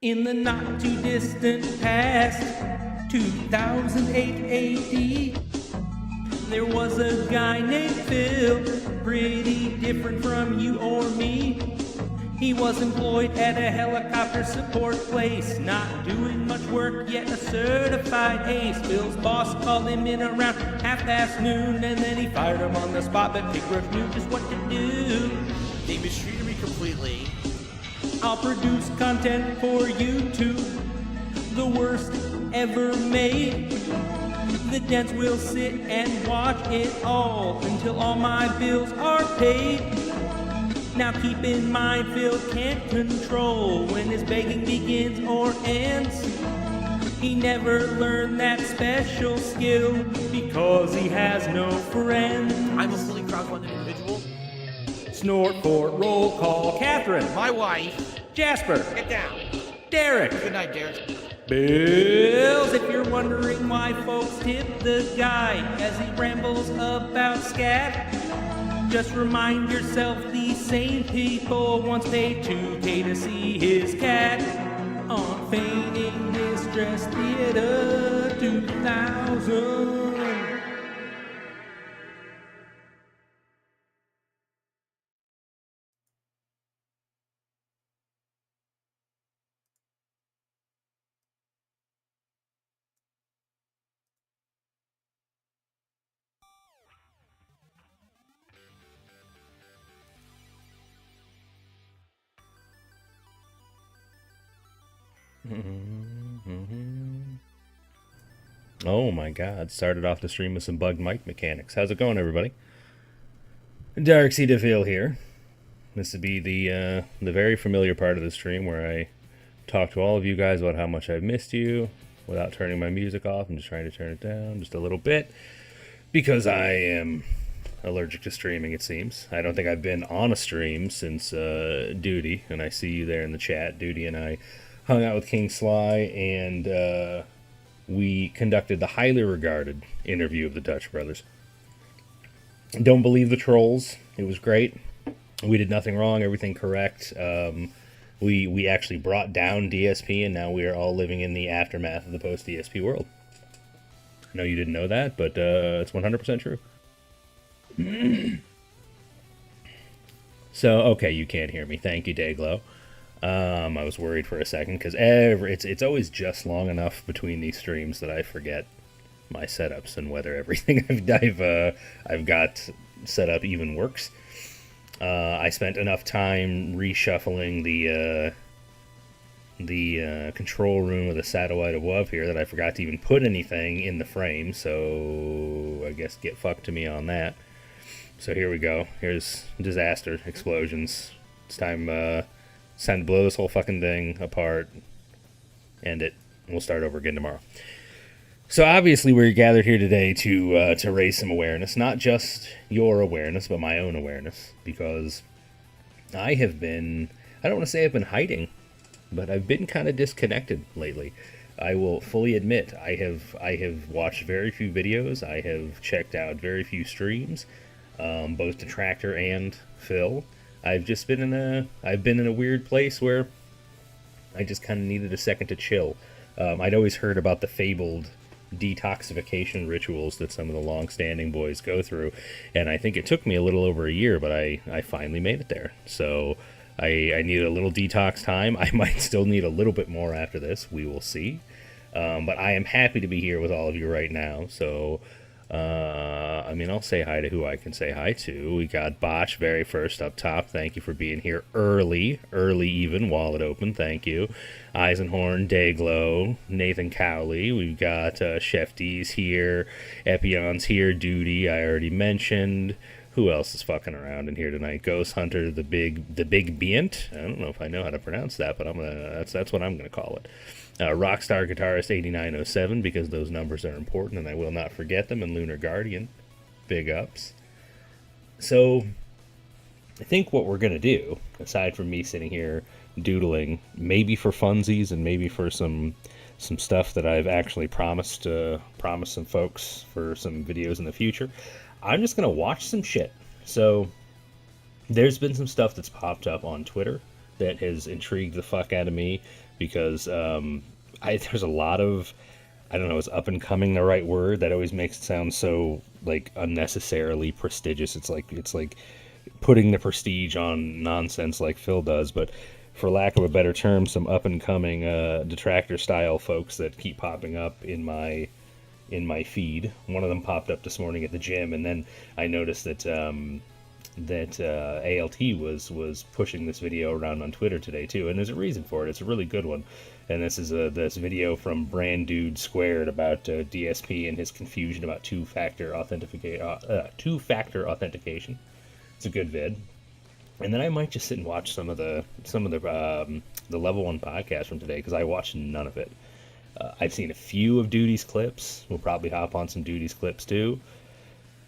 In the not too distant past, 2008 AD, there was a guy named Phil, pretty different from you or me. He was employed at a helicopter support place, not doing much work, yet a certified ace. Phil's boss called him in around half-past noon, and then he fired him on the spot, but Pickrush knew just what to do. They mistreated me completely. I'll produce content for YouTube, the worst ever made. The dance will sit and watch it all until all my bills are paid. Now keep in mind, Phil can't control when his begging begins or ends. He never learned that special skill because he has no friends. I'm a fully crowdfunded individual. Snort for roll call. Catherine. My wife. Jasper. Get down. Derek. Good night, Derek. Bills. If you're wondering why folks tip the guy as he rambles about scat, just remind yourself these same people once paid $2K to see his cat on Feigning Distress Theater 2000. Oh my god, started off the stream with some bugged mic mechanics. How's it going, everybody? Dark C. DeVille here. This would be the very familiar part of the stream where I talk to all of you guys about how much I've missed you without turning my music off. I'm just trying to turn it down just a little bit because I am allergic to streaming, it seems. I don't think I've been on a stream since Duty, and I see you there in the chat. Duty and I hung out with King Sly, and we conducted the highly regarded interview of the Dutch Brothers. Don't believe the trolls. It was great. We did nothing wrong, everything correct. We actually brought down DSP, and now we are all living in the aftermath of the post-DSP world. I know you didn't know that, but it's 100% true. So, okay, you can't hear me. Thank you, Dayglow. I was worried for a second because it's always just long enough between these streams that I forget my setups and whether everything I've got set up even works. I spent enough time reshuffling the control room of the satellite above here that I forgot to even put anything in the frame. So I guess get fucked to me on that. So here we go. Here's disaster explosions. It's time to blow this whole fucking thing apart, end it, and we'll start over again tomorrow. So obviously we're gathered here today to raise some awareness, not just your awareness, but my own awareness, because I have been, I don't want to say I've been hiding, but I've been kind of disconnected lately. I will fully admit I have watched very few videos. I have checked out very few streams, both Detractor and Phil. I've been in a weird place where I just kind of needed a second to chill. I'd always heard about the fabled detoxification rituals that some of the long-standing boys go through, and I think it took me a little over a year, but I finally made it there. So I needed a little detox time. I might still need a little bit more after this. We will see. But I am happy to be here with all of you right now. So I mean, I'll say hi to who I can say hi to. We got Bosch very first up top. Thank you for being here early even, wallet open. Thank you. Eisenhorn, Dayglow, Nathan Cowley. We've got Chef D's here. Epion's here. Duty, I already mentioned. Who else is fucking around in here tonight? Ghost Hunter, the big Beant. I don't know if I know how to pronounce that, but that's what I'm gonna call it. Rockstar Guitarist 8907, because those numbers are important and I will not forget them, and Lunar Guardian, big ups. So I think what we're going to do, aside from me sitting here doodling, maybe for funsies and maybe for some stuff that I've actually promised some folks for some videos in the future, I'm just going to watch some shit. So there's been some stuff that's popped up on Twitter that has intrigued the fuck out of me. because there's a lot of, I don't know, is up and coming the right word? That always makes it sound so like unnecessarily prestigious. It's like putting the prestige on nonsense like Phil does, but for lack of a better term, some up and coming detractor style folks that keep popping up in my feed. One of them popped up this morning at the gym, and then I noticed that ALT was pushing this video around on Twitter today too, and there's a reason for it. It's a really good one, and this is this video from Brand Dude Squared about DSP and his confusion about two-factor authentication. It's a good vid. And then I might just sit and watch some of the Level 1 podcast from today, because I watched none of it. I've seen a few of Duty's clips. We'll probably hop on some Duty's clips too.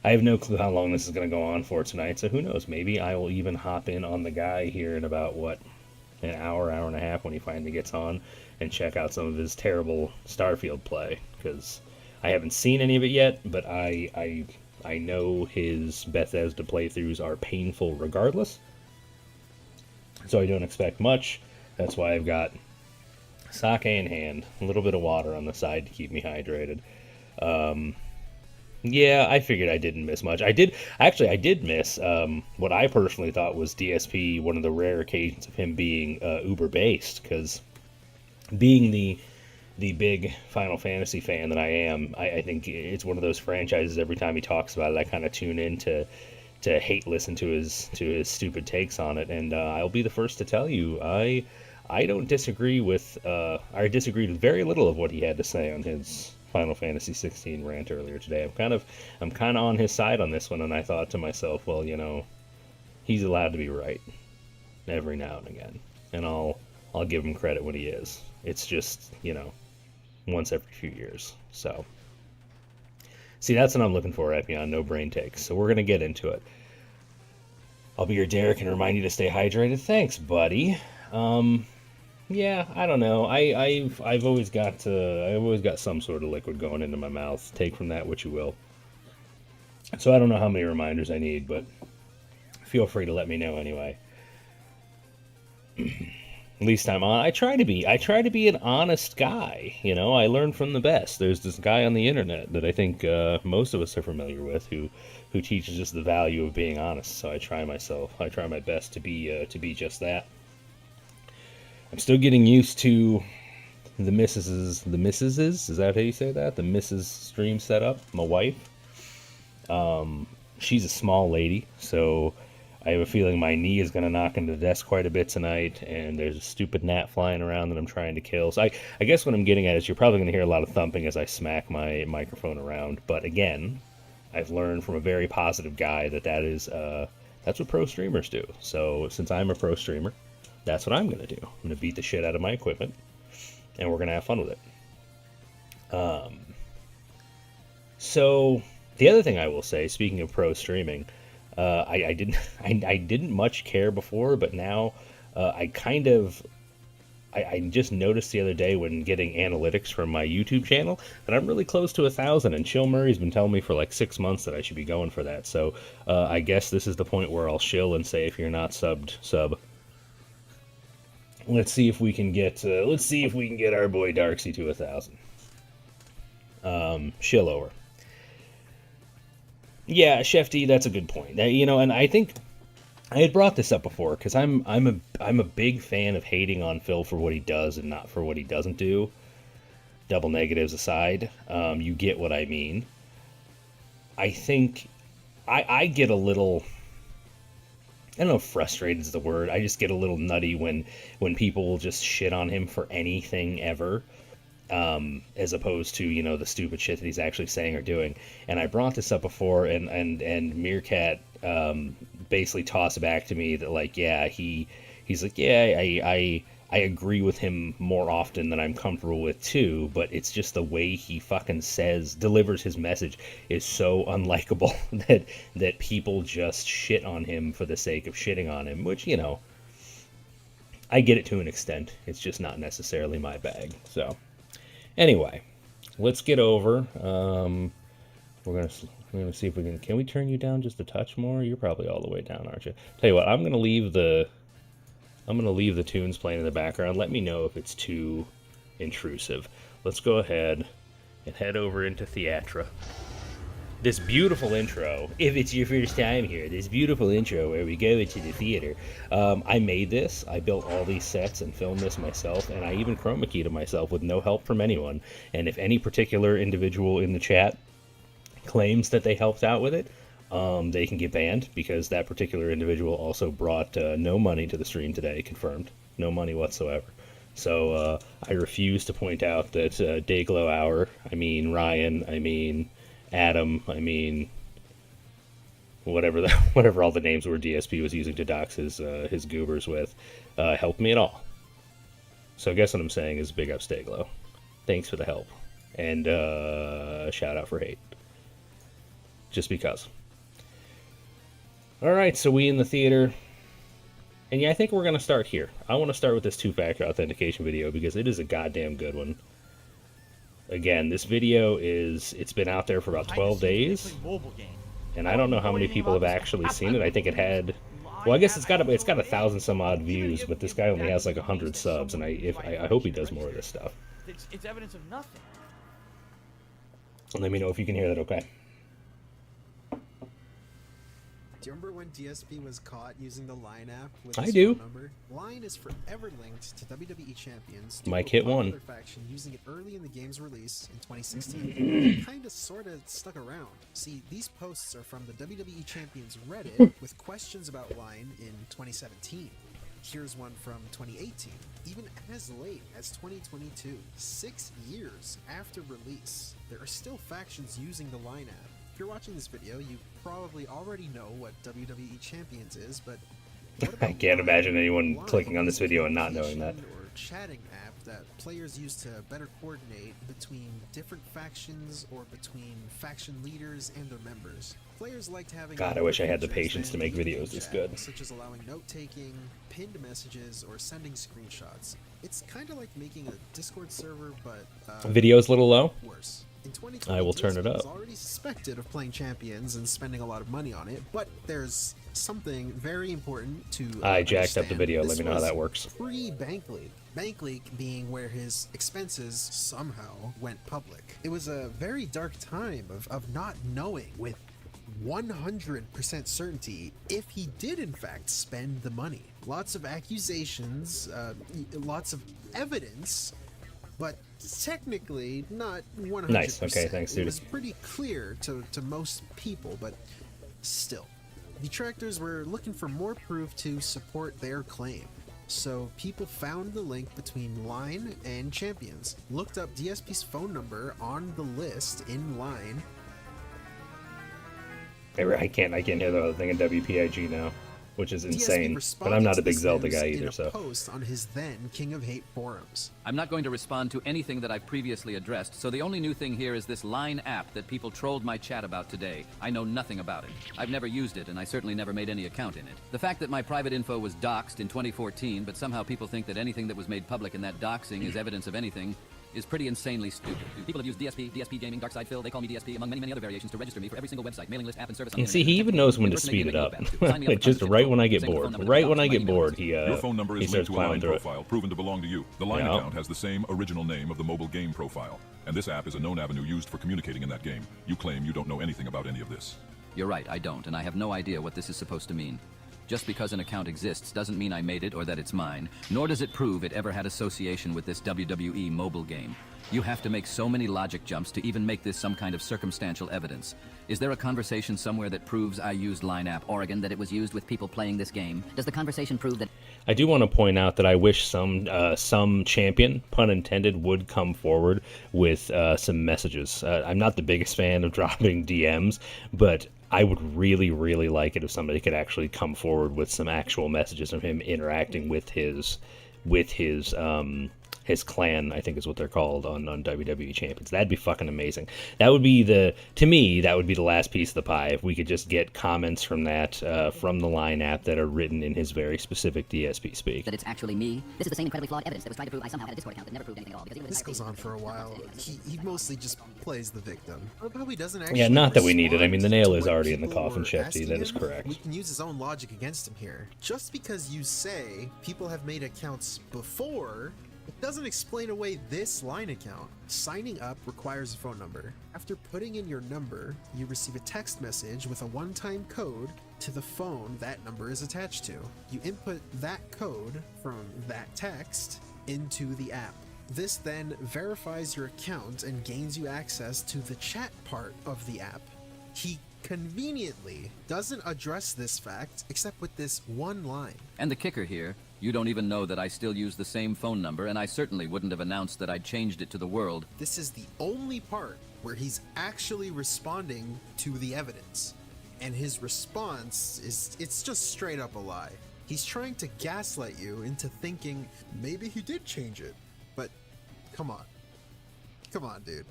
I have no clue how long this is going to go on for tonight, so who knows? Maybe I will even hop in on the guy here in about, an hour and a half when he finally gets on, and check out some of his terrible Starfield play, because I haven't seen any of it yet, but I know his Bethesda playthroughs are painful regardless. So I don't expect much. That's why I've got sake in hand, a little bit of water on the side to keep me hydrated. Yeah, I figured I didn't miss much. I did miss what I personally thought was DSP, one of the rare occasions of him being Uber-based, because being the big Final Fantasy fan that I am, I think it's one of those franchises, every time he talks about it, I kind of tune in to hate listen to his stupid takes on it, and I'll be the first to tell you, I don't disagree with, I disagreed with very little of what he had to say on his Final Fantasy 16 rant earlier today. I'm kind of on his side on this one, and I thought to myself, well, he's allowed to be right every now and again, and I'll give him credit when he is. It's just, once every few years. So, see, that's what I'm looking for, Epion, no brain takes. So we're going to get into it. I'll be your Derek and remind you to stay hydrated. Thanks, buddy. Yeah, I don't know. I've always got some sort of liquid going into my mouth. Take from that what you will. So I don't know how many reminders I need, but feel free to let me know anyway. At least I'm on. I try to be an honest guy. I learn from the best. There's this guy on the internet that I think most of us are familiar with who teaches us the value of being honest. So I try my best to be just that. I'm still getting used to the missus's, is that how you say that? The Mrs. stream setup, my wife. She's a small lady, so I have a feeling my knee is going to knock into the desk quite a bit tonight, and there's a stupid gnat flying around that I'm trying to kill. So I guess what I'm getting at is you're probably going to hear a lot of thumping as I smack my microphone around, but again, I've learned from a very positive guy that's what pro streamers do. So since I'm a pro streamer, that's what I'm going to do. I'm going to beat the shit out of my equipment, and we're going to have fun with it. So the other thing I will say, speaking of pro streaming, I didn't much care before, but now I just noticed the other day when getting analytics from my YouTube channel that I'm really close to 1,000, and Chill Murray's been telling me for like 6 months that I should be going for that. So I guess this is the point where I'll shill and say, if you're not subbed, sub. Let's see if we can get our boy Darksy to 1,000. Shill over. Yeah, Shefty, that's a good point. And I think I had brought this up before because I'm a big fan of hating on Phil for what he does and not for what he doesn't do. Double negatives aside, you get what I mean. I think I get a little, I don't know if frustrated is the word. I just get a little nutty when people will just shit on him for anything ever. As opposed to, the stupid shit that he's actually saying or doing. And I brought this up before, and Meerkat basically tossed back to me that, like, yeah, he's like, yeah, I agree with him more often than I'm comfortable with too, but it's just the way he fucking delivers his message is so unlikable that people just shit on him for the sake of shitting on him, which, I get it to an extent. It's just not necessarily my bag, so... Anyway, let's get over. We're gonna see if we can we turn you down just a touch more? You're probably all the way down, aren't you? Tell you what, I'm gonna leave the I'm going to leave the tunes playing in the background. Let me know if it's too intrusive. Let's go ahead and head over into Theatra. This beautiful intro, if it's your first time here, this beautiful intro where we go into the theater. I made this, I built all these sets and filmed this myself, and I even chroma keyed it myself with no help from anyone. And if any particular individual in the chat claims that they helped out with it, they can get banned, because that particular individual also brought no money to the stream today, confirmed. No money whatsoever. So I refuse to point out that Dayglow Hour, I mean Ryan, I mean Adam, I mean whatever all the names were DSP was using to dox his goobers with, helped me at all. So I guess what I'm saying is big up Dayglow. Thanks for the help. And shout out for hate. Just because. Alright, so we in the theater. And yeah, I think we're going to start here. I want to start with this two-factor authentication video because it is a goddamn good one. Again, this video it's been out there for about 12 days. And I don't know how many people have actually seen it. I think it had, well, I guess it's got 1,000 some odd views, but this guy only has like 100 subs, and I hope he does more of this stuff. It's evidence of nothing. Let me know if you can hear that okay. Do you remember when DSP was caught using the Line app with I his do. phone number? Line is forever linked to WWE Champions. Mike hit one. Faction using it early in the game's release in 2016. Kinda sorta stuck around. See, these posts are from the WWE Champions Reddit with questions about Line in 2017. Here's one from 2018. Even as late as 2022, 6 years after release, there are still factions using the Line app. If you're watching this video, you probably already know what WWE Champions is, but what about I can't Line? imagine anyone Line clicking on this is a video and not knowing that. communication or chatting app that players use to better coordinate between different factions or between faction leaders and their members. Players liked having God, I wish I had the patience to make videos this good. such as allowing note-taking, pinned messages, or sending screenshots. It's kind of like making a Discord server, but Video's a little low. worse. In 2020, I will turn it DSP was up. already suspected of playing Champions and spending a lot of money on it, but there's something very important to I jacked up the understand. video. This Let me know how was that works. Pre-Bank League. Bank League being where his expenses somehow went public. It was a very dark time of not knowing with 100% certainty if he did in fact spend the money. Lots of accusations, lots of evidence, but technically not 100%. Nice. Okay, thanks, dude. It was pretty clear to most people, but still. Detractors were looking for more proof to support their claim. So people found the link between Line and Champions, looked up DSP's phone number on the list in Line. I can't hear the other thing in WPIG now, which is insane. DSP But I'm not responded a big to Zelda this guy in either, a so. post on his then King of Hate forums. I'm not going to respond to anything that I've previously addressed, so the only new thing here is this Line app that people trolled my chat about today. I know nothing about it. I've never used it, and I certainly never made any account in it. The fact that my private info was doxed in 2014, but somehow people think that anything that was made public in that doxing is evidence of anything, is pretty insanely stupid. People have used DSP Gaming, Darkside Phil, they call me DSP, among many other variations to register me for every single website, mailing list, app, and service on the And see, internet. he even knows when to Impersonate speed it me, up. make me a Sign me up for Just content right when I get same phone bored. number that Right doxed when I my get email bored, list. he Your phone number he is starts linked to a plowing Line through it. profile, proven to belong to you. The Line Yeah. account has the same original name of the mobile game profile, and this app is a known avenue used for communicating in that game. You claim you don't know anything about any of this. You're right, I don't, and I have no idea what this is supposed to mean. Just because an account exists doesn't mean I made it or that it's mine, nor does it prove it ever had association with this WWE mobile game. You have to make so many logic jumps to even make this some kind of circumstantial evidence. Is there a conversation somewhere that proves I used Line app Oregon that it was used with people playing this game? Does the conversation prove that I do want to point out that I wish some champion, pun intended, would come forward with some messages. I'm not the biggest fan of dropping DMs, but I would really, really like it if somebody could actually come forward with some actual messages of him interacting with his his clan, I think is what they're called on WWE Champions. That'd be fucking amazing. That would be to me, that would be the last piece of the pie. If we could just get comments from that, from the Line app that are written in his very specific DSP speak. that it's actually me. This is the same incredibly flawed evidence that was tried to prove I somehow had a Discord account that never proved anything at all. Because even This with goes my on for a while. He mostly just plays the victim. Or probably doesn't Yeah, actually not that we need it. I respond mean, the nail to is what already in the people coffin, were Shefty. asking That is him. correct. We can use his own logic against him here. Just because you say people have made accounts before, it doesn't explain away this Line account. Signing up requires a phone number. After putting in your number, you receive a text message with a one-time code to the phone that number is attached to. You input that code from that text into the app. This then verifies your account and gains you access to the chat part of the app. He conveniently doesn't address this fact except with this one line. And the kicker here, you don't even know that I still use the same phone number, and I certainly wouldn't have announced that I'd changed it to the world. This is the only part where he's actually responding to the evidence. And his response it's just straight up a lie. He's trying to gaslight you into thinking maybe he did change it. But come on. Come on, dude.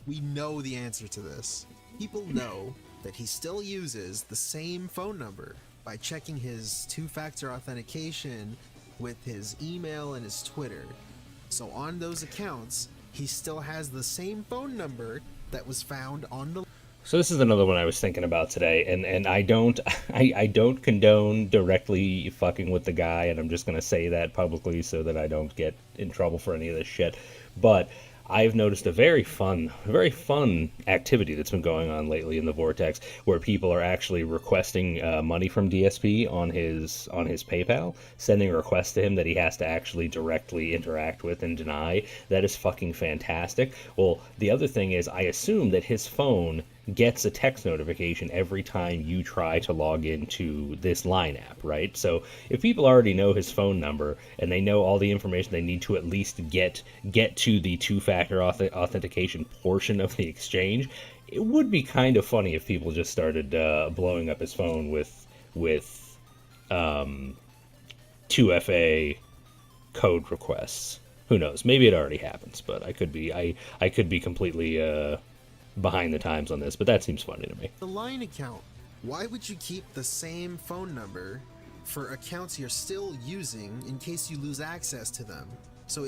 We know the answer to this. People know that he still uses the same phone number by checking his two-factor authentication with his email and his Twitter. So on those accounts, he still has the same phone number that was found on the. So this is another one I was thinking about today, and I don't I don't condone directly fucking with the guy, and I'm just gonna say that publicly so that I don't get in trouble for any of this shit. But I've noticed a very fun activity that's been going on lately in the Vortex, where people are actually requesting money from DSP on his PayPal, sending a request to him that he has to actually directly interact with and deny. That is fucking fantastic. Well, the other thing is, I assume that his phone gets a text notification every time you try to log into this Line app, right? So if people already know his phone number and they know all the information they need to at least get to the two-factor authentication portion of the exchange, it would be kind of funny if people just started blowing up his phone with 2FA code requests. Who knows? Maybe it already happens, but I could be completely behind the times on this, but that seems funny to me. The Line account. Why would you keep the same phone number for accounts you're still using in case you lose access to them? So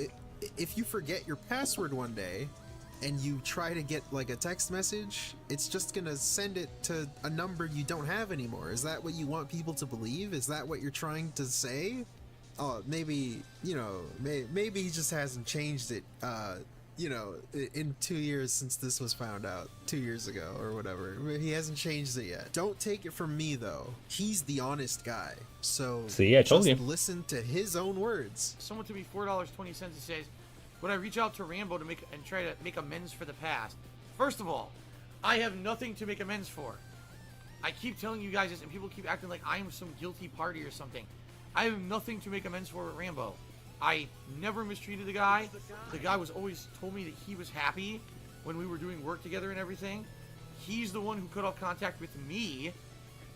if you forget your password one day and you try to get like a text message, it's just gonna send it to a number you don't have anymore. Is that what you want people to believe? Is that what you're trying to say? Oh, maybe, maybe he just hasn't changed it, in 2 years since this was found out, 2 years ago or whatever. He hasn't changed it yet. Don't take it from me though. He's the honest guy. So See, I told just you. listen to his own words. Someone to me $4.20 and says, would I reach out to Rambo to try to make amends for the past? First of all, I have nothing to make amends for. I keep telling you guys this, and people keep acting like I am some guilty party or something. I have nothing to make amends for with Rambo. I never mistreated the guy. The guy was always told me that he was happy when we were doing work together and everything. He's the one who cut off contact with me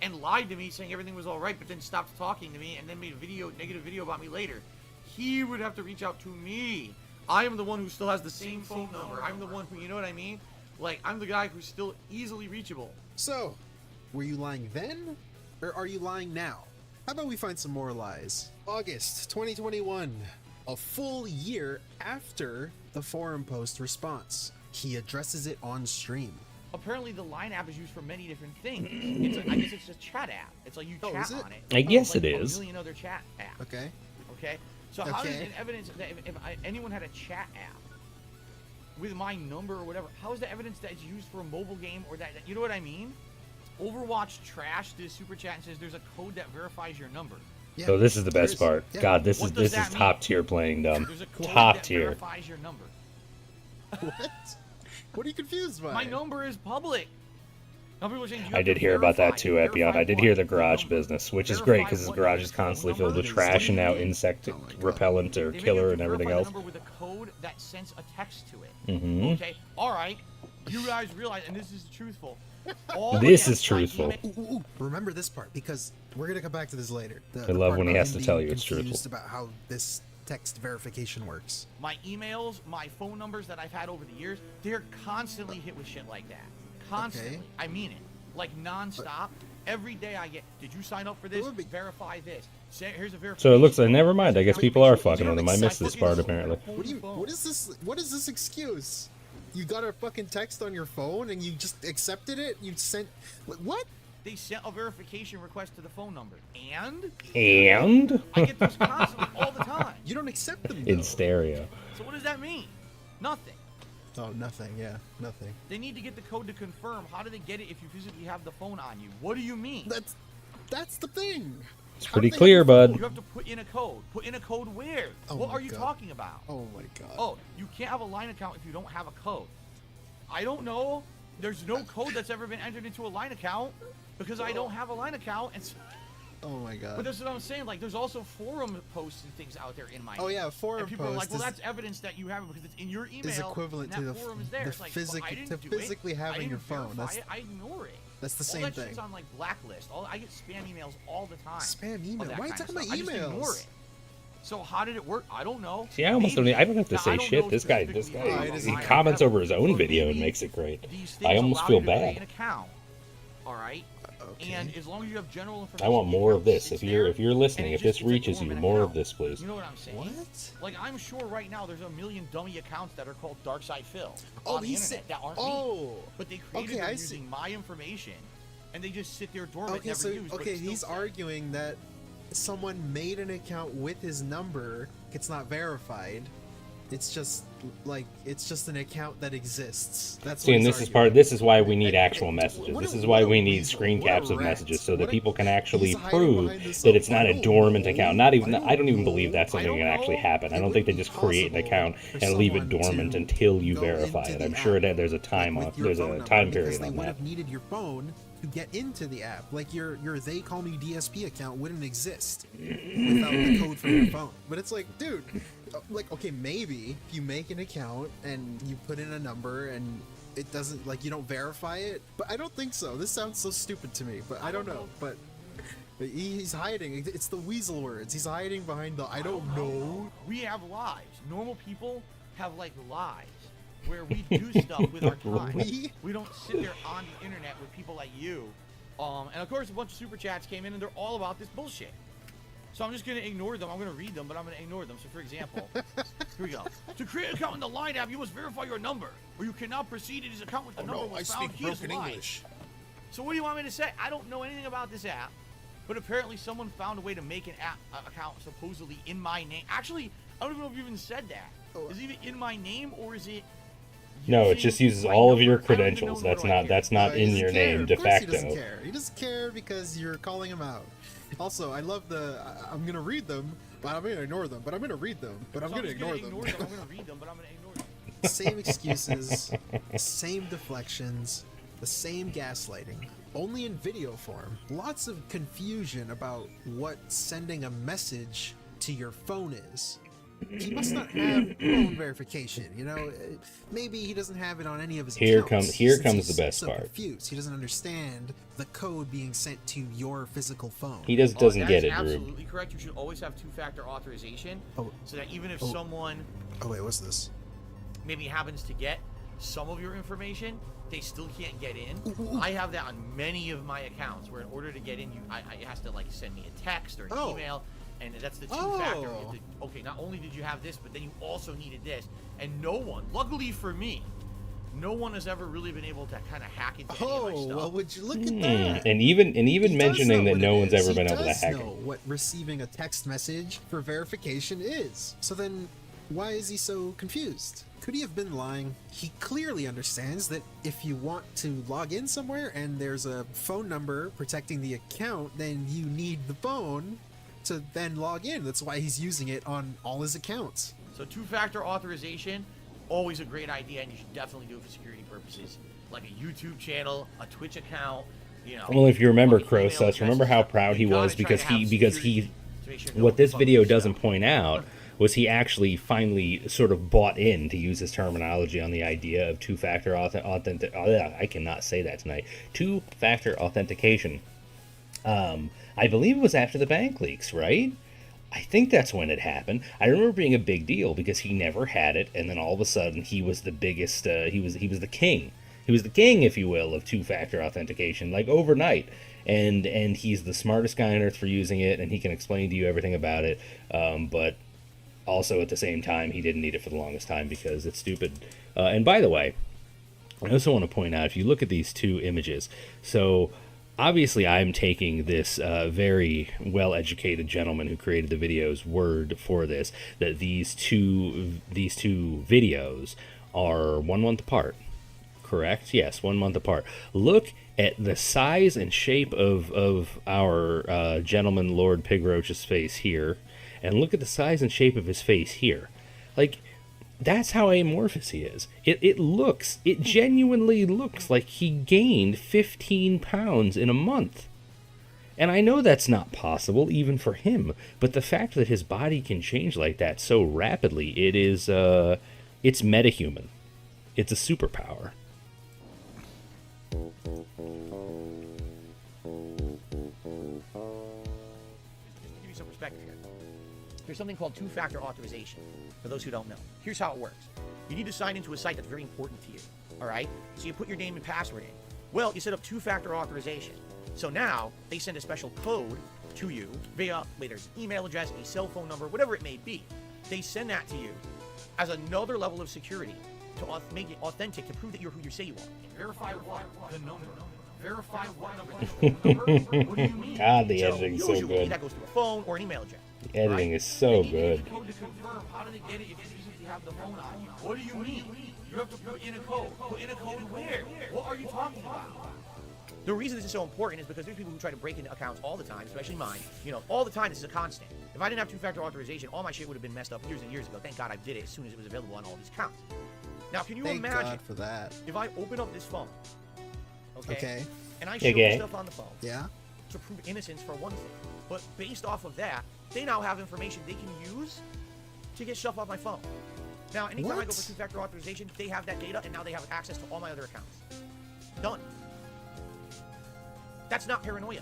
and lied to me saying everything was all right, but then stopped talking to me and then made a negative video about me later. He would have to reach out to me. I am the one who still has the same phone number. I'm the one who, you know what I mean? Like, I'm the guy who's still easily reachable. So, were you lying then? Or are you lying now? How about we find some more lies? August 2021, a full year after the forum post response. He addresses it on stream. Apparently, the Line app is used for many different things. I guess it's a chat app. It's like you chat is it? on it. I guess like it is. A million other chat apps. Okay. Okay? So how does Okay. it evidence that if anyone had a chat app with my number or whatever, how is the evidence that it's used for a mobile game or that you know what I mean? Overwatch Trash did a super chat and says there's a code that verifies your number. Yeah. So this is the best There's- part. yeah. God, this What is does that mean? top tier playing dumb. There's a code Top that tier. verifies your number. What? What are you confused by? My number is public. Now people are saying you I have did to hear about that verify. too, Epion. I did Verify hear the what? garage Number. business, which is Verify great because his what garage your is constantly phone filled with number is. trash and now insect Oh my God. repellent or They make killer you and everything verify else. the number with a code that sends a text to it. Mhm. Okay, all right. You guys realize, and this is truthful. All This the is truthful. email- Remember this part because we're gonna come back to this later. I love part when he about has him to tell being you it's confused truthful. about how this text verification works. My emails, my phone numbers that I've had over the years, they're constantly hit with shit like that. Constantly. Okay. I mean it. Like nonstop. Every day I get, did you sign up for this? would be- Verify this. Here's a verification. So it looks like, never mind. I Here's a guess people are verification. fucking with him. I missed this part, apparently. What is this? What is this excuse? You got a fucking text on your phone and you just accepted it? You sent what? They sent a verification request to the phone number. And And? I get those constantly all the time. You don't accept them In though. stereo. So what does that mean? Nothing. Oh, nothing. Yeah, nothing. They need to get the code to confirm. How do they get it if you physically have the phone on you? What do you mean? That's the thing. It's How pretty do they clear, have the bud. You have to put in a code. Put in a code where? Oh What my are you God. talking about? Oh my god. Oh, you can't have a line account if you don't have a code. I don't know. There's no code that's ever been entered into a line account because I don't have a line account. And Oh my god. but that's what I'm saying. Like, there's also forum posts and things out there in my Oh name. yeah, forum And people are like, post well, is, that's evidence that you have it because it's in your email. is equivalent and to that the forum is there. the It's like, well, I didn't do physically it. I having didn't your phone. verify That's it. I ignore it. that's the All same that thing. shit's on like blacklist. I get spam emails all the time. Spam of email. that Why are you kind of talking about stuff. I just ignore emails? it. So how did it work? I don't know. See, I almost don't. Maybe. I don't have to Now, say I don't shit. know This guy, specifically how it is- he I comments have over his it, own but video and maybe makes it great. these I things almost allow feel you to create bad. an account. All right. Okay. And as long as you have general information, I want the more of account this. sits If you're there, listening, and if it this just- it's a reaches you, dormant more of account. this, please. You know what I'm saying? What? Like, I'm sure right now there's a million dummy accounts that are called Darkside Phil Oh, on the he internet said. that aren't me. Oh. But they created Okay, them I see. using my information, and they just sit there dormant, Okay, never so used. but okay, it's still he's set. arguing that someone made an account with his number. It's not verified. It's just an account that exists. That's See, what and he's this is arguing. this is why we need actual messages. What This a- is what why a we need weasel. screen What a caps of rat. messages so that What a- people can actually he's hiding prove behind this, that it's not I a don't dormant know. account. Not even. I I don't even don't believe that's know. something that can actually happen. I It don't would think they be just create an possible account for and leave it someone dormant to until you go verify into it. the I'm sure app, that there's a time with off. your There's phone a number, time because period they on would that. have needed your phone to get into the app. Like your They Call Me DSP account wouldn't exist without the code from your phone. But it's like, dude, like, okay, maybe if you make an account and you put in a number and it doesn't, like, you don't verify it, but I don't think so. This sounds so stupid to me, but I don't know. But he's hiding. It's the weasel words. He's hiding behind the I don't know. We have lives. Normal people have like lives where we do stuff with our time. We don't sit there on the internet with people like you. And of course, a bunch of super chats came in, and they're all about this bullshit. So I'm just gonna ignore them. I'm gonna read them, but I'm gonna ignore them. So, for example, here we go. To create an account in the Line app, you must verify your number, or you cannot proceed in his account with the number was found. He is lying. So what do you want me to say? I don't know anything about this app, but apparently someone found a way to make an app account supposedly in my name. Actually, I don't even know if you even said that. Is it even in my name, or is it? No, it using just uses my all of your number? I don't even credentials. know That's what do I not care. that's not He in doesn't your care. name Of de course He doesn't facto. care. He doesn't care because you're calling him out. Also, I love I'm gonna read them, but I'm gonna ignore them. But I'm gonna read them, but I'm So gonna just ignore them. I'm gonna read them, but I'm gonna ignore them. Same excuses, same deflections, the same gaslighting, only in video form. Lots of confusion about what sending a message to your phone is. He must not have phone verification, you know? Maybe he doesn't have it on any of his Here accounts. comes since the he's best so part. confused. He doesn't understand the code being sent to your physical phone. He doesn't That get is it, Drew. absolutely correct. You should always have two-factor authorization, so that even if someone Oh wait, what's this? maybe happens to get some of your information, they still can't get in. I have that on many of my accounts, where in order to get in, it has to like send me a text or an Oh. email, and that's the two-factor. Oh. You have to- okay, not only did you have this, but then you also needed this, and no one, luckily for me, no one has ever really been able to kind of hack into any of my Oh, stuff. well, would you look at that? And even He does mentioning know that what no it one's is. ever He been able to does hack know it. what receiving a text message for verification is. So then, why is he so confused? Could he have been lying? He clearly understands that if you want to log in somewhere and there's a phone number protecting the account, then you need the phone to then log in. That's why he's using it on all his accounts. So two-factor authorization, always a great idea, and you should definitely do it for security purposes, like a YouTube channel, a Twitch account. You know. Well, if you remember fucking email Crosus, remember how addresses. proud he You gotta was try because to have he security to make sure no what one this fucks video with doesn't stuff. point out was he actually finally sort of bought in, to use his terminology, on the idea of two-factor I cannot say that tonight. Two-factor authentication. I believe it was after the bank leaks, right? I think that's when it happened. I remember being a big deal because he never had it, and then all of a sudden he was the biggest. He was the king. He was the king, if you will, of two-factor authentication, like overnight. And he's the smartest guy on earth for using it, and he can explain to you everything about it. But also at the same time, he didn't need it for the longest time because it's stupid. And by the way, I also want to point out, if you look at these two images, so obviously I'm taking this very well-educated gentleman who created the video's word for this, that these two videos are 1 month apart. Correct? Yes, 1 month apart. Look at the size and shape of our gentleman Lord Pigroach's face here, and look at the size and shape of his face here. Like, that's how amorphous he is. It genuinely looks like he gained 15 pounds in a month. And I know that's not possible, even for him, but the fact that his body can change like that so rapidly, it's metahuman. It's a superpower. Give you some perspective here. There's something called two-factor authorization, for those who don't know. Here's how it works. You need to sign into a site that's very important to you, all right? So you put your name and password in. Well, you set up two-factor authorization. So now, they send a special code to you via, whether it's an email address, a cell phone number, whatever it may be. They send that to you as another level of security to make it authentic, to prove that you're who you say you are. Verify what? The number. Verify what number? What do you mean? God, the editing's so usually good. that goes to a phone or an email address. The editing is so good. Code to confirm. How do they get it if you have the phone on you? What do you mean? You have to put in a code. Put in a code where? What are you talking about? The reason this is so important is because there's people who try to break into accounts all the time, especially mine. You know, all the time. This is a constant. If I didn't have two-factor authorization, all my shit would have been messed up years and years ago. Thank God I did it as soon as it was available on all these accounts. Now, can you Thank imagine God for that. if I open up this phone, Okay. and I show Okay. you stuff on the phone Yeah. to prove innocence for one thing, but based off of that, they now have information they can use to get stuff off my phone. Now, anytime I go What? for two-factor authorization, they have that data, and now they have access to all my other accounts. Done. That's not paranoia.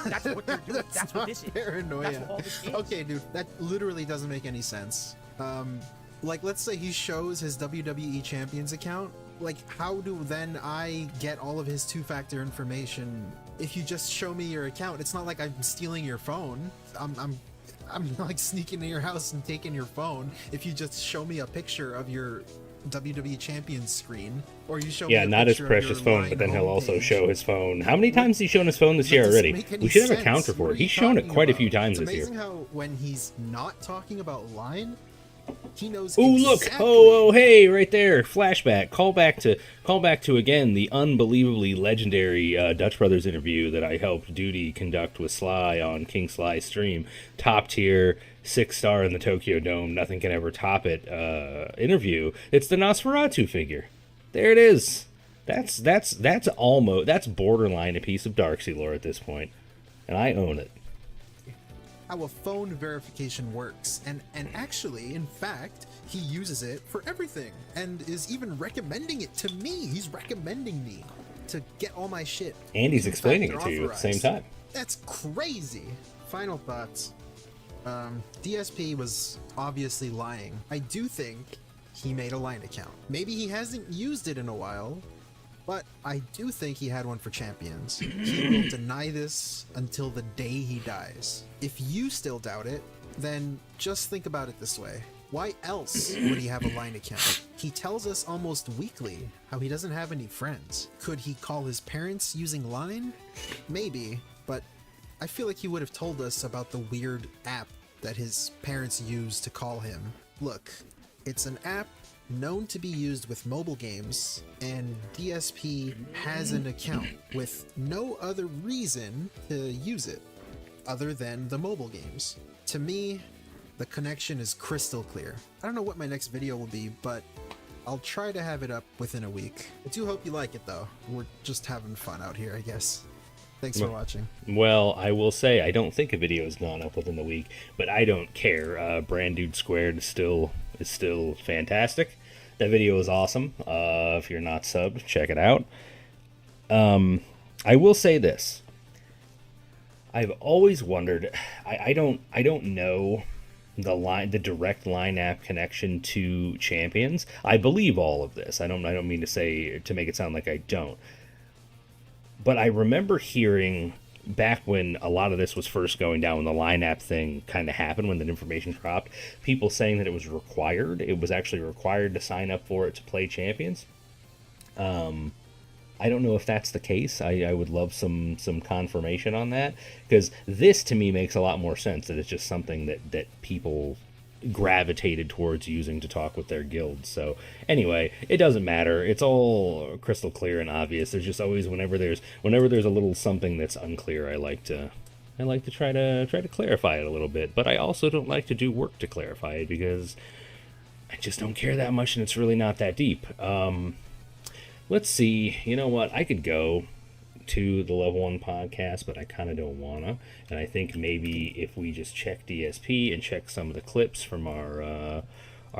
That's what they're doing. That's what not this is. paranoia. That's what all this is. Okay, dude, that literally doesn't make any sense. Like, let's say he shows his WWE Champions account. Like, how do then I get all of his two-factor information if you just show me your account? It's not like I'm stealing your phone. I'm like sneaking into your house and taking your phone. If you just show me a picture of your WWE Champions screen, or you show me Yeah, a not his picture of precious your phone, Line but then he'll also homepage. show his phone. How many times has he shown his phone this That year doesn't already? make any We should have a sense. counter for What it. are He's you shown it talking quite a about? few times It's this year. amazing how when he's not talking about Line, he knows. Oh, look! exactly. Oh, hey, right there! Flashback. Call back to again the unbelievably legendary Dutch Brothers interview that I helped Duty conduct with Sly on King Sly's stream. Top tier, 6-star in the Tokyo Dome. Nothing can ever top it. Interview. It's the Nosferatu figure. There it is. That's borderline a piece of Darksea lore at this point, and I own it. How a phone verification works, and actually, in fact, he uses it for everything, and is even recommending it to me. He's recommending me to get all my shit. And he's explaining it two-factor to you at the same authorized. time. That's crazy. Final thoughts. DSP was obviously lying. I do think he made a Line account. Maybe he hasn't used it in a while, but I do think he had one for Champions. He will deny this until the day he dies. If you still doubt it, then just think about it this way. Why else would he have a Line account? He tells us almost weekly how he doesn't have any friends. Could he call his parents using Line? Maybe, but I feel like he would have told us about the weird app that his parents use to call him. Look, it's an app known to be used with mobile games, and DSP has an account with no other reason to use it other than the mobile games. To me, the connection is crystal clear. I don't know what my next video will be, but I'll try to have it up within a week. I do hope you like it though. We're just having fun out here, I guess. Thanks for watching. Well, I will say I don't think a video has gone up within the week, but I don't care. Brand Dude Squared is still fantastic. That video is awesome. If you're not subbed, check it out. I will say this. I've always wondered. I don't know the direct line app connection to Champions. I believe all of this. I don't mean to make it sound like I don't. But I remember hearing back when a lot of this was first going down, when the line app thing kind of happened, when the information dropped, people saying that it was required. It was actually required to sign up for it to play Champions. I don't know if that's the case. I would love some confirmation on that, because this to me makes a lot more sense, that it's just something that people gravitated towards using to talk with their guilds. So anyway, it doesn't matter. It's all crystal clear and obvious. There's just always whenever there's a little something that's unclear, I like to try to clarify it a little bit. But I also don't like to do work to clarify it, because I just don't care that much, and it's really not that deep. Let's see. You know what? I could go to the Level 1 podcast, but I kind of don't want to. And I think maybe if we just check DSP and check some of the clips from our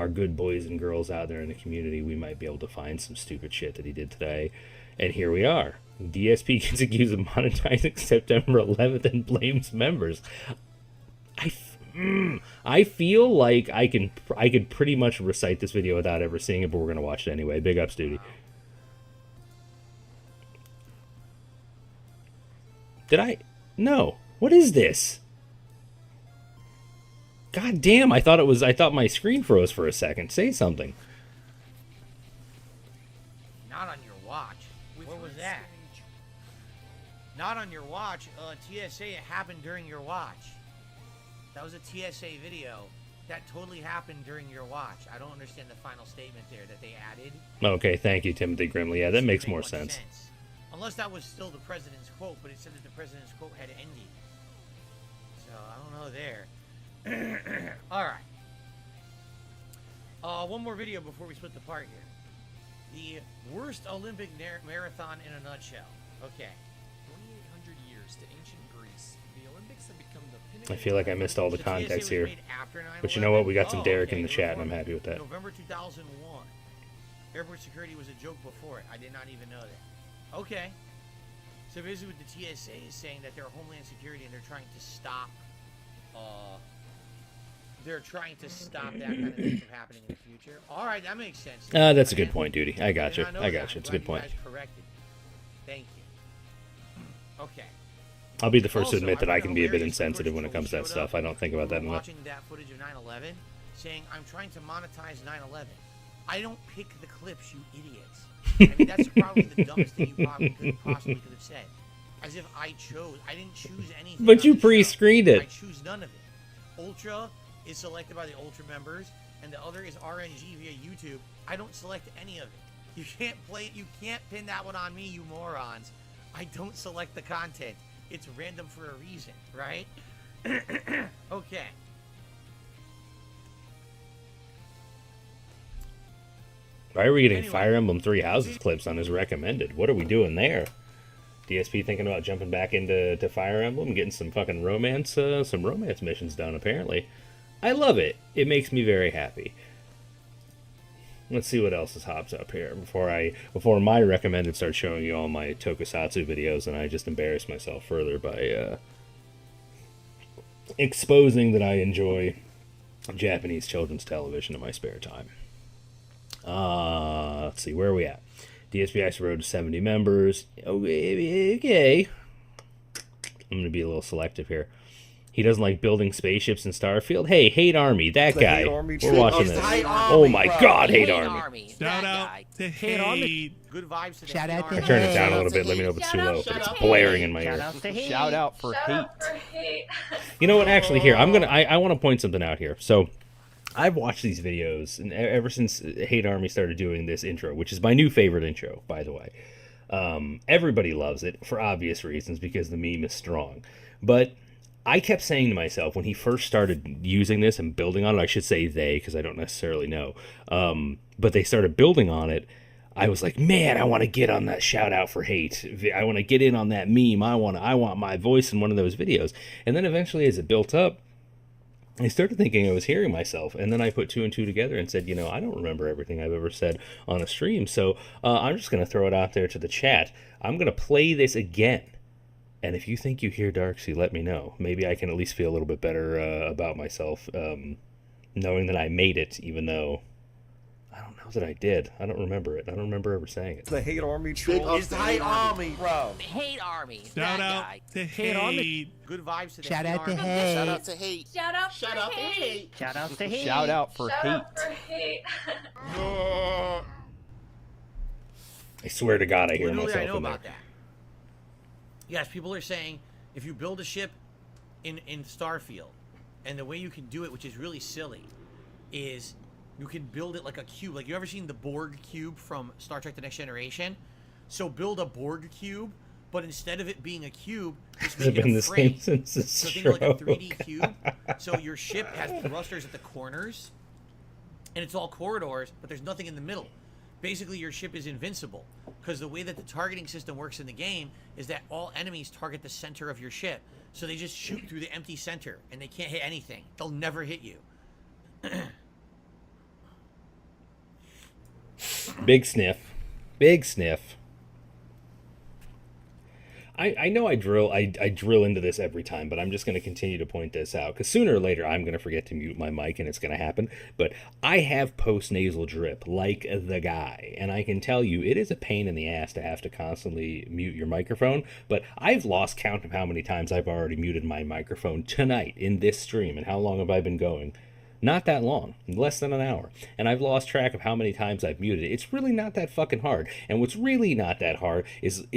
good boys and girls out there in the community, we might be able to find some stupid shit that he did today. And here we are. DSP gets accused of monetizing September 11th and blames members. I feel like I could pretty much recite this video without ever seeing it, but we're going to watch it anyway. Big ups, Duty. Did I? No. What is this? God damn, I thought my screen froze for a second. Say something. Not on your watch. What was that? Not on your watch. TSA, it happened during your watch. That was a TSA video. That totally happened during your watch. I don't understand the final statement there that they added. Okay, thank you, Timothy Grimley. Yeah, that makes more sense. Unless that was still the president's quote, but it said that the president's quote had ended. So, I don't know there. Alright. One more video before we split the part here. The worst Olympic marathon in a nutshell. Okay. 2,800 years to ancient Greece, the Olympics have become the pinnacle. I feel like I missed all the context here. But you know what? We got some Derek in the chat, and I'm happy with that. November 2001. Airport security was a joke before it. I did not even know that. Okay. So basically what the TSA is saying, that they're Homeland Security and they're trying to stop that kind of thing from happening in the future. Alright, that makes sense. That's a good point, Duty. I got you. It's a good point. Corrected. Thank you. Okay. I'll be the first to admit that I can be a bit insensitive when it comes to that stuff. I don't think about that enough. Watching that footage of 9/11, saying, I'm trying to monetize 9/11. I don't pick the clips, you idiots. I mean, that's probably the dumbest thing you possibly could have said. As if I didn't choose anything. But you pre-screened it. I choose none of it. Ultra is selected by the Ultra members, and the other is RNG via YouTube. I don't select any of it. You can't play it. You can't pin that one on me, you morons. I don't select the content. It's random for a reason, right? Okay. Why are we getting Fire Emblem Three Houses clips on his recommended? What are we doing there? DSP thinking about jumping back into Fire Emblem and getting some fucking romance missions done, apparently. I love it. It makes me very happy. Let's see what else is hops up here before my recommended starts showing you all my Tokusatsu videos and I just embarrass myself further by exposing that I enjoy Japanese children's television in my spare time. Let's see, where are we at? DSP Road to 70 members. Okay. I'm going to be a little selective here. He doesn't like building spaceships in Starfield. Hey, Hate Army, that guy. We're watching this. Oh my God, Hate Army. Shout out to Hate. Good vibes to Shout out to I turn it down a little bit. Let me know if it's too low. But it's blaring in my ear. Shout out for hate. You know what? Actually, here I want to point something out here. So, I've watched these videos and ever since Hate Army started doing this intro, which is my new favorite intro, by the way. Everybody loves it for obvious reasons because the meme is strong. But I kept saying to myself when he first started using this and building on it, I should say they because I don't necessarily know, but they started building on it. I was like, man, I want to get on that shout out for hate. I want to get in on that meme. I want my voice in one of those videos. And then eventually, as it built up, I started thinking I was hearing myself, and then I put two and two together and said, I don't remember everything I've ever said on a stream, so I'm just going to throw it out there to the chat. I'm going to play this again, and if you think you hear Darksea, let me know. Maybe I can at least feel a little bit better about myself knowing that I made it, even though I don't know that I did. I don't remember it. I don't remember ever saying it. The hate army troll. It's the hate army, bro. Hate army. Shout out to hate. Good vibes to the Shout hate out to army. hate. Shout out to hate. Shout out for hate. Shout out to hate. Shout out for Shout hate. out for hate. I swear to God, I hear Literally, myself I know in there. about that. Yes, people are saying if you build a ship in Starfield, and the way you can do it, which is really silly, is you can build it like a cube. Like, you ever seen the Borg cube from Star Trek The Next Generation? So build a Borg cube, but instead of it being a cube, just It's make it been a the frame. same since the So think of like a stroke. 3D cube. So your ship has thrusters at the corners, and it's all corridors, but there's nothing in the middle. Basically, your ship is invincible, because the way that the targeting system works in the game is that all enemies target the center of your ship. So they just shoot through the empty center, and they can't hit anything. They'll never hit you. Big sniff. Big sniff. I know I drill into this every time, but I'm just going to continue to point this out, because sooner or later I'm going to forget to mute my mic, and it's going to happen. But I have post-nasal drip, like the guy, and I can tell you it is a pain in the ass to have to constantly mute your microphone, but I've lost count of how many times I've already muted my microphone tonight in this stream. And how long have I been going? Not that long, less than an hour. And I've lost track of how many times I've muted it. It's really not that fucking hard. And what's really not that hard is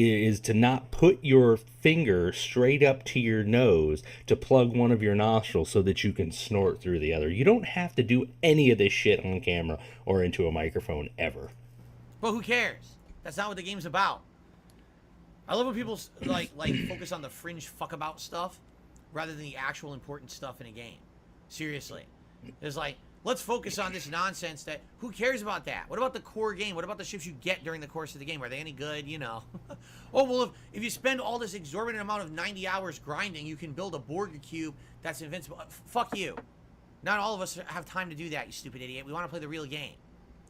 to not put your finger straight up to your nose to plug one of your nostrils so that you can snort through the other. You don't have to do any of this shit on camera or into a microphone ever. But who cares? That's not what the game's about. I love when people like focus on the fringe fuck about stuff rather than the actual important stuff in a game. Seriously. It's like, let's focus on this nonsense that, who cares about that? What about the core game? What about the ships you get during the course of the game? Are they any good? You know. Oh, well, if you spend all this exorbitant amount of 90 hours grinding, you can build a Borg cube that's invincible. Fuck you. Not all of us have time to do that, you stupid idiot. We want to play the real game.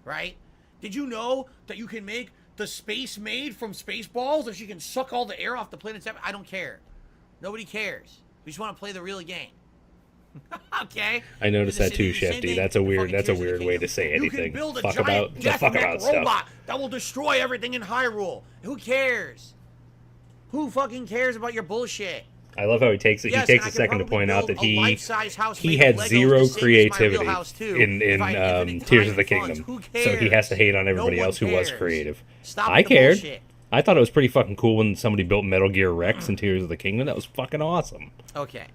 Right? Did you know that you can make the Space Maid from Spaceballs, or she can suck all the air off the planet's atmosphere? I don't care. Nobody cares. We just want to play the real game. Okay. I noticed that too, Same Shefty. thing. That's a weird Fucking Tears of the way to Kingdom. say You anything. can build a Fuck giant about the fuck death about mech stuff. robot that will destroy everything in Hyrule. Who cares? Who fucking cares about your bullshit? I love how he takes it. Yes, he takes and I a can second to probably point out build that a he life-size house made had of Legos zero the same as my creativity real house, too, in if I had infinite Tears time of the and funds. Kingdom. Who So he has to hate on No everybody one else who was cares. creative. Stop I with the cared. bullshit. I thought it was pretty fucking cool when somebody built Metal Gear Rex in Tears of the Kingdom. That was fucking awesome. Okay.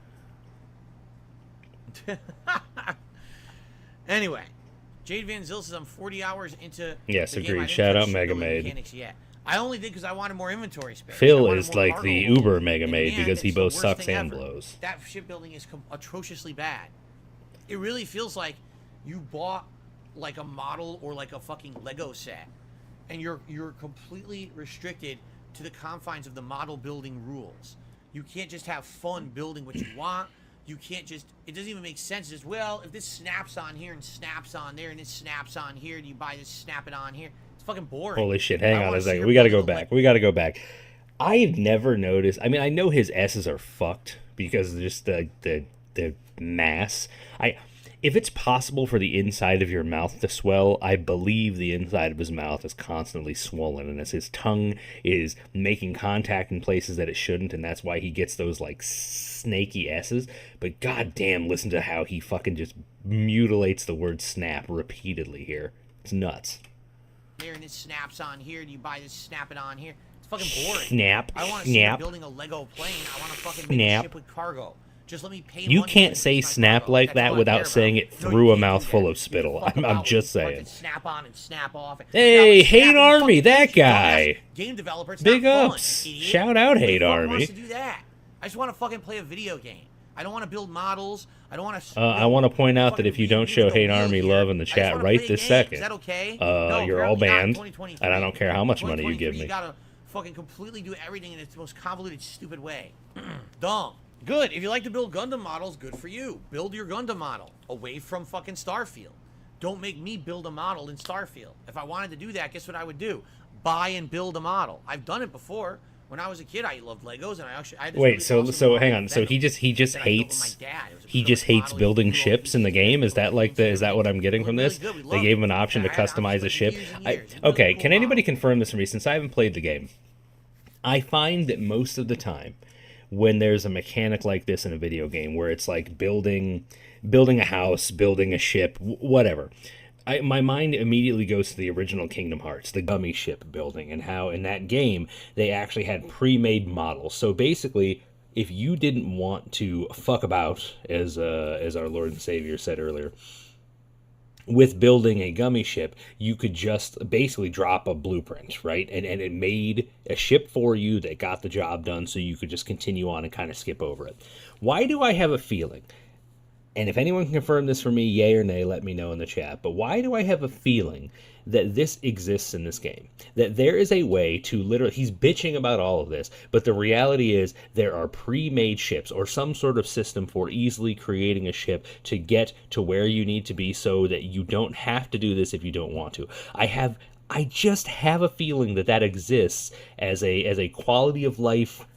Anyway, Jade Van Zyl says I'm 40 hours into Yes, the game. I agreed. didn't Shout touch out Mega shipbuilding Maid. mechanics yet. I only did because I wanted more inventory space. I Phil wanted is more like cargo the hold. Uber Mega In Maid the end, because he it's the both worst sucks thing and ever. blows. That shipbuilding is atrociously bad. It really feels like you bought like a model or like a fucking Lego set, and you're completely restricted to the confines of the model building rules. You can't just have fun building what you want. You can't just, it doesn't even make sense. It's just, well, if this snaps on here and snaps on there and this snaps on here, do you buy this, snap it on here? It's fucking boring. Holy shit, hang I on wanna a see second. her We gotta build go a, back. We gotta go back. I've never noticed. I mean, I know his S's are fucked because of just the mass. If it's possible for the inside of your mouth to swell, I believe the inside of his mouth is constantly swollen, and as his tongue is making contact in places that it shouldn't, and that's why he gets those like snaky S's. But goddamn, listen to how he fucking just mutilates the word snap repeatedly here. It's nuts. There and it snaps on here. Do you buy this, snap it on here? It's fucking boring. Snap, I want to see her snap. building a Lego plane. I want to fucking make Snap. a ship with cargo. Just let me pay You money can't to say use my snap cargo. like That's that all I without care saying about. it No, through you a can't do mouthful that. of spittle. You can fuck I'm about just with fucking saying. Snap on and snap off. Hey, Now, Hate snap and Army, fucking that dumbass guy. Game developer, it's Big not ups. fun, idiot. Shout out, Who the Hate fuck Army. wants to do that? I just want to fucking play a video game. I don't want to build models. I don't want to. I want to point out that if you don't show Hate Army love in the I just chat wanna right play a this game. second, Is that okay? No, you're all apparently not in banned, 2023. and I don't care how much money you give 2023, me. You gotta fucking completely do everything in its most convoluted, stupid way. Dumb. Good. If you like to build Gundam models, good for you. Build your Gundam model away from fucking Starfield. Don't make me build a model in Starfield. If I wanted to do that, guess what I would do? Buy and build a model. I've done it before. When I was a kid, I loved Legos, and I had this Wait, really so awesome hang model on. So of he Venom just that I built with my hates dad. It was a he Plymouth just hates model. He building drew all ships these in the game. Is that like the is that what I'm getting from Really this? good. We They loved gave him it. an option to I had it customize a for ship. years and years. It's a Okay, really cool can anybody model. confirm this for me since I haven't played the game? I find that most of the time when there's a mechanic like this in a video game where it's like building a house, building a ship, whatever. My mind immediately goes to the original Kingdom Hearts, the gummy ship building, and how in that game they actually had pre-made models. So basically, if you didn't want to fuck about, as our Lord and Savior said earlier, with building a gummy ship, you could just basically drop a blueprint, right? And it made a ship for you that got the job done, so you could just continue on and kind of skip over it. Why do I have a feeling? And if anyone can confirm this for me, yay or nay, let me know in the chat. But why do I have a feeling that this exists in this game? That there is a way to literally... He's bitching about all of this, but the reality is there are pre-made ships or some sort of system for easily creating a ship to get to where you need to be so that you don't have to do this if you don't want to. I just have a feeling that that exists as a quality of life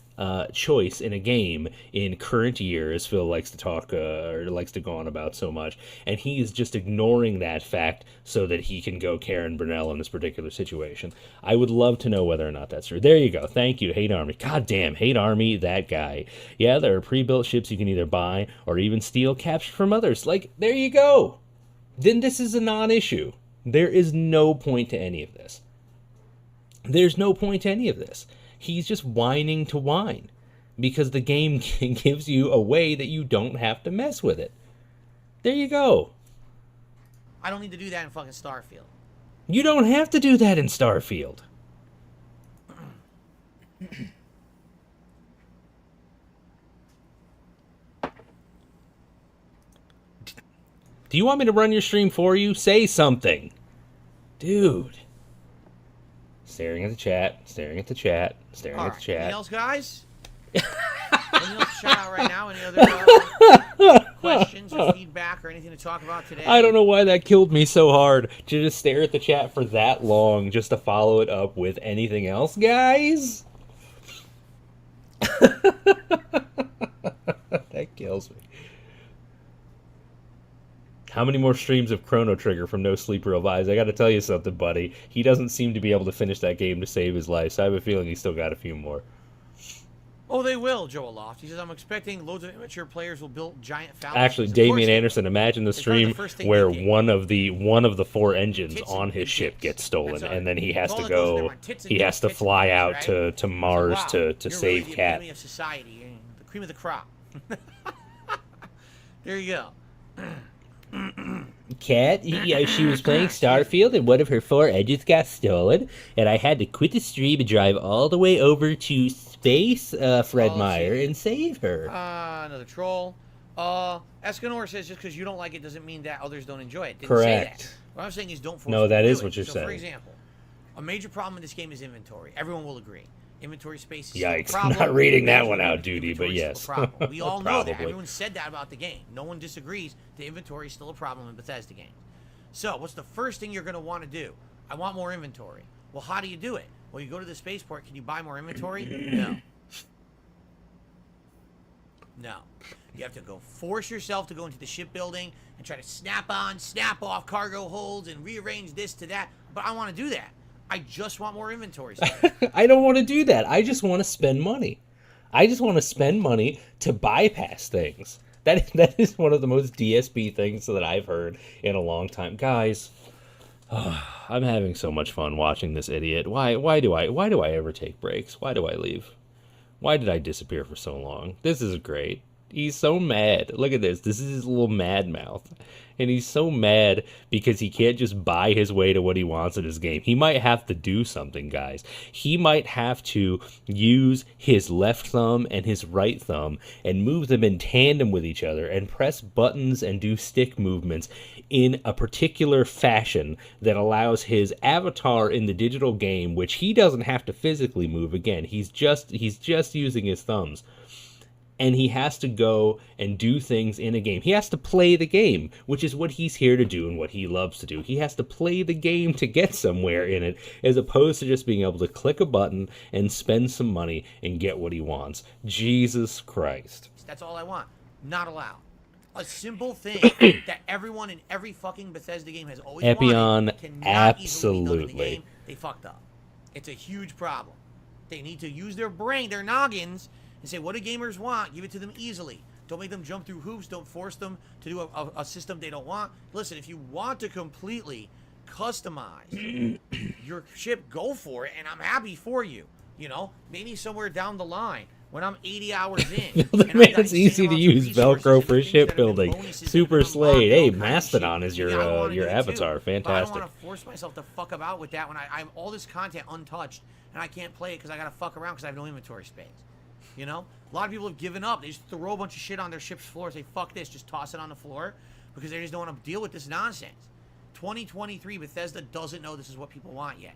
choice in a game in current year, as Phil likes to talk or likes to go on about so much, and he is just ignoring that fact so that he can go Karen Burnell in this particular situation. I would love to know whether or not that's true. There you go. Thank you, Hate Army. God damn, Hate Army, that guy. Yeah, there are pre-built ships you can either buy or even steal captured from others. Like, there you go. Then this is a non-issue. There is no point to any of this. There's no point to any of this. He's just whining to whine because the game gives you a way that you don't have to mess with it. There you go. I don't need to do that in fucking Starfield. You don't have to do that in Starfield. Do you want me to run your stream for you? Say something. Dude. Staring at the chat, staring at the chat, staring at the chat. Anything else, guys? Anything else to shout out right now? Any other questions or feedback or anything to talk about today? I don't know why that killed me so hard to just stare at the chat for that long just to follow it up with anything else, guys. That kills me. How many more streams of Chrono Trigger from No Sleep Revised? I gotta tell you something, buddy. He doesn't seem to be able to finish that game to save his life, so I have a feeling he's still got a few more. Oh, they will, Joe Aloft. He says, I'm expecting loads of immature players will build giant phalluses. Actually, Damian Anderson, imagine the stream where one of the 4 engines on his ship gets stolen, and then he has to go, he has to fly out to Mars to save really Kat. the epitome of society, you're the cream of the crop. There you go. Kat, she was playing Starfield and one of her 4 engines got stolen, and I had to quit the stream and drive all the way over to space, Fred Meyer, and save her. Another troll. Escanor says just because you don't like it doesn't mean that others don't enjoy it. Didn't Correct. Say that. What I'm saying is don't force No, them that to is do what it. you're So, saying. for example, a major problem in this game is inventory. Everyone will agree. Inventory space is Yikes, still a problem. I'm not reading that one out, Duty, but Inventory is yes. still a problem. We all know that. Probably. Everyone said that about the game. No one disagrees. The inventory is still a problem in Bethesda games. So, what's the first thing you're going to want to do? I want more inventory. Well, how do you do it? Well, you go to the spaceport. Can you buy more inventory? No. No. You have to go force yourself to go into the shipbuilding and try to snap on, snap off cargo holds and rearrange this to that. But I want to do that. I just want more inventory space. I don't want to do that. I just want to spend money. I just want to spend money to bypass things. That is one of the most DSP things that I've heard in a long time. Guys, I'm having so much fun watching this idiot. Why do I ever take breaks? Why do I leave? Why did I disappear for so long? This is great. He's so mad. Look at this. This is his little mad mouth. And he's so mad because he can't just buy his way to what he wants in his game. He might have to do something, guys. He might have to use his left thumb and his right thumb and move them in tandem with each other and press buttons and do stick movements in a particular fashion that allows his avatar in the digital game, which he doesn't have to physically move. Again, he's just using his thumbs. and he has to go and do things in a game. He has to play the game, which is what he's here to do and what he loves to do. He has to play the game to get somewhere in it, as opposed to just being able to click a button and spend some money and get what he wants. Jesus Christ. That's all I want. Not allowed. A simple thing that everyone in every fucking Bethesda game has always Epion, wanted cannot easily be done in the absolutely. game. They fucked up. It's a huge problem. They need to use their brain, their noggins, and say, what do gamers want? Give it to them easily. Don't make them jump through hoops. Don't force them to do a system they don't want. Listen, if you want to completely customize your ship, go for it, and I'm happy for you. You know, maybe somewhere down the line, when I'm 80 hours in. It's easy to use Velcro for shipbuilding. Super Slade. Hey, Mastodon is your avatar. Fantastic. But I don't want to force myself to fuck about with that when I have all this content untouched and I can't play it because I got to fuck around because I have no inventory space. You know? A lot of people have given up. They just throw a bunch of shit on their ship's floor and say, fuck this, just toss it on the floor because they just don't want to deal with this nonsense. 2023, Bethesda doesn't know this is what people want yet.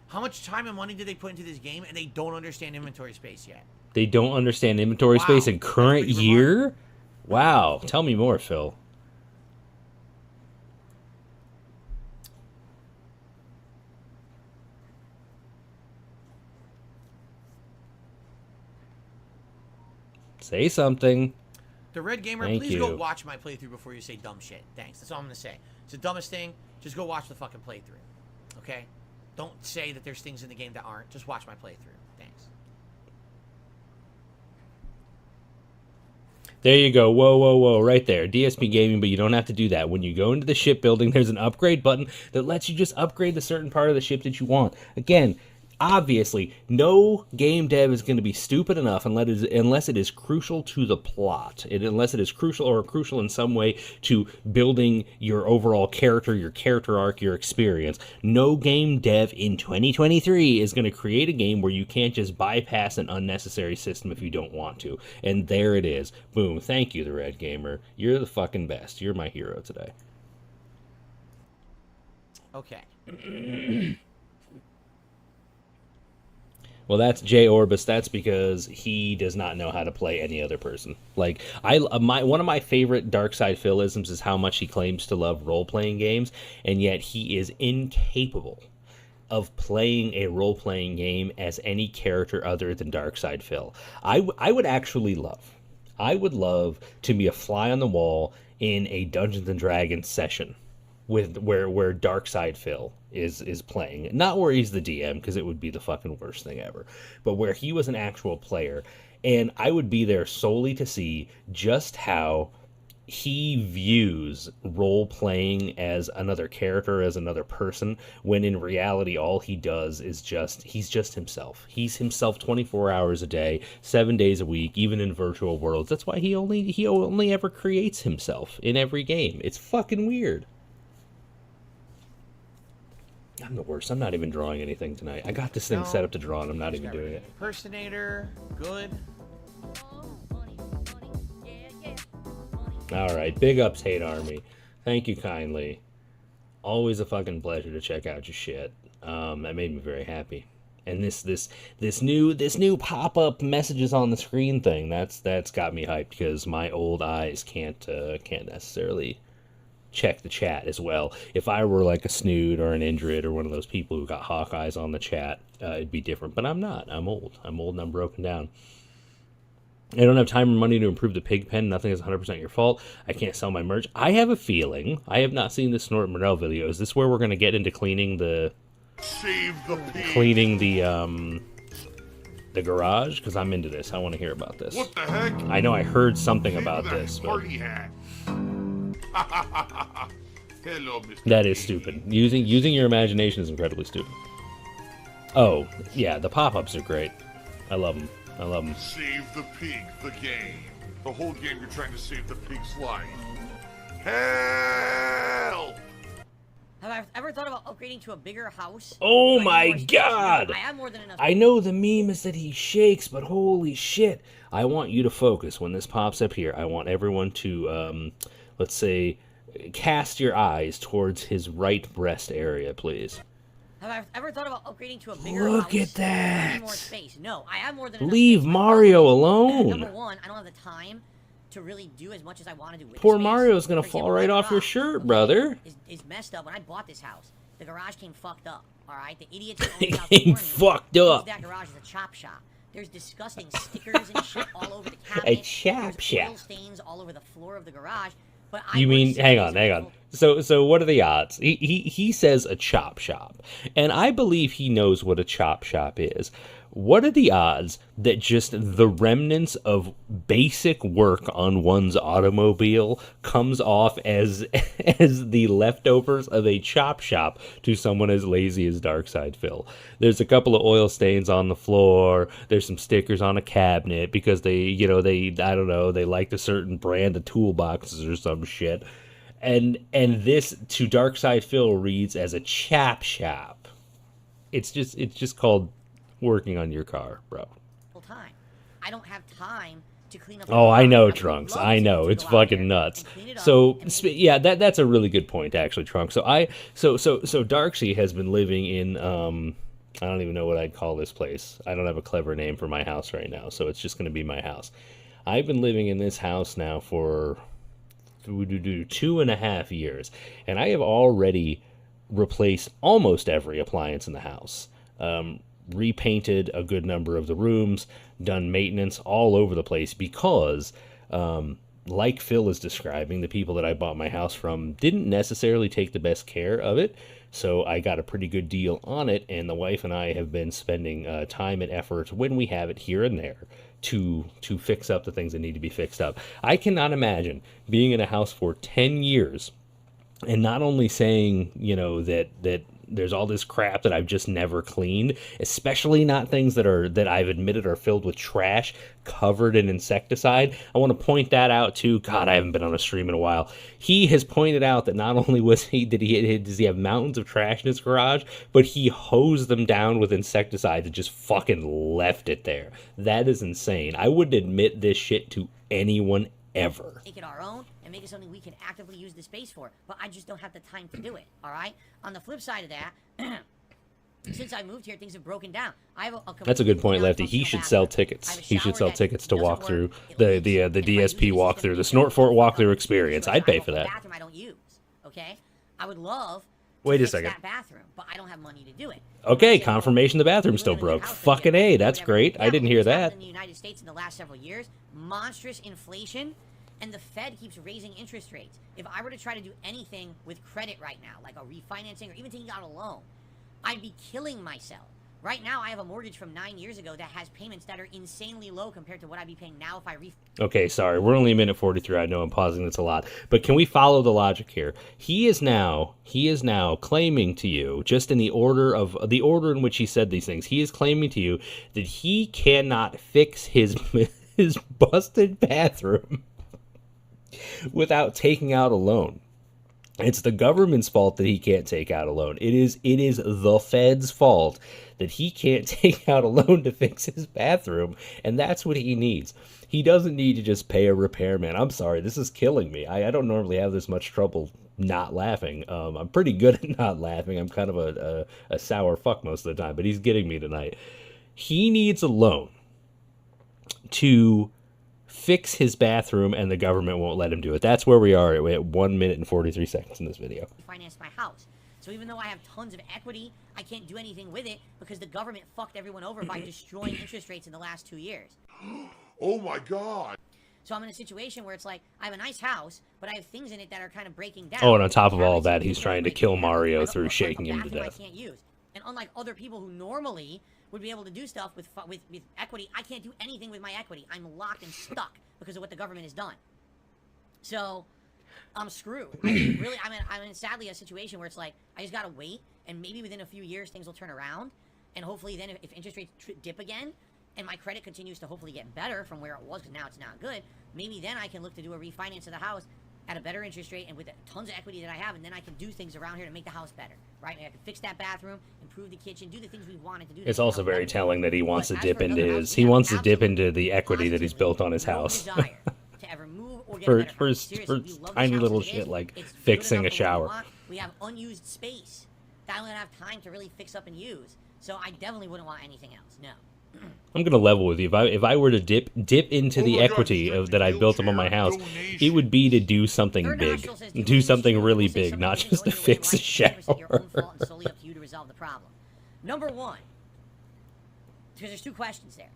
How much time and money did they put into this game and they don't understand inventory space yet? They don't understand inventory space in current year? Wow. Tell me more, Phil. Say something. The Red Gamer, Thank please you. go watch my playthrough before you say dumb shit. Thanks. That's all I'm going to say. It's the dumbest thing. Just go watch the fucking playthrough. Okay? Don't say that there's things in the game that aren't. Just watch my playthrough. Thanks. There you go. Whoa, whoa, whoa. Right there. DSP Gaming, but you don't have to do that. When you go into the shipbuilding, there's an upgrade button that lets you just upgrade the certain part of the ship that you want. Again, obviously, no game dev is going to be stupid enough unless it is crucial to the plot. Unless it is crucial in some way to building your overall character, your character arc, your experience. No game dev in 2023 is going to create a game where you can't just bypass an unnecessary system if you don't want to. And there it is. Boom. Thank you, the Red Gamer. You're the fucking best. You're my hero today. Okay. Well, that's Jay Orbis. That's because he does not know how to play any other person. Like, one of my favorite Darkside Philisms is how much he claims to love role-playing games, and yet he is incapable of playing a role-playing game as any character other than Darkside Phil. I would love to be a fly on the wall in a Dungeons and Dragons session with where Darkside Phil is playing. Not where he's the DM, because it would be the fucking worst thing ever, but where he was an actual player, and I would be there solely to see just how he views role-playing as another character, as another person, when in reality all he does is he's just himself. He's himself 24 hours a day, 7 days a week, even in virtual worlds. That's why he only ever creates himself in every game. It's fucking weird. I'm the worst. I'm not even drawing anything tonight. I got this thing set up to draw, and I'm not even doing it. Impersonator, good. All right, big ups, Hate Army. Thank you kindly. Always a fucking pleasure to check out your shit. That made me very happy. And this new pop-up messages on the screen thing, that's got me hyped, because my old eyes can't necessarily check the chat as well. If I were like a Snood or an Indrid or one of those people who got hawk eyes on the chat, it'd be different. But I'm not. I'm old and I'm broken down. I don't have time or money to improve the pig pen. Nothing is 100% your fault. I can't sell my merch. I have a feeling, I have not seen the Snort Morel video. Is this where we're going to get into cleaning the garage? Because I'm into this. I want to hear about this. What the heck? I know I heard something about this, but Party hat. Hello, Mr. that is stupid. Using your imagination is incredibly stupid. Oh, yeah, the pop-ups are great. I love them. Save the pig, the game. The whole game you're trying to save the pig's life. Help! Have I ever thought about upgrading to a bigger house? Oh my god! I have more than enough. I know the meme is that he shakes, but holy shit. I want you to focus when this pops up here. I want everyone to, let's say, cast your eyes towards his right breast area, please. Have I ever thought about upgrading to a bigger Look house? at that. More space? No, I have more than enough Leave space. My Mario problem is, alone. Number one, I don't have the time to really do as much as I want to do with Poor the space. Mario's gonna For example, fall right my off your garage, shirt, okay, brother. Is messed up. When I bought this house, the garage came fucked up. All right, the idiots who owned the house Came before me fucked used up. that garage as a chop shop. There's disgusting stickers and shit all over the cabinet. A chop There's shop. oil stains all over the floor of the garage. But You mean, hang on. So what are the odds? He says a chop shop, and I believe he knows what a chop shop is. What are the odds that just the remnants of basic work on one's automobile comes off as the leftovers of a chop shop to someone as lazy as Darkside Phil? There's a couple of oil stains on the floor. There's some stickers on a cabinet because they liked a certain brand of toolboxes or some shit. And this to Darkside Phil reads as a chop shop. It's just called working on your car, bro. Time. I don't have time to clean up. Oh, I know, Trunks. I know. It's fucking nuts. So, yeah, that's a really good point, actually, Trunks. So Darksy has been living in, I don't even know what I'd call this place. I don't have a clever name for my house right now, so it's just going to be my house. I've been living in this house now for 2.5 years, and I have already replaced almost every appliance in the house. Repainted a good number of the rooms, done maintenance all over the place because, like Phil is describing, the people that I bought my house from didn't necessarily take the best care of it, so I got a pretty good deal on it, and the wife and I have been spending time and effort when we have it here and there to fix up the things that need to be fixed up. I cannot imagine being in a house for 10 years and not only saying, that there's all this crap that I've just never cleaned, especially not things that I've admitted are filled with trash, covered in insecticide. I want to point that out too. God, I haven't been on a stream in a while. He has pointed out that not only does he have mountains of trash in his garage, but he hosed them down with insecticide and just fucking left it there. That is insane. I wouldn't admit this shit to anyone ever. Make it our own and make it something we can actively use the space for, but I just don't have the time to do it. All right. On the flip side of that, since I moved here, things have broken down. I have That's a good point, Lefty. He should sell tickets. He should sell tickets to walk through the DSP walkthrough, the Snortfort walkthrough experience. I'd pay for that. Bathroom I don't use. Okay. I would love. Wait a second. That bathroom, but I don't have money to do it. Okay, confirmation the bathroom's still broke. Fucking A, that's great. I didn't hear that. In the United States in the last several years, monstrous inflation, and the Fed keeps raising interest rates. If I were to try to do anything with credit right now, like a refinancing or even taking out a loan, I'd be killing myself. Right now, I have a mortgage from 9 years ago that has payments that are insanely low compared to what I'd be paying now if I Okay, sorry. We're only a minute 43. I know I'm pausing this a lot. But can we follow the logic here? He is now claiming to you, just in the order in which he said these things, he is claiming to you that he cannot fix his busted bathroom without taking out a loan. It's the government's fault that he can't take out a loan. It is the Fed's fault that he can't take out a loan to fix his bathroom, and that's what he needs. He doesn't need to just pay a repairman. I'm sorry, this is killing me. I don't normally have this much trouble not laughing. I'm pretty good at not laughing. I'm kind of a sour fuck most of the time, but he's getting me tonight. He needs a loan to fix his bathroom, and the government won't let him do it. That's where we are at 1 minute and 43 seconds in this video. Finance my house. So even though I have tons of equity, I can't do anything with it because the government fucked everyone over by destroying interest rates in the last 2 years. Oh my God. So I'm in a situation where it's like, I have a nice house, but I have things in it that are kind of breaking down. Oh, and on top of all that, he's trying to kill Mario through shaking him to death. I can't use. And unlike other people who normally would be able to do stuff with equity, I can't do anything with my equity. I'm locked and stuck because of what the government has done. So I'm screwed. I'm in sadly a situation where it's like, I just gotta wait, and maybe within a few years things will turn around, and hopefully then if interest rates dip again, and my credit continues to hopefully get better from where it was, because now it's not good, maybe then I can look to do a refinance of the house at a better interest rate and with tons of equity that I have, and then I can do things around here to make the house better, right? I can fix that bathroom, improve the kitchen, do the things we wanted to do. It's also very telling that he wants to dip into the equity that he's built on his house. To ever move or get for tiny little shit like fixing a shower. We have unused space. that I'm gonna have time to really fix up and use. So I definitely wouldn't want anything else. No. I'm gonna level with you. If I were to dip into the equity that I built up on my house, it would be to do something big, do something really big, not just to fix a shower. Your own fault and solely up to you to resolve the problem. Number one, because there's two questions there.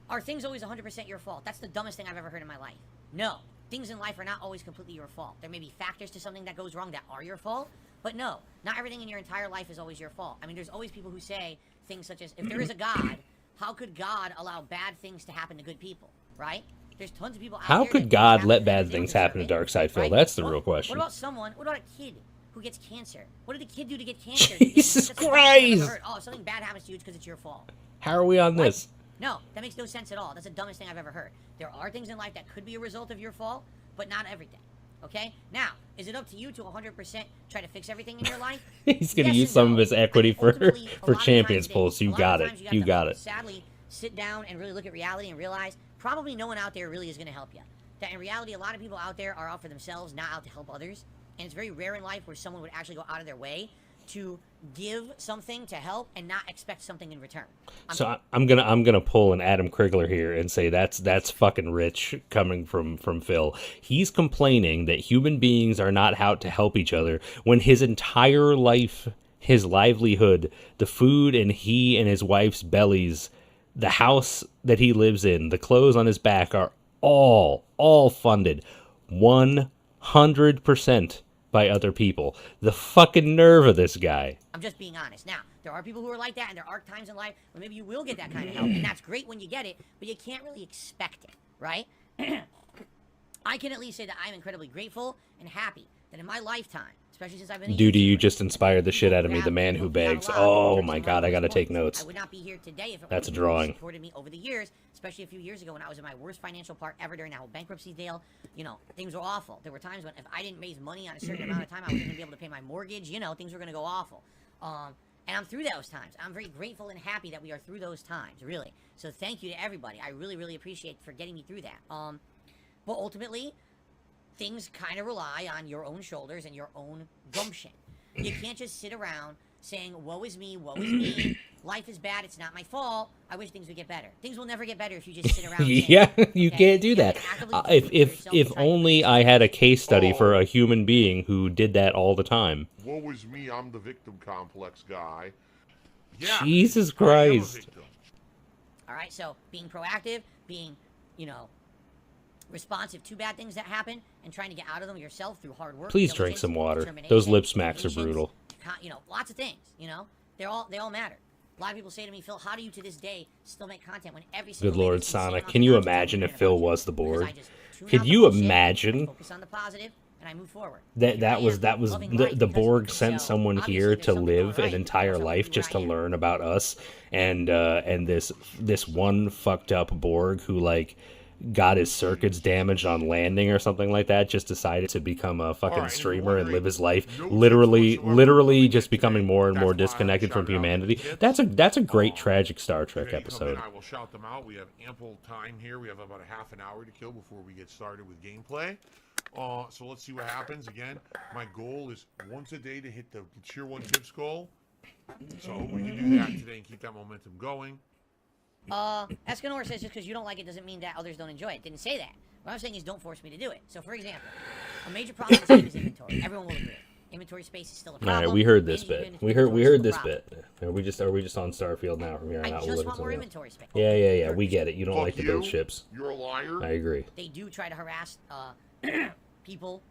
Are things always 100% your fault? That's the dumbest thing I've ever heard in my life. No, things in life are not always completely your fault. There may be factors to something that goes wrong that are your fault, but no, not everything in your entire life is always your fault. I mean, there's always people who say things such as, if there is a God, how could God allow bad things to happen to good people, right? There's tons of people out there. How could God let bad things happen to Darkseid Phil? That's the real question. What about a kid who gets cancer? What did a kid do to get cancer? Jesus Christ! Oh, if something bad happens to you, it's because it's your fault. How are we on this? No, that makes no sense at all. That's the dumbest thing I've ever heard. There are things in life that could be a result of your fault, but not everything. Okay? Now, is it up to you to 100% try to fix everything in your life? He's gonna use some of his equity for Champions Pulse. You got it. You got it. Sadly, sit down and really look at reality and realize probably no one out there really is going to help you. That in reality, a lot of people out there are out for themselves, not out to help others. And it's very rare in life where someone would actually go out of their way to give something to help and not expect something in return. So I'm gonna pull an Adam Krigler here and say that's fucking rich coming from Phil. He's complaining that human beings are not out to help each other when his entire life, his livelihood, the food and he and his wife's bellies, the house that he lives in, the clothes on his back are all funded 100% by other people. The fucking nerve of this guy. I'm just being honest. Now, there are people who are like that, and there are times in life where maybe you will get that kind of help, and that's great when you get it, but you can't really expect it, right? I can at least say that I'm incredibly grateful and happy that in my lifetime, especially since I've been Dude, you just inspired the shit out of me. The man who begs. Oh my god, I gotta take notes. I would not be here today if it That's a wasn't drawing. supported me over the years, especially a few years ago when I was in my worst financial part ever during that whole bankruptcy deal. You know, things were awful. There were times when if I didn't raise money on a certain amount of time, I wasn't gonna be able to pay my mortgage. You know, things were gonna go awful. And I'm through those times. I'm very grateful and happy that we are through those times, really. So thank you to everybody. I really, really appreciate for getting me through that. But ultimately, things kind of rely on your own shoulders and your own gumption. You can't just sit around saying, woe is me, life is bad, it's not my fault, I wish things would get better. Things will never get better if you just sit around yeah, saying, you can't do that. If only I had a case study for a human being who did that all the time. Woe is me, I'm the victim complex guy. Yeah, Jesus Christ. Alright, so being proactive, being, you know, responsive to bad things that happen and trying to get out of them yourself through hard work. Please drink some water. Those lip smacks are brutal. You know, lots of things, you know. They all matter. A lot of people say to me, Phil, how do you to this day still make content when every single Good Lord, Sonic, can you imagine if Phil was the Borg? Could you imagine focus on the positive and I move forward. That was the Borg sent someone here to live an entire life just to learn about us, and this one fucked up Borg who like got his circuits damaged on landing or something like that, just decided to become a fucking streamer and live his life, literally just becoming more and more disconnected from humanity. That's a great tragic Star Trek episode. I will shout them out. We have ample time here. We have about a half an hour to kill before we get started with gameplay. So let's see what happens. Again, my goal is once a day to hit the tier 1 tips goal. So we can do that today and keep that momentum going. Escanor says just because you don't like it doesn't mean that others don't enjoy it. Didn't say that. What I'm saying is don't force me to do it. So, for example, a major problem in this game is inventory. Everyone will agree. Inventory space is still a problem. All right, we heard this bit. We heard this bit. Are we just on Starfield now from here on out? I just want more inventory space. Yeah. We get it. You don't like to build ships. You're a liar. I agree. They do try to harass people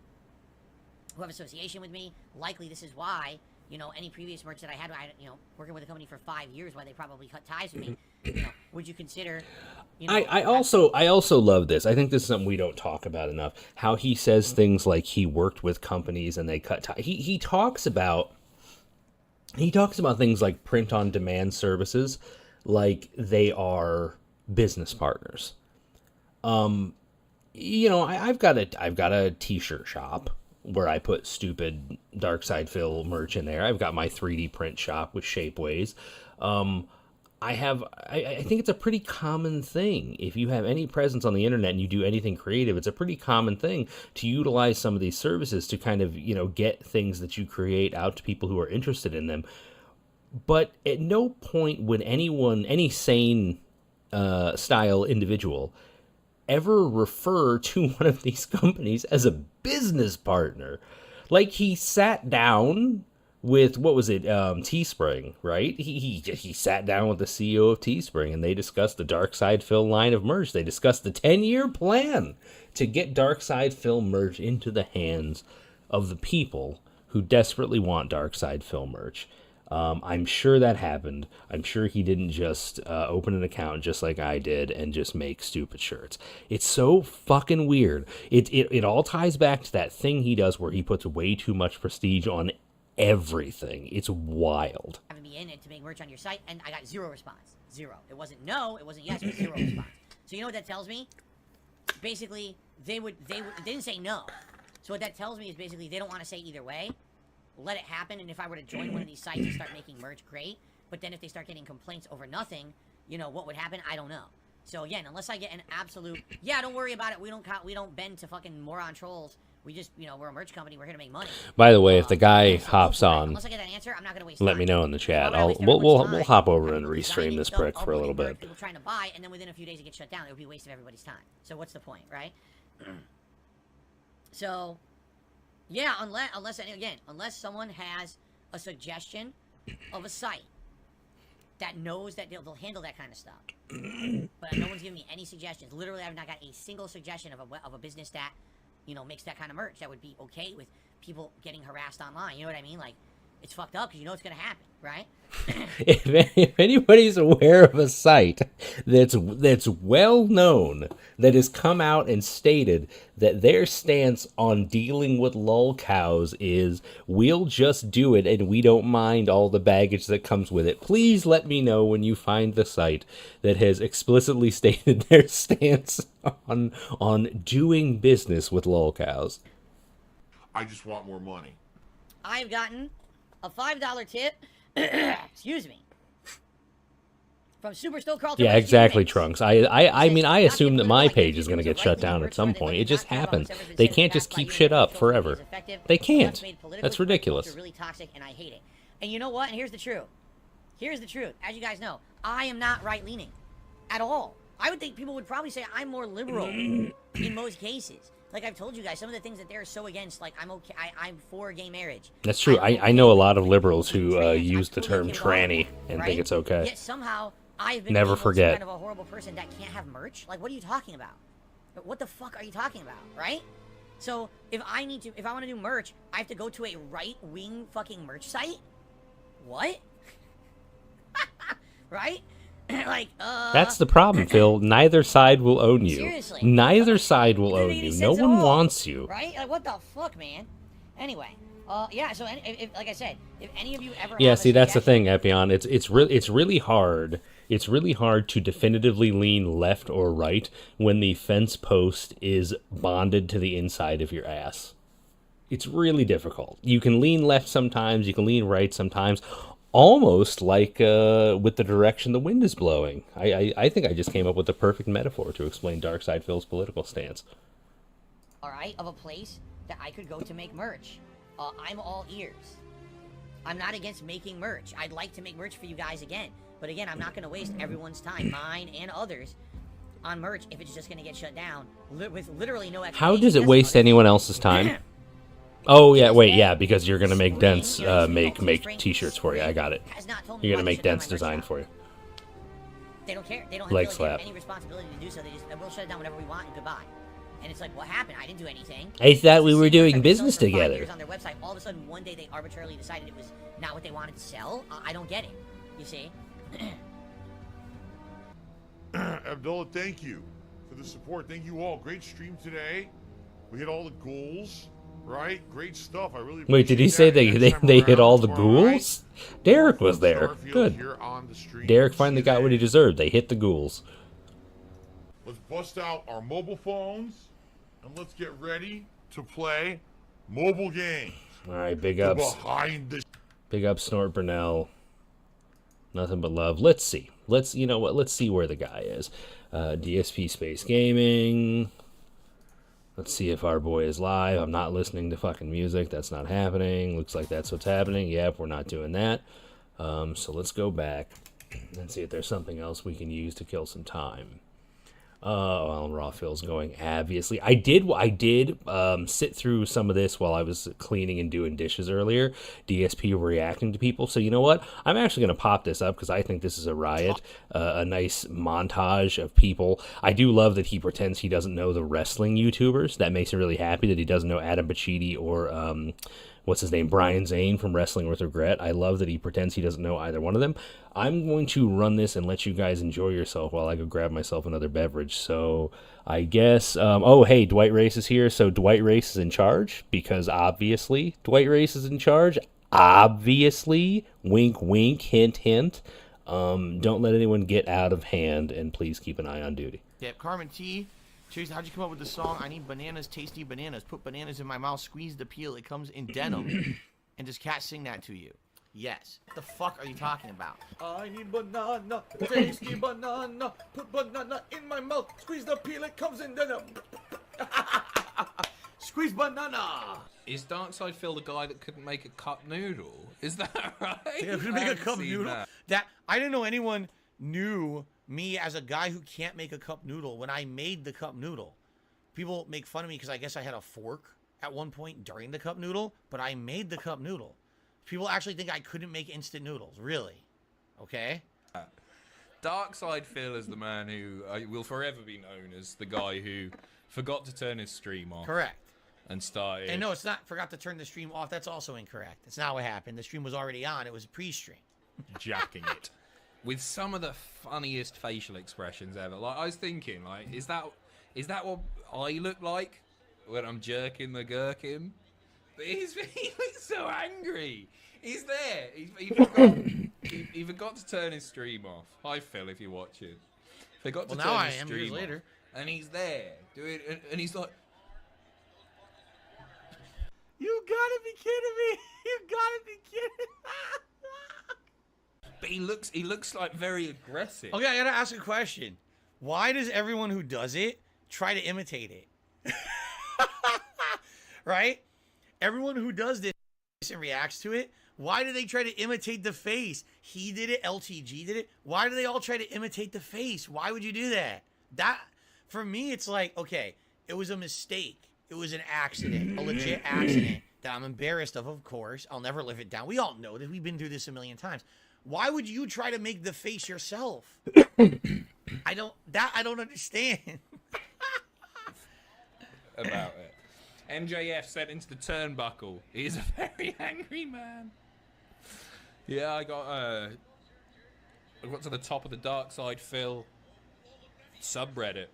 who have association with me. Likely, this is why. You know, any previous merch that I had, you know, working with a company for 5 years, why they probably cut ties with me. You know, would you consider? You know, I also love this. I think this is something we don't talk about enough. How he says things like he worked with companies and they cut ties. He talks about things like print on demand services, like they are business partners. You know, I've got a t-shirt shop where I put stupid Darkseid Phil merch in there. I've got my 3D print shop with Shapeways. I think it's a pretty common thing. If you have any presence on the internet and you do anything creative, it's a pretty common thing to utilize some of these services to kind of, get things that you create out to people who are interested in them. But at no point would anyone, any sane style individual, ever refer to one of these companies as a business partner. Like, he sat down with, what was it, Teespring, right? He sat down with the CEO of Teespring, and they discussed the Dark Side Phil line of merch. They discussed the 10-year plan to get Dark Side Phil merch into the hands of the people who desperately want Dark Side Phil merch. I'm sure that happened. I'm sure he didn't just open an account just like I did and just make stupid shirts. It's so fucking weird. It all ties back to that thing he does where he puts way too much prestige on everything. It's wild. Having me in it to make merch on your site, and I got 0 response. 0. It wasn't no, it wasn't yes, it was 0 response. So you know what that tells me? Basically, they didn't say no. So what that tells me is basically they don't want to say either way. Let it happen, and if I were to join one of these sites and start making merch, great. But then if they start getting complaints over nothing, what would happen? I don't know. So again, unless I get an absolute, yeah, don't worry about it. We don't bend to fucking moron trolls. We just, we're a merch company. We're here to make money. By the way, if the guy hops on, unless I get that answer, I'm not gonna waste let time. me know in the chat. We'll hop over and restream this prick for a little bit. People trying to buy, and then within a few days it gets shut down. It would be a waste of everybody's time. So what's the point, right? So, yeah, unless someone has a suggestion of a site that knows that they'll handle that kind of stuff. But no one's giving me any suggestions. Literally, I've not got a single suggestion of a business that, makes that kind of merch that would be okay with people getting harassed online. You know what I mean? Like, it's fucked up because it's going to happen, right? If anybody's aware of a site that's well known, that has come out and stated that their stance on dealing with lolcows is, we'll just do it and we don't mind all the baggage that comes with it, please let me know when you find the site that has explicitly stated their stance on doing business with lolcows. I just want more money. I've gotten a $5 tip, excuse me, from Super Stoked Carl. Yeah, exactly, Trunks. I mean, I assume that my page is going to get shut down at some point. It just happens. They can't just keep shit up forever. They can't. That's ridiculous. It's really toxic, and I hate it. And you know what? And here's the truth. Here's the truth. As you guys know, I am not right-leaning at all. I would think people would probably say I'm more liberal in most cases. Like I've told you guys, some of the things that they're so against, like I'm okay, I'm for gay marriage. That's true. I know a lot of liberals who use the term tranny and think it's okay. Yet somehow I've been never forget. Kind of a horrible person that can't have merch. Like, what are you talking about? What the fuck are you talking about, right? So if I want to do merch, I have to go to a right-wing fucking merch site. What? Right? Like, That's the problem, Phil. Neither side will own you. Seriously. Neither side will own you. No one wants you. Right? Like, what the fuck, man? Anyway, yeah. So, like I said, if any of you ever see, that's the thing, Epion. It's really hard. It's really hard to definitively lean left or right when the fence post is bonded to the inside of your ass. It's really difficult. You can lean left sometimes. You can lean right sometimes. Almost like with the direction the wind is blowing. I think I just came up with the perfect metaphor to explain Dark Side Phil's political stance. All right, of a place that I could go to make merch. I'm all ears. I'm not against making merch. I'd like to make merch for you guys again. But again, I'm not going to waste everyone's time, mine and others, on merch if it's just going to get shut down with literally no explanation. How does it waste anyone else's time? Oh, yeah, wait, yeah, because you're going to make Dents make t-shirts for you. I got it. You're going to make Dents design for you. They don't care. They don't Leg have slap. any responsibility to do so. We'll shut it down whenever we want and goodbye. And it's like, what happened? I didn't do anything. I thought we were doing business together. On their website, all of a sudden, one day they arbitrarily decided it was not what they wanted to sell. I don't get it. You see? Abdullah, thank you for the support. Thank you all. Great stream today. We hit all the goals. Right? Great stuff. I really Wait, did he say they hit all the ghouls? Right? Derek was there. Good. Derek finally got what he deserved. They hit the ghouls. Let's bust out our mobile phones and let's get ready to play mobile games. All right, big ups. Big up Snort Burnell. Nothing but love. Let's see. You know what? Let's see where the guy is. DSP Space Gaming. Let's see if our boy is live. I'm not listening to fucking music. That's not happening. Looks like that's what's happening. Yep, we're not doing that. So let's go back and see if there's something else we can use to kill some time. Well, Raw Phil's going, obviously. I did sit through some of this while I was cleaning and doing dishes earlier. DSP reacting to people. So you know what? I'm actually going to pop this up because I think this is a riot. A nice montage of people. I do love that he pretends he doesn't know the wrestling YouTubers. That makes me really happy that he doesn't know Adam Pacitti or... what's his name? Brian Zane from Wrestling with Regret. I love that he pretends he doesn't know either one of them. I'm going to run this and let you guys enjoy yourself while I go grab myself another beverage. So I guess, oh, hey, Dwight Race is here. So Dwight Race is in charge because obviously Dwight Race is in charge. Obviously, wink, wink, hint, hint. Don't let anyone get out of hand, and please keep an eye on duty. Yep, Carmen T. Chase, how'd you come up with the song? I need bananas, tasty bananas. Put bananas in my mouth, squeeze the peel. It comes in denim. And does Cat sing that to you? Yes. What the fuck are you talking about? I need banana, tasty banana. Put banana in my mouth, squeeze the peel. It comes in denim. Squeeze banana. Is Darkside Phil the guy that couldn't make a cup noodle? Is that right? Yeah, couldn't make a cup noodle. That I didn't know anyone knew me as a guy who can't make a cup noodle when I made the cup noodle. People make fun of me because I guess I had a fork at one point during the cup noodle, but I made the cup noodle. People actually think I couldn't make instant noodles. Really? Okay? Darkside Phil is the man who will forever be known as the guy who forgot to turn his stream off. Correct. And started... And no, it's not forgot to turn the stream off. That's also incorrect. That's not what happened. The stream was already on. It was pre-stream. Jacking it. With some of the funniest facial expressions ever. Like, I was thinking, like, is that what I look like when I'm jerking the gherkin? But he looks so angry. He's there. He forgot to turn his stream off. Hi, Phil, if you're watching. Forgot to turn his stream off. Later. And he's there doing, and he's like, "You gotta be kidding me! You gotta be kidding!" But he looks like very aggressive. Okay, I gotta ask a question. Why does everyone who does it try to imitate it? Right? Everyone who does this and reacts to it, why do they try to imitate the face? He did it, LTG did it. Why do they all try to imitate the face? Why would you do that? That, for me, it's like, okay, it was a mistake. It was an accident, a legit accident that I'm embarrassed of course. I'll never live it down. We all know that. We've been through this a million times. Why would you try to make the face yourself? I don't understand. About it. MJF set into the turnbuckle. He's a very angry man. Yeah, I got to the top of the Darkside Phil subreddit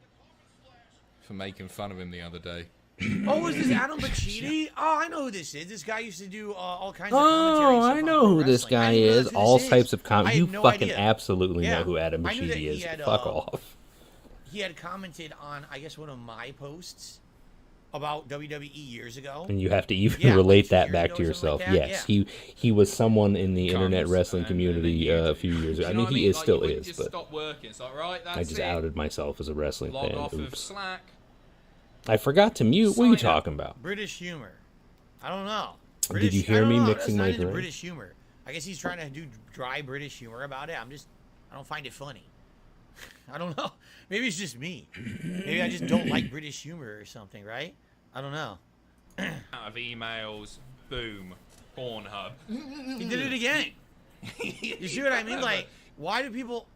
for making fun of him the other day. Oh, was this Adam Pacitti? Oh, I know who this is. This guy used to do all kinds of commentary. Oh, I know who this guy is. All types of comedy. You fucking absolutely know who Adam Pacitti is. Fuck off. He had commented on, I guess, one of my posts about WWE years ago. And you have to even relate that back to yourself. Like yes, he was someone in the internet wrestling community a few years ago. I mean, he still is, but stop working. It's like, right, that's I just outed myself as a wrestling fan. Log off of Slack. I forgot to mute. What are you talking about? British humor. I don't know. Did you hear me mixing my drink? British humor. I guess he's trying to do dry British humor about it. I don't find it funny. I don't know. Maybe it's just me. Maybe I just don't like British humor or something, right? I don't know. Out of emails, boom, Pornhub. He did it again. You see what I mean? Like, why do people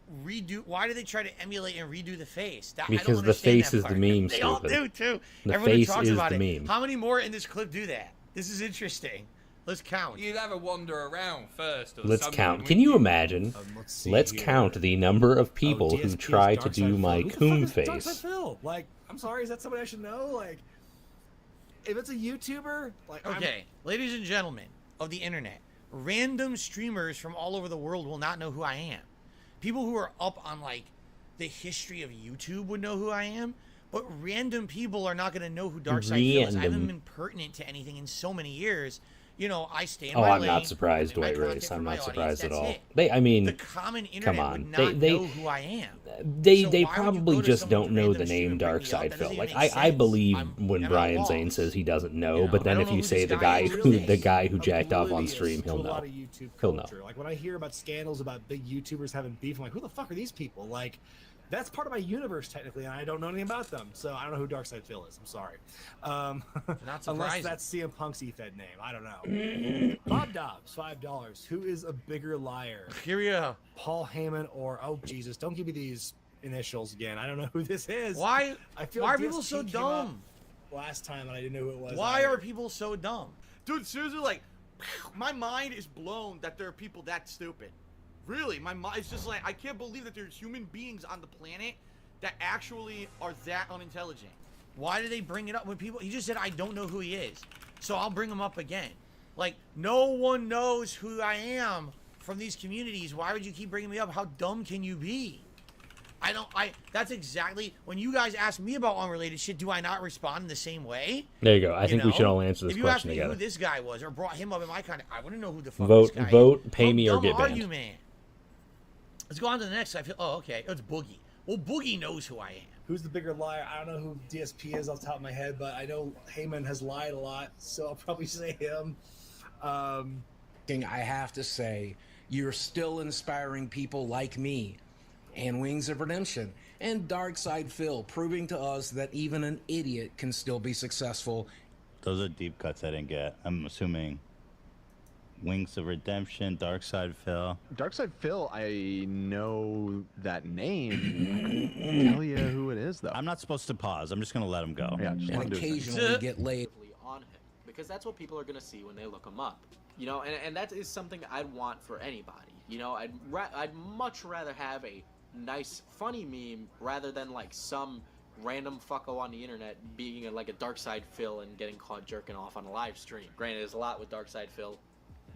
why do they try to emulate and redo the face? Because the face is the meme, They all do, too. The Everyone face talks is about the it. meme. How many more in this clip do that? This is interesting. Let's count. You'd have a wander around first. Or Let's count. Can you imagine? Let's count the number of people who try to do my coon face. Phil? Like, I'm sorry, is that somebody I should know? Like, if it's a YouTuber, like, okay, ladies and gentlemen of the internet, random streamers from all over the world will not know who I am. People who are up on like the history of YouTube would know who I am, but random people are not going to know who Darkside Phil is. I haven't been pertinent to anything in so many years. you know, I stay in Oh, my I'm lane, not surprised, I make Dwight my Race. content I'm for my not audience, surprised at that's all. it. They, I mean, The common internet come on. would not They know who I am. They So they why would you probably go to just someone don't to know random the stream name and bring Dark me up? Side That Phil. doesn't Like even make I sense. believe I'm- when am I Brian Zane lost? says he doesn't know, You know, but I then don't if know you who say this the guy guy is. who the guy who jacked off on Oblivious stream, he'll to a know. lot of YouTube He'll know. culture. Like when I hear about scandals about big YouTubers having beef, I'm like, who the fuck are these people? Like, that's part of my universe technically, and I don't know anything about them, so I don't know who Darkside Phil is. I'm sorry. Not Unless surprising. that's CM Punk's E-Fed name. I don't know. Bob Dobbs, $5. Who is a bigger liar? Here we go. Paul Heyman or oh Jesus? Don't give me these initials again. I don't know who this is. Why? I feel Why are like people so DSP came up dumb? last time, and I didn't know who it was. Why either. are people so dumb? Dude, seriously, like, my mind is blown that there are people that stupid. Really, my mind is just like, I can't believe that there's human beings on the planet that actually are that unintelligent. Why do they bring it up when people, he just said, I don't know who he is. So I'll bring him up again. Like, no one knows who I am from these communities. Why would you keep bringing me up? How dumb can you be? That's exactly, when you guys ask me about unrelated shit, do I not respond in the same way? There you go. I think we should know? all answer this If you question asked me together. who this guy was or brought him up in my content, I wouldn't know who the fuck Vote, this guy vote, is. pay How me or dumb get are banned. you, man? Let's go on to the next. I feel. Oh, okay. It's Boogie. Well, Boogie knows who I am. Who's the bigger liar? I don't know who DSP is off the top of my head, but I know Heyman has lied a lot, so I'll probably say him. I have to say, you're still inspiring people like me and Wings of Redemption and Darkside Phil, proving to us that even an idiot can still be successful. Those are deep cuts I didn't get. I'm assuming Wings of Redemption, Darkside Phil. Darkside Phil, I know that name. I couldn't tell you who it is, though. I'm not supposed to pause. I'm just going to let him go. Yeah, just let him do his thing. Occasionally get laid. On him, because that's what people are going to see when they look him up. You know, and that is something that I'd want for anybody. You know, I'd much rather have a nice, funny meme rather than like some random fucko on the internet being like a Darkside Phil and getting caught jerking off on a live stream. Granted, there's a lot with Darkside Phil.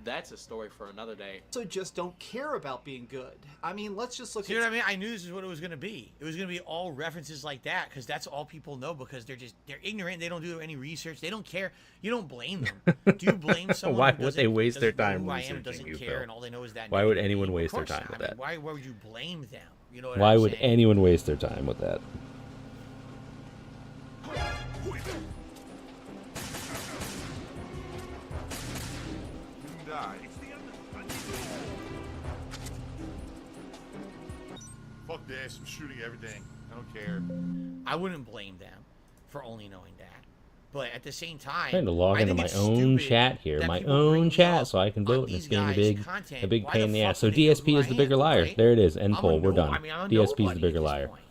That's a story for another day. So just don't care about being good. I mean, let's just look See at... what I mean? I knew this is what it was going to be. It was going to be all references like that because that's all people know because they're ignorant. They don't do any research. They don't care. You don't blame them. Do you blame someone Why who would they waste their doesn't know time who I am, researching doesn't you, care, Phil? and all they know is that Why name? would anyone Of waste their course time not. with I mean, that? why would you blame them? You know what Why I'm would saying? anyone waste their time with that? Fuck this. I'm shooting everything. I don't care. I wouldn't blame them for only knowing that. But at the same time, trying to log I into think my it's own stupid chat here, that my people bring own me chat, up so I can on vote. And these it's being a guys' big, content. a big Why pain the in the fuck ass. So would they know who DSP is I the bigger am, liar. right? There it is. End I'm a poll. We're no- done. I mean, I'm a DSP is the nobody bigger at this liar. point.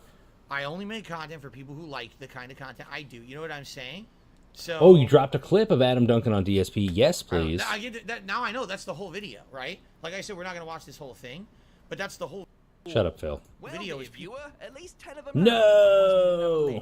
I only make content for people who like the kind of content I do. You know what I'm saying? So. Oh, you dropped a clip of Adam Duncan on DSP. Yes, please. I get that now. I know that's the whole video, right? Like I said, we're not gonna watch this whole thing, but that's the whole. Shut up, Phil. Video is viewer, at least 10 of them No!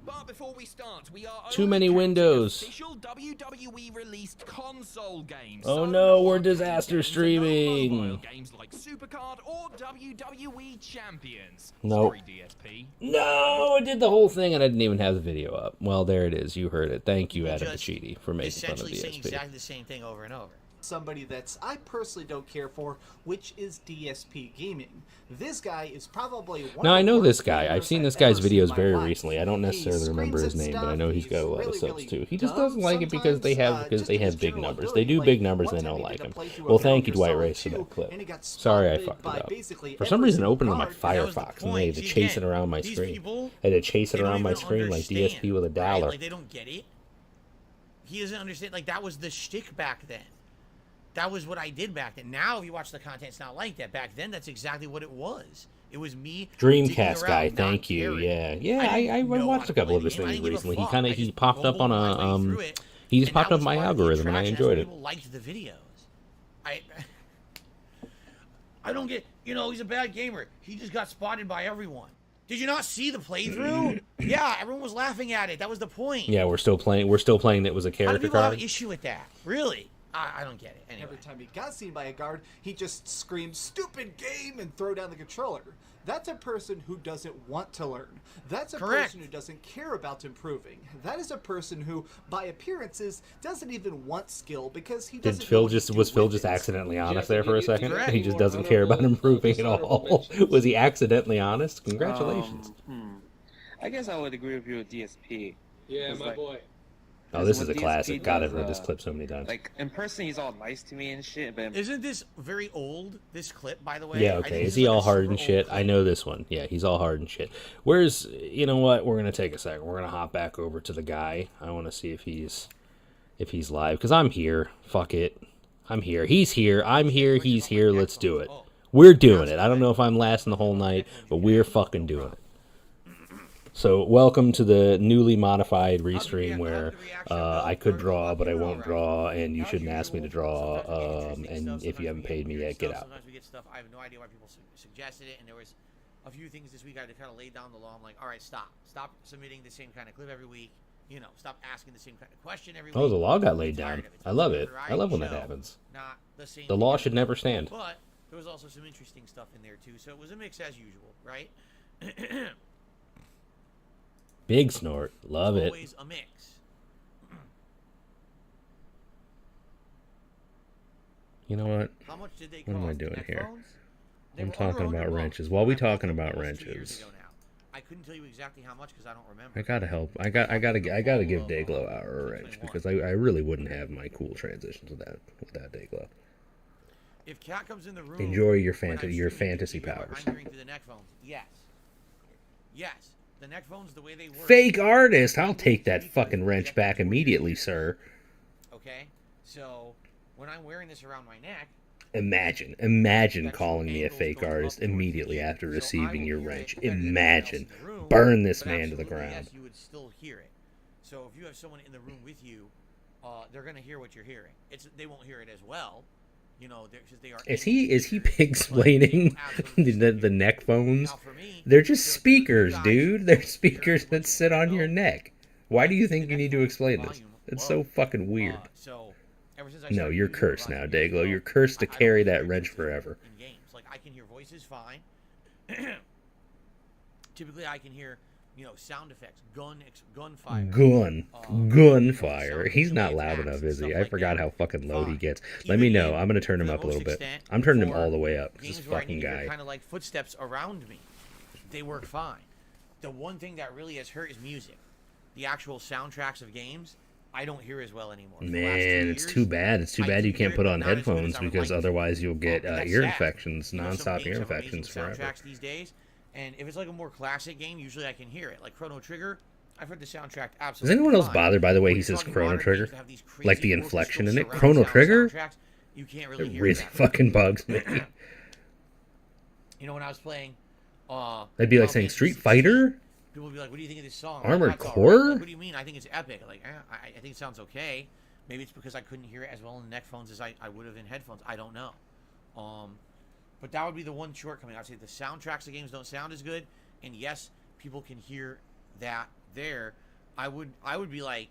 But before we start, we are Too only many counting windows. official WWE released console games. Oh So no, we're no disaster mobile streaming. games like Supercard or WWE Champions. Nope. Sorry, DSP. No, I did the whole thing and I didn't even have the video up. Well, there it is. You heard it. Thank you, People Adam just Pacitti, for making fun of essentially saying DSP. exactly the same thing over and over. somebody that's I personally don't care for, which is DSP Gaming. This guy is probably one Now, of I the know worst this guy. I've gamers seen this I've guy's ever seen videos in my very life. recently. I don't necessarily He remember his screams name, at but I know stuff. he's got a lot of He's subs really too. He just dumb doesn't like it because they have just in his big general numbers. ability. They do Like, big numbers. one They time don't he like did a him. playthrough Well, of thank you, Metal Gear Dwight Race, for Solid that 2, clip. and he got Sorry, I spotted fucked by it up. basically For some every reason, it opened on my single guard. Firefox, and I had to chase it around my these screen. people, I had to chase it they don't around my even screen like DSP understand, with a right? dollar. Like they don't get it. He doesn't understand. Like that was the shtick back then. That was what I did back then. Now, if you watch the content, it's not like that. Back then, that's exactly what it was. It was me. Dreamcast digging guy, around, not thank you. caring. Yeah, yeah. I I didn't know watched how a to couple play of the his game. I things didn't give a recently. fuck. I He just popped up on rolled my way through a it, he just and popped that up was my part of the algorithm, and I attraction. enjoyed That's it. why people liked the videos. I don't get. You know, he's a bad gamer. He just got spotted by everyone. Did you not see the playthrough? Yeah, everyone was laughing at it. That was the point. Yeah, we're still playing. We're still playing. It was a How do character people have card. an issue with that? Really? I don't get it. Anyway. Every time he got seen by a guard, he just screamed "stupid game" and throw down the controller. That's a person who doesn't want to learn. That's a Correct. person who doesn't care about improving. That is a person who, by appearances, doesn't even want skill because he doesn't. Did Phil just was Phil just accidentally honest there for a second? He just doesn't care about improving at all. Was he accidentally honest? Congratulations. I guess I would agree with you with DSP. Yeah, 'Cause, my boy. Oh, this is what a classic. DSP God, I've does, heard this clip so many times. Like, in person, he's all nice to me and shit, but... Isn't this very old, this clip, by the way? Yeah, I okay. think Is this he like all a hard super and old shit? clip. I know this one. Yeah, he's all hard and shit. Where's, you know what? We're gonna take a second. We're gonna hop back over to the guy. I want to see if he's live because I'm here. Fuck it, I'm here. He's here. I'm here. He's here. Let's do it. We're doing it. I don't know if I'm lasting the whole night, but we're fucking doing it. So welcome to the newly modified restream where I could draw, but I won't draw, and you shouldn't ask me to draw. And if you haven't paid me yet, get out. Sometimes we get stuff. I have no idea why people suggested it, and there was a few things this week I had to kind of lay down the law. I'm like, all right, stop submitting the same kind of clip every week. You know, stop asking the same kind of question every week. Oh, the law got I'm laid tired down. of it. I love it. It's a I love when variety that show, happens. not the same The law thing should every never week. stand. But there was also some interesting stuff in there too, so it was a mix as usual, right? Big snort. Love it. Always a mix. You know what? How much did they What am I cost? doing Neck here? phones? They I'm were talking under about 100 wrenches. bucks. While we I bought talking them about almost 2 years wrenches, ago now. I couldn't tell you exactly how much because I don't remember. I gotta help. I gotta give Dayglow our wrench because I really wouldn't have my cool transitions without Dayglow. If Cat comes in the room, Enjoy your when I'm your shooting, fantasy you know what powers. I'm hearing through the neck phones. Yes. Yes. The neck phones, the way they work. Fake artist. I'll take that fucking wrench back immediately, sir. Okay. So when I'm wearing this around my neck, Imagine calling me a fake artist immediately after receiving your wrench. Imagine. Burn this man to the ground. yes, you would still hear it. So if you have someone in the room with you, they're gonna hear what you're hearing. They won't hear it as well. You know, because they are. Is he explaining the neck phones? They're just speakers, dude. They're speakers that sit on your neck. Why do you think you need to explain this? It's so fucking weird. So ever since I No, started you're using cursed Verizon now, Digital, Dayglow. You're cursed to I don't carry hear that it wrench forever. in games. Like I can hear voices fine. Typically, I can hear, sound effects, gunfire. Gunfire. He's not loud enough, is he? I forgot how fucking loud he gets. Let me know. I'm gonna turn him up a little bit. I'm turning him all the way up. This Games where I fucking need to hear guy. kind of like footsteps around me. They work fine. The one thing that really has hurt is music. The actual soundtracks of games, I don't hear as well anymore. For the last 2 Man, it's years, too bad. It's too I bad you can hear can't put it, on but not as good as headphones I would because like to. otherwise you'll get That's ear sad. infections, Some nonstop games ear have infections amazing forever. soundtracks these days, and if it's like a more classic game, usually I can hear it. Like Chrono Trigger, I've heard the soundtrack Is absolutely anyone else fine. bothered by the way When he you're says talking Chrono modern Trigger? games that have these Like the crazy inflection orchestral in it? surround Chrono sound Trigger? soundtracks, you can't really It hear really that. fucking bugs me. When I was playing, That'd be like Final saying Fantasy Street 16, Fighter? people would be like, "What do you think of this song?" Armored "That's all right." Core? Like, what do you mean? I think it's epic. Like, I think it sounds okay. Maybe it's because I couldn't hear it as well in neck phones as I would have in headphones. I don't know. But that would be the one shortcoming. I'd say the soundtracks of games don't sound as good. And yes, people can hear that there. I would be like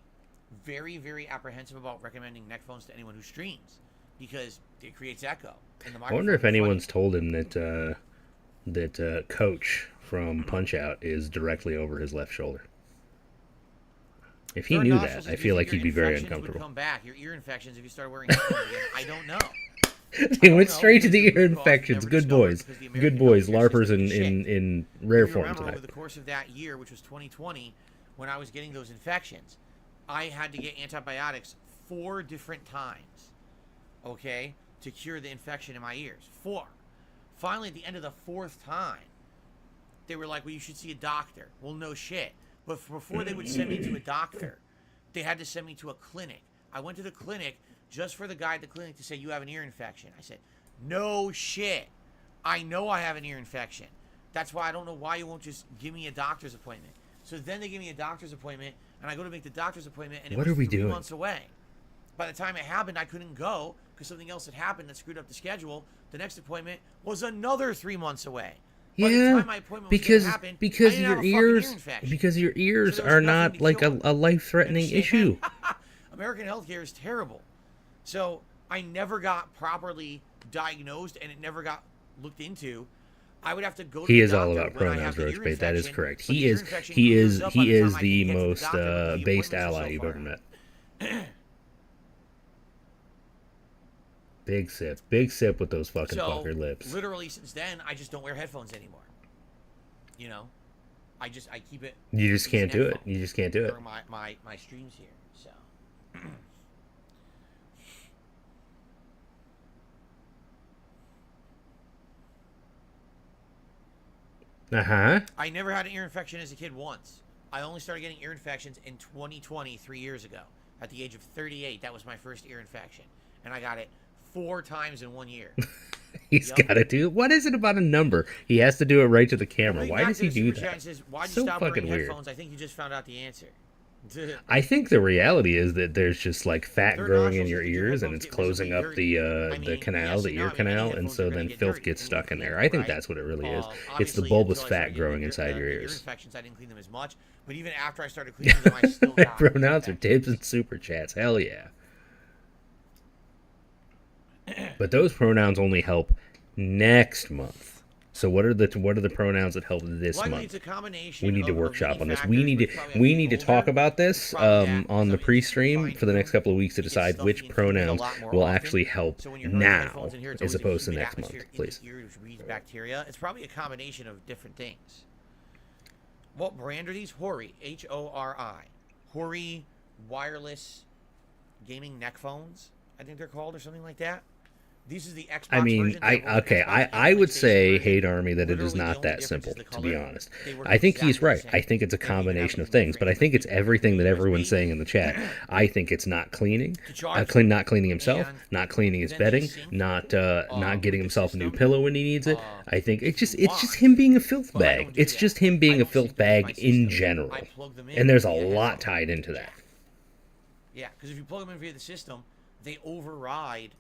very, very apprehensive about recommending neck phones to anyone who streams because it creates echo. And the I wonder if anyone's told him that Coach from Punch Out is directly over his left shoulder. If he knew that, I feel like he'd be very Would uncomfortable. come back. Your ear infections if you start wearing headphones again. I don't know. They went straight to the ear infections. Good boys. Good boys. LARPers in rare If you form remember tonight. over the course of that year, which was 2020, when I was getting those infections, I had to get antibiotics 4 different times, okay, to cure the infection in my ears. 4. Finally, at the end of the 4th time, they were like, well, you should see a doctor. Well, no shit. But before they would send me to a doctor, they had to send me to a clinic. I went to the clinic just for the guy at the clinic to say, you have an ear infection. I said, no shit. I know I have an ear infection. That's why I don't know why you won't just give me a doctor's appointment. So then they give me a doctor's appointment, and I go to make the doctor's appointment, and it What was are we 3 doing? months away. By the time it happened, I couldn't go because something else had happened that screwed up the schedule. The next appointment was another 3 months away. By the Yeah, time my appointment was because gonna happen, I because didn't your have a fucking ear ears infection. because your ears So there was are nothing not to like cure. a life-threatening issue. American healthcare is terrible. So I never got properly diagnosed and it never got looked into. I would have to go to He the is all doctor about when I pronouns, have the ear Roachbait. That is infection, correct. but the He ear is infection he clears is up by he the is time I the can get to the most doctor because the based appointments are ally so you've far ever out. met. Big sip with those fucking So, fucker lips. literally since then, I just don't wear headphones anymore. You know, I keep it. You just as can't an do it. headphone You just can't do it. during my streams here. So. I never had an ear infection as a kid once. I only started getting ear infections in 2020, 3 years ago. At the age of 38, that was my first ear infection. And I got it 4 times in 1 year. He's got to do. What is it about a number? He has to do it right to the camera. Big Why Mac does he did a do super chat that? and says, why'd you So stop fucking wearing weird. headphones? I think you just found out the answer. I think the reality is that there's just like fat Their growing in nostrils, your if your ears, and headphones it's get visibly closing up dirty. the canal, the ear canal, and so then filth gets stuck in there. I think that's what it really is. It's the Obviously, bulbous until I fat started growing getting inside your ear ears. infections, I didn't clean them as much. But even after I started cleaning them, I still got Pronouns are tips and super chats. Hell yeah. But those pronouns only help next month. So what are the pronouns that help this Likely month? it's a combination We need to of workshop many on this. factors, We need but to probably we have need to older, talk about this on the pre-stream for the next couple of weeks to decide which pronouns will actually help So when you're hearing now headphones in here, it's as always a opposed to humid next month, atmosphere in please. the ear, which breeds bacteria. It's probably a combination of different things. What brand are these? Hori, H-O-R-I. Hori wireless gaming neck phones, I think they're called, or something like that. This is the Xbox I mean, version. They have both Xbox and I would PlayStation say, version. Hate Army, that it is Literally, the not only that difference simple, is the to be color. honest. They work I think he's exactly the right. same. I think it's a They even have combination of the things, but I think it's everything that everyone's saying in the chat. I think it's not cleaning, not cleaning himself, not cleaning his bedding, not getting himself a new pillow when he needs it. I think it's just him being a filth bag. It's just him being a filth bag in general, and there's a lot tied into that. Yeah, because if you plug them in via the system, they override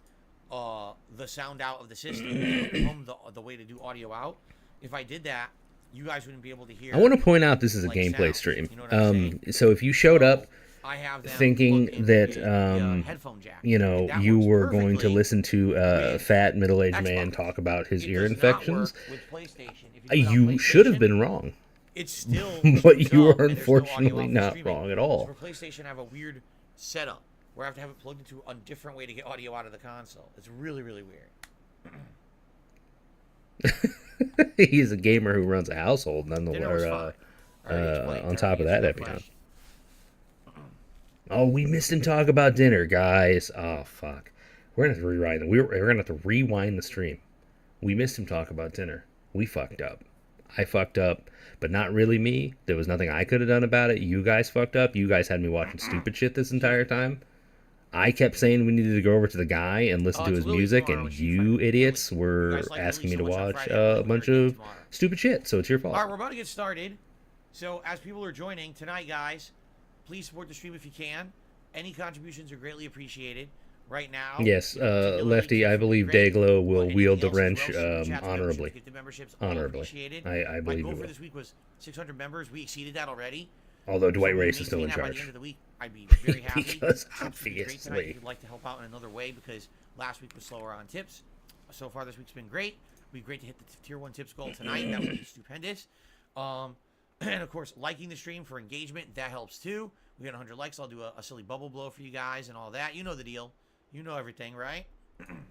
the sound out of the system and become the way to do audio out. If I did that, you guys wouldn't be able to hear. I want to point out this is a like gameplay sound. stream. You know what I'm saying? So if you showed up I have them thinking plugged in that via headphone jack. you know That you works were going to perfectly listen to a fat middle-aged man Xbox. talk about his It ear does not infections, work with PlayStation. If you put it on you should have PlayStation, been wrong. It's still But streams you up, are and there's no audio unfortunately out for not streaming. wrong at all. So for PlayStation, I have a weird setup where I have to have it plugged into a different way to get audio out of the console. It's really, really weird. He's a gamer who runs a household, Dinner was nonetheless. fine. On top of that, oh, we missed him talk about dinner, guys. Oh fuck, we're gonna have to rewind. We're gonna have to rewind the stream. We missed him talk about dinner. We fucked up. I fucked up, but not really me. There was nothing I could have done about it. You guys fucked up. You guys had me watching stupid shit this entire time. I kept saying we needed to go over to the guy and listen to his music, and you idiots were asking me to watch a bunch of stupid shit. So it's your fault. All right, we're about to get started. So as people are joining tonight, guys, please support the stream if you can. Any contributions are greatly appreciated. Right now, Yes, Lefty, I believe Dayglow will wield the wrench honorably. Honorably. I My believe goal he for will. this week was 600 members. We exceeded that already. Although Dwight So we Race is still in maintain that by the charge. end of the week, I'd be very happy. Because Tips would be great tonight obviously. if you'd like to help out in another way, because last week was slower on tips. So far this week's been great. It'd be great to hit the tier 1 tips goal tonight. That would be stupendous. And of course, liking the stream for engagement, that helps too. We got 100 likes. I'll do a silly bubble blow for you guys and all that. You know the deal. You know everything, right?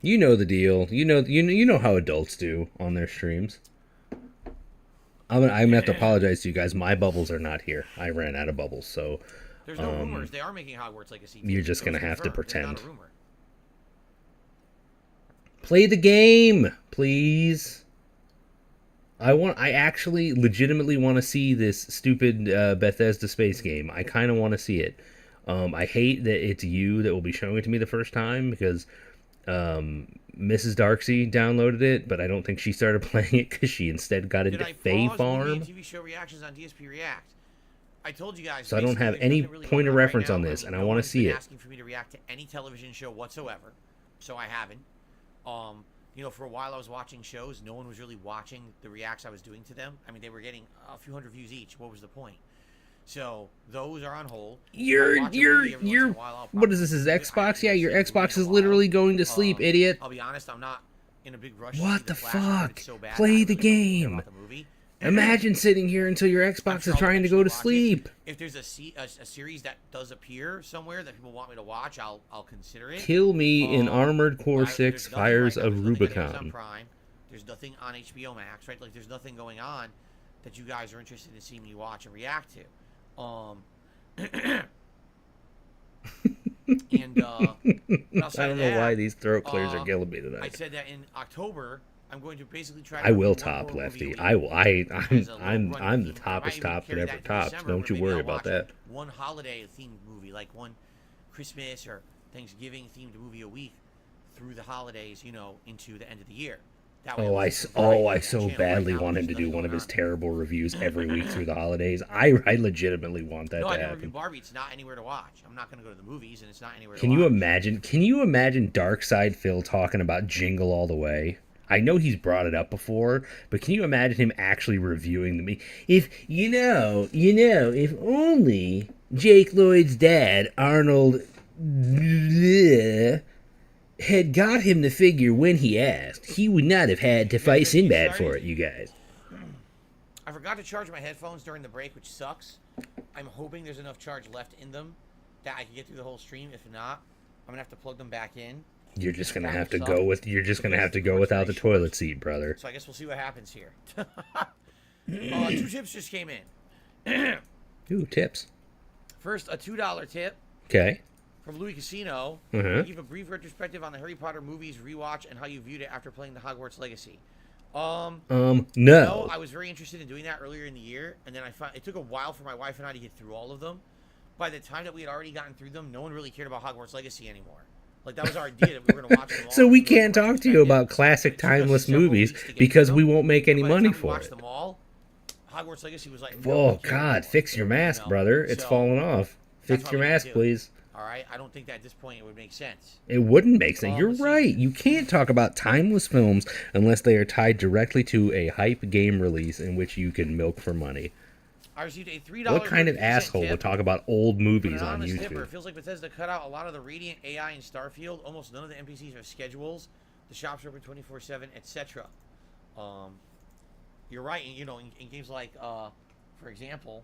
You know the deal. You know how adults do on their streams. I'm gonna have to apologize to you guys. My bubbles are not here. I ran out of bubbles, so There's no rumors. They are making Hogwarts Legacy. you're just It was gonna have to confirmed. It's not pretend. a rumor. Play the game, please. I actually legitimately want to see this stupid Bethesda space game. I kind of want to see it. I hate that it's you that will be showing it to me the first time, because Mrs. Darksey downloaded it, but I don't think she started playing it because she instead got into Fae Farm. TV show reactions on DSP React. I told you guys. So I don't basically, have there's any nothing really point going of on right reference now. on this, I mean, and I no want to one's see been it. asking for me to react to any television show whatsoever, so I haven't. You know, for a while I was watching shows. No one was really watching the reacts I was doing to them. I mean, they were getting a few hundred views each. What was the point? So those are on hold. You're what is this? Is Xbox? Yeah, your Xbox is literally going to sleep, idiot. I'll be honest, I'm not in a big rush. to see What the Flash because fuck? it's so bad, I Play really the don't care game. about the movie. Imagine sitting here until your Xbox is trying to go to sleep. If there's a series that does appear somewhere that people want me to watch, I'll consider it. Kill me in Armored Core there's 6 nothing Fires right now. of There's nothing on Amazon Rubicon. Prime. There's nothing on HBO Max, right? Like there's nothing going on that you guys are interested in seeing me watch and react to. And what else I don't did know add? why these throat clears are killing me I tonight. said that in October I'm going to basically try to I will review one top horror movie a Lefty. week. I will. I'm As a little I'm run I'm the theme. I might toppest even top that carry ever into tops. December, Don't but you maybe worry I'll about watch that. One holiday themed movie, like one Christmas or Thanksgiving themed movie a week through the holidays, you know, into the end of the year. That way Oh, I'll I keep the variety on that so channel. Right badly now, want him there's to do nothing one of going his on. terrible reviews every week through the holidays. I legitimately want that No, I to didn't review happen. Barbie. It's not anywhere to watch. I'm not going to go to the movies, and it's not anywhere Can to you watch. imagine? Can you imagine Darkside Phil talking about Jingle All the Way? I know he's brought it up before, but can you imagine him actually reviewing the movie? If if only Jake Lloyd's dad, Arnold, had got him the figure when he asked, he would not have had to fight Sinbad for it, you guys. I forgot to charge my headphones during the break, which sucks. I'm hoping there's enough charge left in them that I can get through the whole stream. If not, I'm gonna have to plug them back in. You're just gonna have to go without the toilet seat, brother. So I guess we'll see what happens here. 2 tips just came in. Ooh, tips. First, a $2 tip Okay. from Louis Casino. Uh-huh. Give a brief retrospective on the Harry Potter movies rewatch and how you viewed it after playing the Hogwarts Legacy. No. I was very interested in doing that earlier in the year, and then I found it took a while for my wife and I to get through all of them. By the time that we had already gotten through them, no one really cared about Hogwarts Legacy anymore. Like that was our idea that we were going to watch them all. So we can't talk to you about classic timeless movies because we won't make any money for Watch it. them all. Hogwarts Legacy was like, Oh God, fix your mask, brother. It's falling off. that's Fix why your we mask, do it. please. All right, I don't think that at this point it would make sense. It wouldn't make sense. You're right. You can't talk about timeless films unless they are tied directly to a hype game release in which you can milk for money. I received a $3. What kind of asshole tip would talk about old from an movies on anonymous tipper. YouTube? It feels like Bethesda cut out a lot of the Radiant AI in Starfield. Almost none of the NPCs have schedules. The shops are open 24/7, etc. You're right. You know, in games like, for example,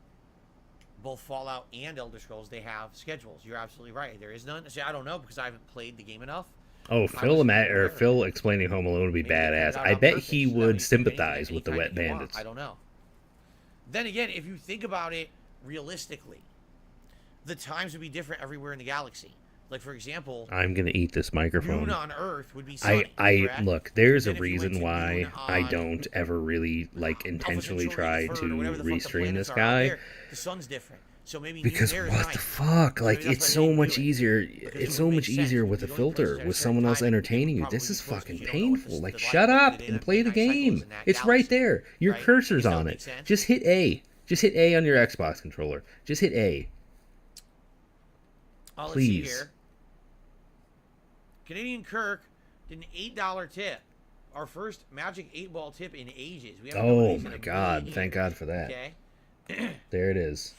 both Fallout and Elder Scrolls, they have schedules. You're absolutely right. There is none. See, I don't know because I haven't played the game enough. Oh, Phil explaining Home Alone would be badass. I bet he would sympathize with the Wet Bandits. I don't know. Then again, if you think about it realistically, the times would be different everywhere in the galaxy. Like, for example, I'm gonna eat this microphone. noon on Earth would be sunny. I correct? look. There's a And then if you went reason to why noon I on don't ever really like intentionally try Third, to or whatever the fuck the restream planets this are out guy. there, the sun's different. So maybe Because noon there is what night. the fuck? So Like maybe that's it's why they so didn't much do it. easier. Because It's it so would much make sense. easier If with a you don't place it filter at a with certain someone else time, it would entertaining you. probably This be is close fucking because you don't know what painful. the Like light shut of the up day and and play the night cycle is game. in that It's right galaxy, there. Your right? cursor's Does that on make it. sense? Just hit A. Just hit A on your Xbox controller. Just hit A. Let's see Please. here. Canadian Kirk did an $8 tip. Our first Magic 8-ball tip in ages. We haven't done one of Oh these in my a God! million Thank years. God for that. Okay. There it is.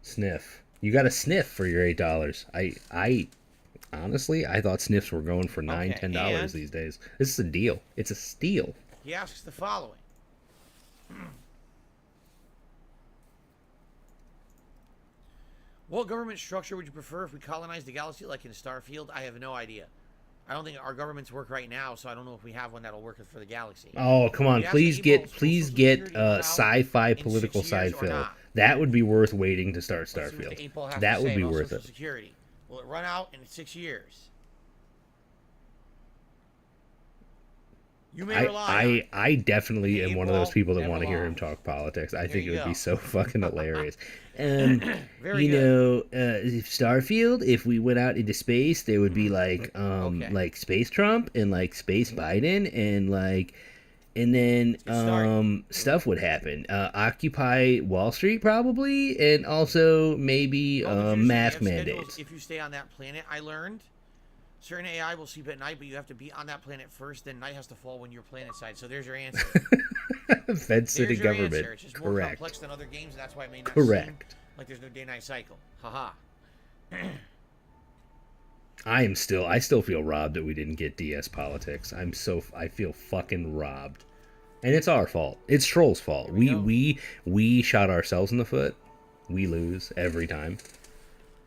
Sniff. You got a sniff for your $8. I honestly I thought sniffs were going for $9, Okay, $10 and- these days. This is a deal. It's a steal. He asks the following. What government structure would you prefer if we colonized the galaxy like in Starfield? I have no idea. I don't think our governments work right now, so I don't know if we have one that'll work for the galaxy. Oh, come on. We asked Please the get Ebols, please Social get Security rollout sci-fi in political 6 years side or fill. not? That would be worth waiting to start Let's see what the Starfield. 8-ball has to That would say be about worth Social it. Security. Will it run out in 6 years? You may rely on I definitely am one of those Eboll people that never want to hear him lost. talk politics. I There think it you would be go. so fucking hilarious. Very You know, if Starfield, if we went out into space, there would be like like Space Trump and like Space Biden and like and then stuff would happen. Occupy Wall Street probably, and also maybe mask mandates. If you stay on that planet, I learned certain AI will sleep at night, but you have to be on that planet first. Then night has to fall when you're planet side. So there's your answer. Fed city There's your government. answer. It's just more Correct. complex than other games. And that's why it may not Correct. seem like there's no day-night cycle. Haha. I still feel robbed that we didn't get DS Politics. I feel fucking robbed. And it's our fault. It's Troll's fault. We shot ourselves in the foot. We lose every time.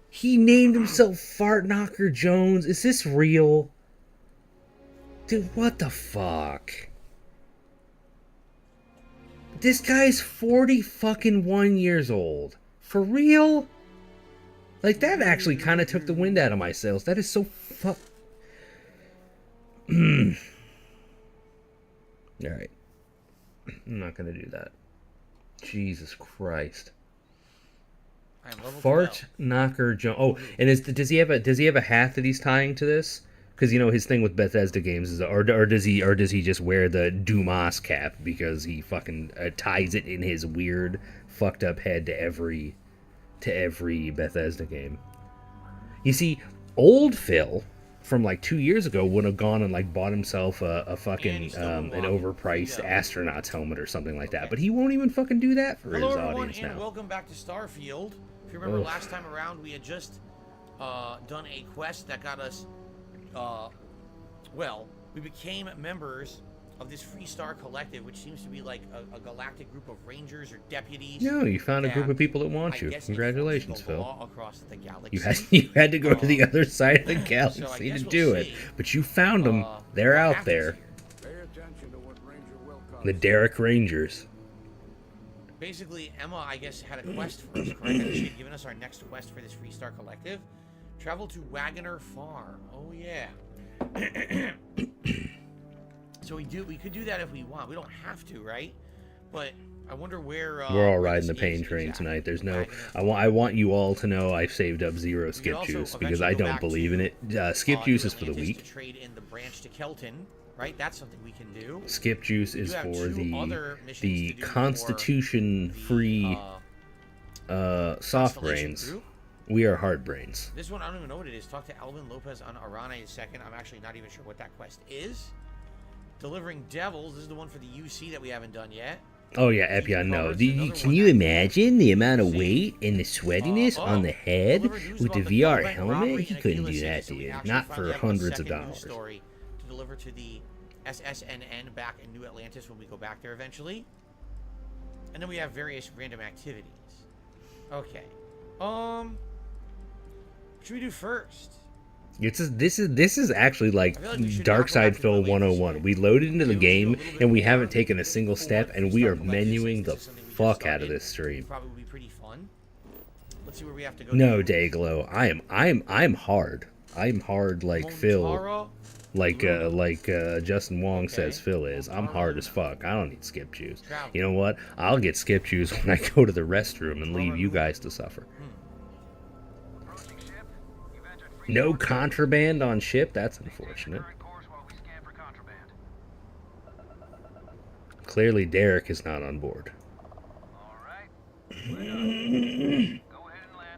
He named himself Fart Knocker Jones. Is this real? Dude, what the fuck? This guy's 41 years old. For real? Like, that actually kind of took the wind out of my sails. That is so Alright. I'm not gonna do that. Jesus Christ. Fart Knocker Jones. Oh, and does he have a hat that he's tying to this? Because his thing with Bethesda games is, or does he just wear the Dumas cap because he fucking ties it in his weird fucked up head to every Bethesda game. You see, old Phil from like 2 years ago would have gone and like bought himself a fucking an overpriced astronaut's helmet or something like that, but he won't even fucking do that for his audience now. And welcome back to Starfield. If you remember last time around, we had just done a quest that got us we became members of this Freestar Collective, which seems to be like a galactic group of rangers or deputies. No, you found a group of people that want you. Congratulations, Phil. Across the galaxy. You had to go to the other side of the galaxy to do it, but you found them. They're out there. The Derek Rangers. Basically, Emma, I guess, had a quest for us, correct? And she had given us our next quest for this Freestar Collective. Travel to Wagoner Farm. Oh yeah. So we could do that if we want. We don't have to, right? But I wonder where we're all riding the pain train tonight. There's no. I want you all to know I've saved up 0 skip juice because I don't believe in it. Skip juice is for the weak. To trade in the branch to Kelton, right? That's something we can do. Skip juice is for the Constitution free soft brains. We are hard brains. This one I don't even know what it is. Talk to Alvin Lopez on Arana in a second. I'm actually not even sure what that quest is. Delivering Devils. This is the one for the UC that we haven't done yet. Oh yeah, Epion, no. Can you imagine the amount of weight and the sweatiness on the head with the VR helmet? He couldn't do that, dude. Not for hundreds of dollars. Story to deliver to the SSNN back in New Atlantis when we go back there eventually. And then we have various random activities. Okay. What should we do first? This is actually like Dark Side Phil 101. We loaded into the game and we haven't taken a single step, and we are menuing the fuck out of this stream. Probably be pretty fun. Let's see where we have to go. No, Dayglow. I'm hard. I'm hard like Phil. Like Justin Wong says Phil is. I'm hard as fuck. I don't need skip juice. You know what? I'll get skip juice when I go to the restroom and leave you guys to suffer. No contraband on ship? That's unfortunate. Clearly Derek is not on board. That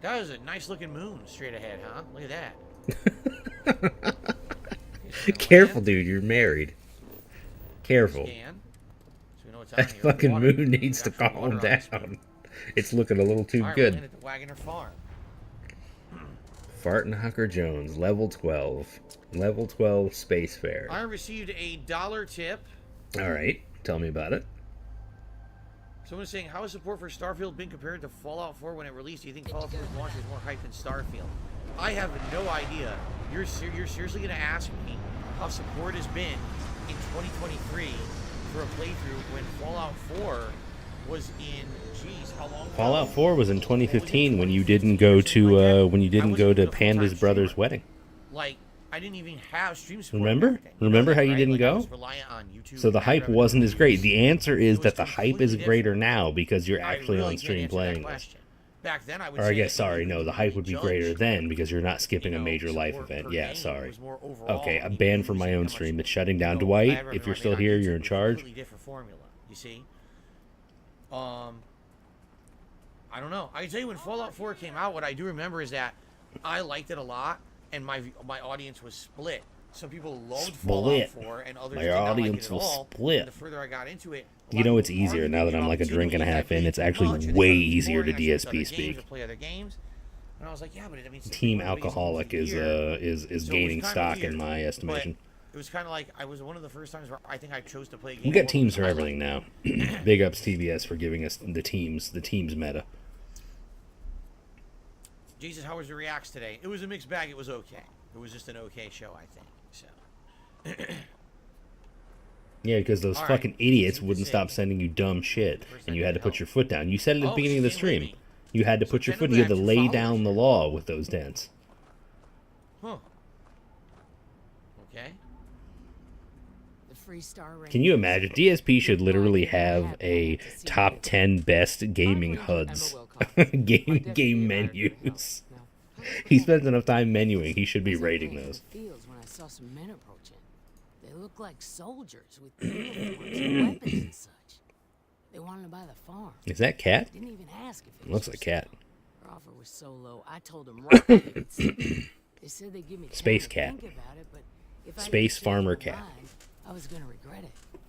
was a nice looking moon straight ahead, huh? Look at that. Careful, dude. You're married. Careful. That fucking moon needs to calm down. It's looking a little too good. At the Wagoner Farm. Fart Knocker Jones, level 12. Level 12 Spacefarer. I received a $1 tip. Alright, tell me about it. Someone's saying, how has support for Starfield been compared to Fallout 4 when it released? Do you think Fallout 4's launch was more hype than Starfield? I have no idea. You're seriously going to ask me how support has been in 2023 for a playthrough when Fallout 4 was in, how long? Fallout 4 was in 2015 when you didn't go to Panda's brother's wedding. Like, I didn't even have stream support. Remember how you didn't go? So the hype wasn't as great. The answer is that the hype is greater now because you're actually on stream playing this. Back then, I would or I guess, sorry, no, the hype would be greater then because you're not skipping a major life event. Yeah, sorry. Okay, I'm banned from my own stream. It's shutting down. Dwight, if you're still here, you're in charge. Different formula, you see? I don't know. I can tell you when Fallout 4 came out, what I do remember is that I liked it a lot, and my audience was split. Some people loved Fallout 4, and others did not like it at all. And the further I got into it, you know, it's easier now that I'm like a drink and a half in. It's actually way easier to DSP speak. Play other games. And I was like, yeah, but I mean, Team Alcoholic is gaining stock in my estimation. It was kind of like I was one of the first times where I think I chose to play a game. We got teams for everything now. Big ups TBS for giving us the teams meta. Jesus, how was your reacts today? It was a mixed bag. It was okay. It was just an okay show, I think. So. Yeah, because those fucking idiots wouldn't stop sending you dumb shit, and you had to put your foot down. You said it at the beginning of the stream. You had to put your foot. You had to lay down the law with those dents. Huh. Okay. Can you imagine? DSP should literally have a top 10 best gaming HUDs, game menus. He spends enough time menuing. He should be rating those. When I saw some men approaching, they looked like soldiers with uniforms and weapons and such. They wanted to buy the farm. Is that Cat? Didn't even ask if it Looks like Cat. Their offer was so low, I told them right away. They said they'd give me time Space to Cat. think about it, but if I Space didn't change Farmer my Cat. mind, I was gonna regret it.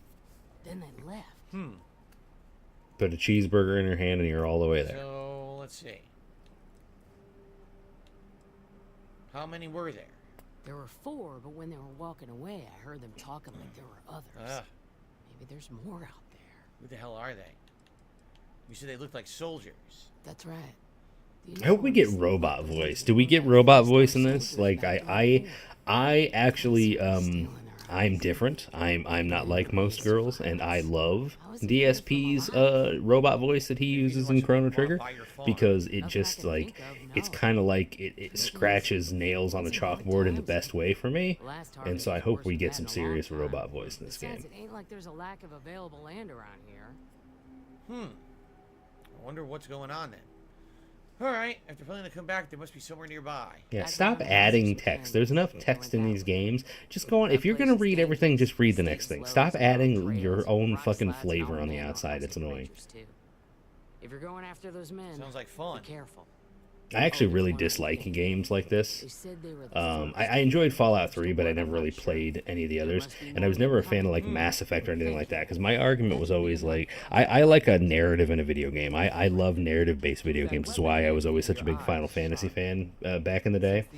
Then they left. Put a cheeseburger in your hand and you're all the way there. So let's see. How many were there? There were 4, but when they were walking away, I heard them talking like there were others. Maybe there's more out there. Who the hell are they? You said they looked like soldiers. That's right. I hope we get robot voice. Do we get robot voice in this? Like I actually I'm different. I'm not like most girls, and I love DSP's robot voice that he uses in Chrono Trigger because it just like it's kind of like it scratches nails on the chalkboard in the best way for me, and so I hope we get some serious robot voice in this game. It ain't like there's a lack of available land around here. I wonder what's going on then. All right, if they're planning to come back, they must be somewhere nearby. Yeah, stop adding text. There's enough text in these games. Just go on. If you're gonna read everything, just read the next thing. Stop adding your own fucking flavor on the outside. It's annoying. If you're going after those men, sounds like fun. Be careful. I actually really dislike games like this. I enjoyed Fallout 3, but I never really played any of the others, and I was never a fan of like Mass Effect or anything like that, because my argument was always like, I like a narrative in a video game. I love narrative-based video games. That's why I was always such a big Final Fantasy fan back in the day,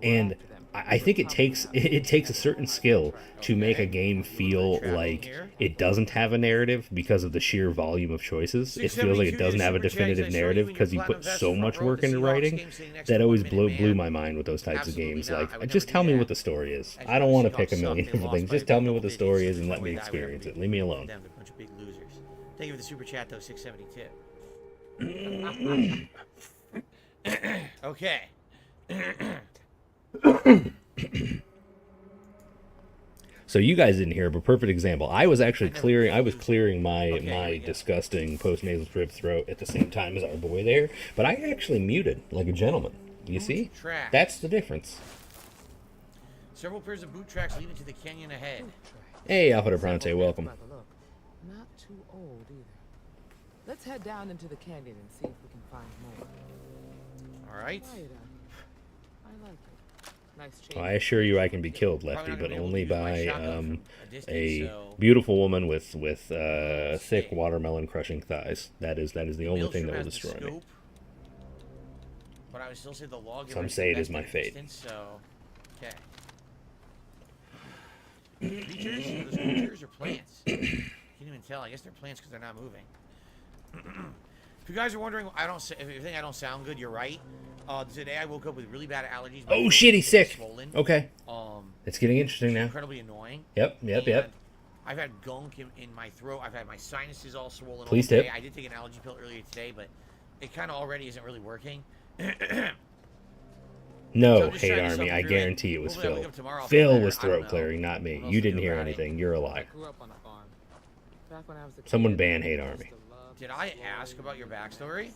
and I think it takes a certain skill to make a game feel like it doesn't have a narrative because of the sheer volume of choices. It feels like it doesn't have a definitive narrative because you put so much work into writing. That always blew my mind with those types of games. Like, just tell me what the story is. I don't want to pick a million different things. Just tell me what the story is and let me experience it. Leave me alone. Them, a bunch of big losers. Thank you for the super chat, though. 672. Okay. So you guys didn't hear, but perfect example. I was actually clearing my disgusting post-nasal strip throat at the same time as our boy there, but I actually muted like a gentleman. You see? That's the difference. Several pairs of boot tracks leading to the canyon ahead. Hey, Alpha de Bronte, welcome. Not too old either. Let's head down into the canyon and see if we can find more. All right. I like it. Nice change. I assure you I can be killed, Lefty, but only by a beautiful woman with thick watermelon crushing thighs. That is the only thing that will destroy me. But I would still say the log. Some say it is my fate. So, okay. Creatures? Are those creatures or plants? Can't even tell. I guess they're plants because they're not moving. If you guys are wondering, if you think I don't sound good, you're right. Today I woke up with really bad allergies. Oh shit, he's sick. Swollen. Okay. It's getting interesting now. Incredibly annoying. Yep. I've had gunk in my throat. I've had my sinuses all swollen. Please all day. tip. I did take an allergy pill earlier today, but it kind of already isn't really working. No, Hate Army, I guarantee it was Phil. Phil was throat clearing, not me. You didn't hear anything. You're a liar. Someone ban Hate Army. Did I ask about your backstory?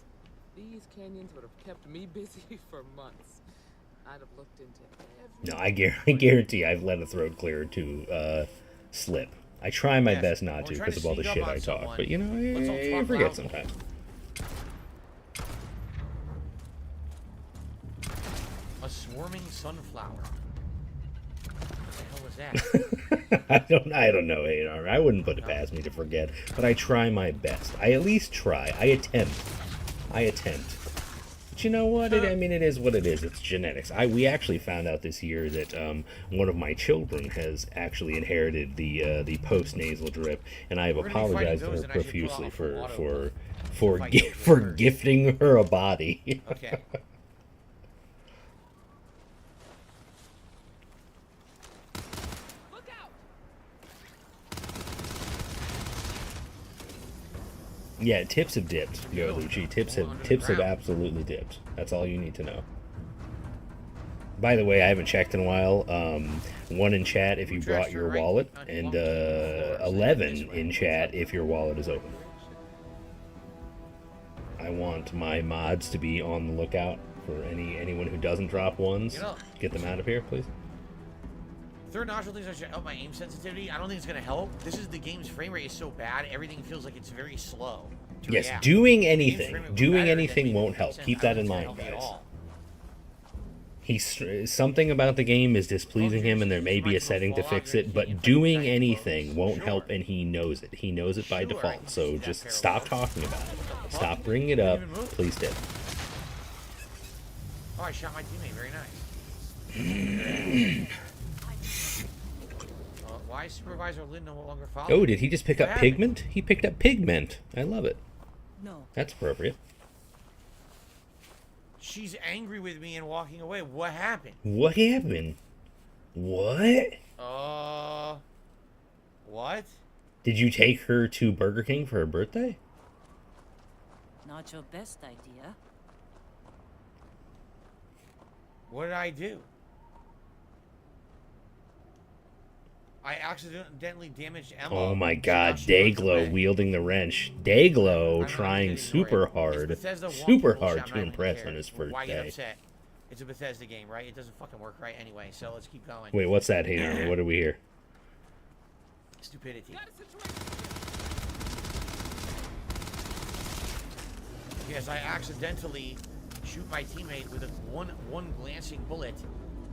These canyons would have kept me busy for months. I'd have looked into No, I guarantee I've let a throat clear to slip. I try my best not to because of all the shit I talk, but you know, I forget sometimes. A swarming sunflower. What the hell was that? I don't know, Hate Army. I wouldn't put it past me to forget, but I try my best. I at least try. I attempt. But you know what? I mean, it is what it is. It's genetics. We actually found out this year that one of my children has actually inherited the post nasal drip, and I have apologized to her profusely for gifting her a body. Okay. Yeah, tips have dipped, Yo Lucci. Tips have absolutely dipped. That's all you need to know. By the way, I haven't checked in a while. 1 in chat if you brought your wallet, and 11 in chat if your wallet is open. I want my mods to be on the lookout for anyone who doesn't drop ones. Get them out of here, please. Third nostril things I should up my aim sensitivity. I don't think it's gonna help. This is the game's frame rate is so bad. Everything feels like it's very slow. Yes, react. doing The game's frame anything, rate was better than won't help. 50%. Keep that in I mind, don't think it's guys. gonna help Something about the game is displeasing him, and there may be a setting to fix it. But doing anything won't help, and he knows it. He knows it by default. So just stop talking about it. Stop bringing it up. Please do. Oh, I shot my teammate. Very nice. Why is Supervisor Lynn no longer following? Oh, did he just pick up pigment? He picked up pigment. I love it. No. That's appropriate. She's angry with me and walking away. What happened? What happened? What? What? Did you take her to Burger King for her birthday? Not your best idea. What did I do? I accidentally damaged Emma. Oh my god, Dayglow wielding the wrench. Dayglow trying super hard to impress on his Why get birthday. upset? It's a Bethesda game, right? It doesn't fucking work right anyway, so let's keep going. Wait, what's that, Hayden? What do we hear? Stupidity. Yes, I accidentally shoot my teammate with a one glancing bullet,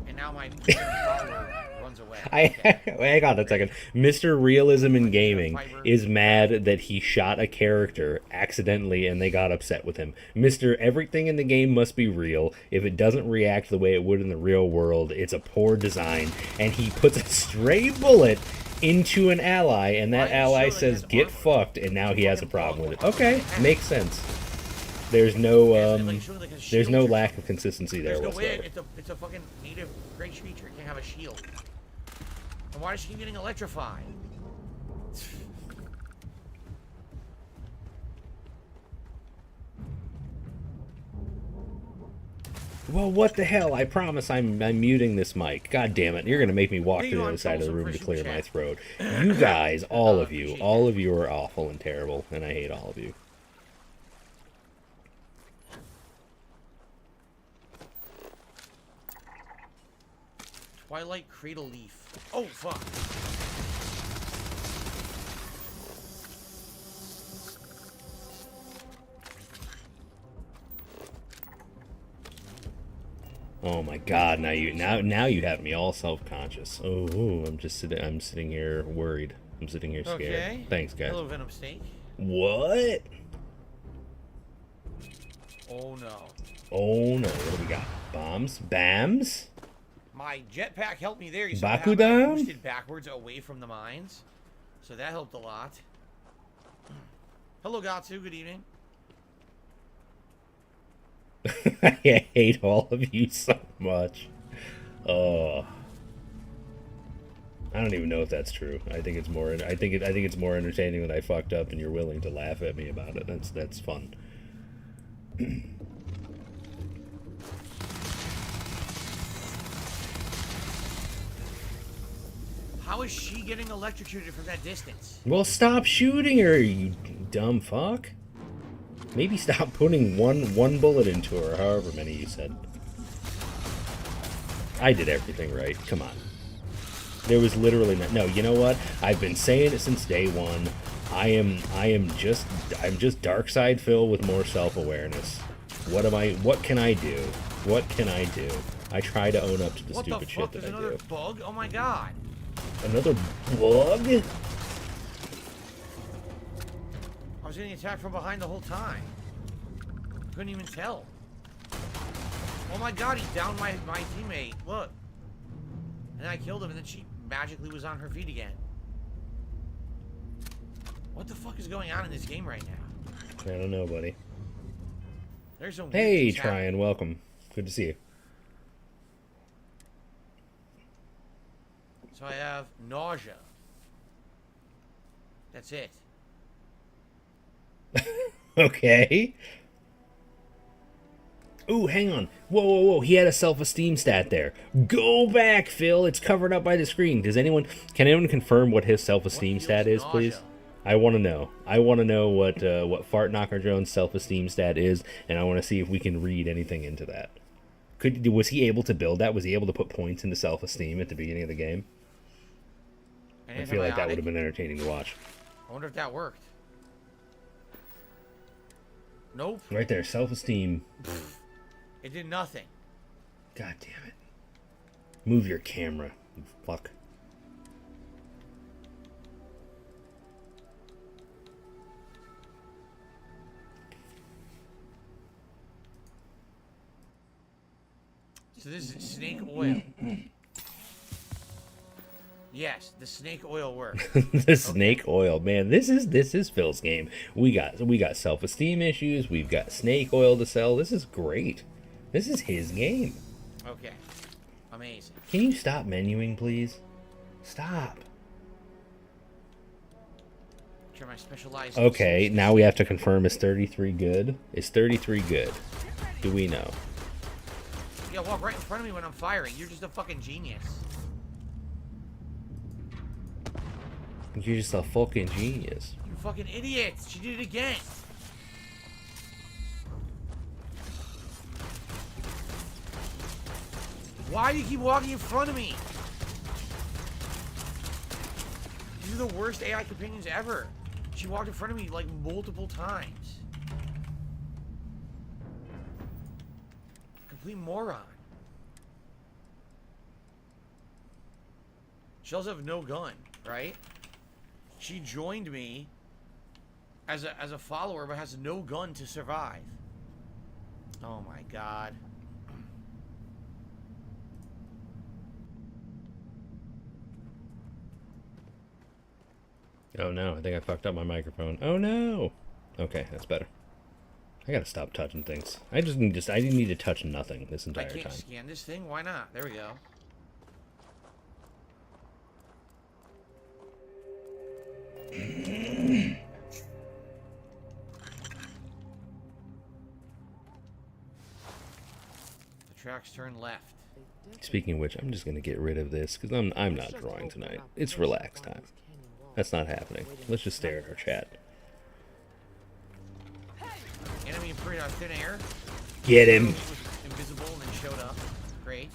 and now my follower runs away. Hang on a second. Mr. Realism in Gaming is mad that he shot a character accidentally and they got upset with him. Mr. Everything in the game must be real. If it doesn't react the way it would in the real world, it's a poor design. And he puts a stray bullet into an ally, and that ally says, "Get fucked," and now he has a problem with it. Okay, makes sense. There's no lack of consistency there There's no way whatsoever. it's a fucking native great creature. It can't have a shield. And why does she keep getting electrified? Well, what the hell? I promise I'm muting this mic. God damn it. You're going to make me walk to the other side of the room to clear my throat. You guys, all of you are awful and terrible, and I hate all of you. Twilight Cradle Leaf. Oh, fuck. Oh my god, now you have me all self-conscious. Oh, I'm sitting here worried. I'm sitting here scared. Okay. Thanks, guys. Hello, Venom Steak. What? Oh, no. Oh no, what do we got? Bombs? Bams? My jetpack helped me there. You Bakudan? boosted backwards away from the mines. So that helped a lot. Hello, Gatsu. Good evening. I hate all of you so much. Oh, I don't even know if that's true. I think it's more. I think it's more entertaining that I fucked up and you're willing to laugh at me about it. That's fun. How is she getting electrocuted from that distance? Well, stop shooting her, you dumb fuck. Maybe stop putting one bullet into her, however many you said. I did everything right. Come on. There was literally no. You know what? I've been saying it since day one. I'm just Darkside Phil with more self-awareness. What can I do? What can I do? I try to own up to the stupid shit that I do. There's another bug? Oh my god. Another bug? I was getting attacked from behind the whole time. Couldn't even tell. Oh my god, he downed my teammate. Look. And I killed him, and then she magically was on her feet again. What the fuck is going on in this game right now? I don't know, buddy. There's some Hey, weird things happening. Tryon, welcome. Good to see you. So I have nausea. That's it. Okay. Ooh, hang on. Whoa, whoa, whoa. He had a self-esteem stat there. Go back, Phil. It's covered up by the screen. Can anyone confirm what his self-esteem stat is, please? I want to know. I want to know what Fart Knocker Jones' self-esteem stat is, and I want to see if we can read anything into that. Was he able to build that? Was he able to put points into self-esteem at the beginning of the game? I feel like that would have been entertaining to watch. I wonder if that worked. Nope. Right there, self-esteem. It did nothing. God damn it. Move your camera, you fuck. So this is snake oil. Yes, the snake oil works. The snake oil, man. This is Phil's game. We got self-esteem issues. We've got snake oil to sell. This is great. This is his game. Okay. Amazing. Can you stop menuing, please? Stop. Try my specialized. Okay, now we have to confirm, is 33 good? Is 33 good? Do we know? Yeah, walk right in front of me when I'm firing. You're just a fucking genius. You're just a fucking genius. You fucking idiots. She did it again. Why do you keep walking in front of me? These are the worst AI companions ever. She walked in front of me like multiple times. Complete moron. She also have no gun, right? She joined me as a follower, but has no gun to survive. Oh my god. Oh no, I think I fucked up my microphone. Oh no. Okay, that's better. I gotta stop touching things. I didn't need to touch nothing this I entire can't time. scan this thing. Why not? There we go. The tracks turn left. Speaking of which, I'm just gonna get rid of this because I'm not drawing tonight. It's relax time. That's not happening. Let's just stare at our chat. Enemy appeared out of thin air. Get him. He was invisible and then showed up. Great.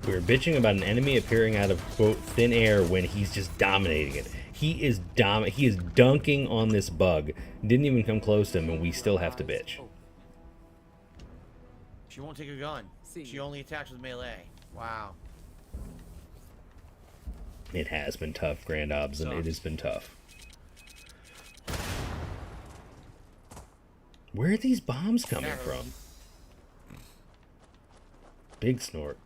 We were bitching about an enemy appearing out of quote thin air when he's just dominating it. He is dunking on this bug. Didn't even come close to him, and we still have to bitch. She won't take a gun. She only attacks with melee. Wow. It has been tough, Grand Obs, and it has been tough. Where are these bombs coming from? Big snort.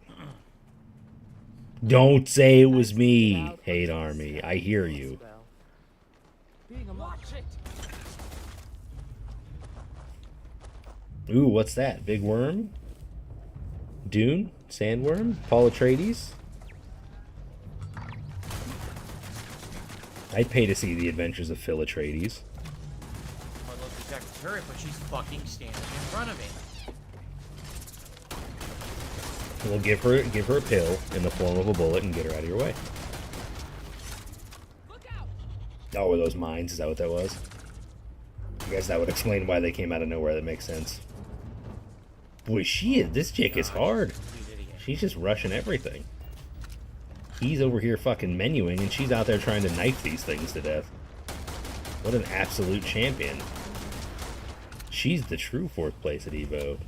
Don't say it was me, Hate Army. I hear you. Ooh, what's that? Big worm? Dune? Sandworm? Paul Atreides? I'd pay to see the adventures of Phil Atreides. I love to protect the turret, but she's fucking standing in front of it. We'll give her a pill in the form of a bullet and get her out of your way. Oh, were those mines? Is that what that was? I guess that would explain why they came out of nowhere. That makes sense. Boy, this chick is hard. She's just rushing everything. He's over here fucking menuing, and she's out there trying to knife these things to death. What an absolute champion. She's the true 4th place at EVO.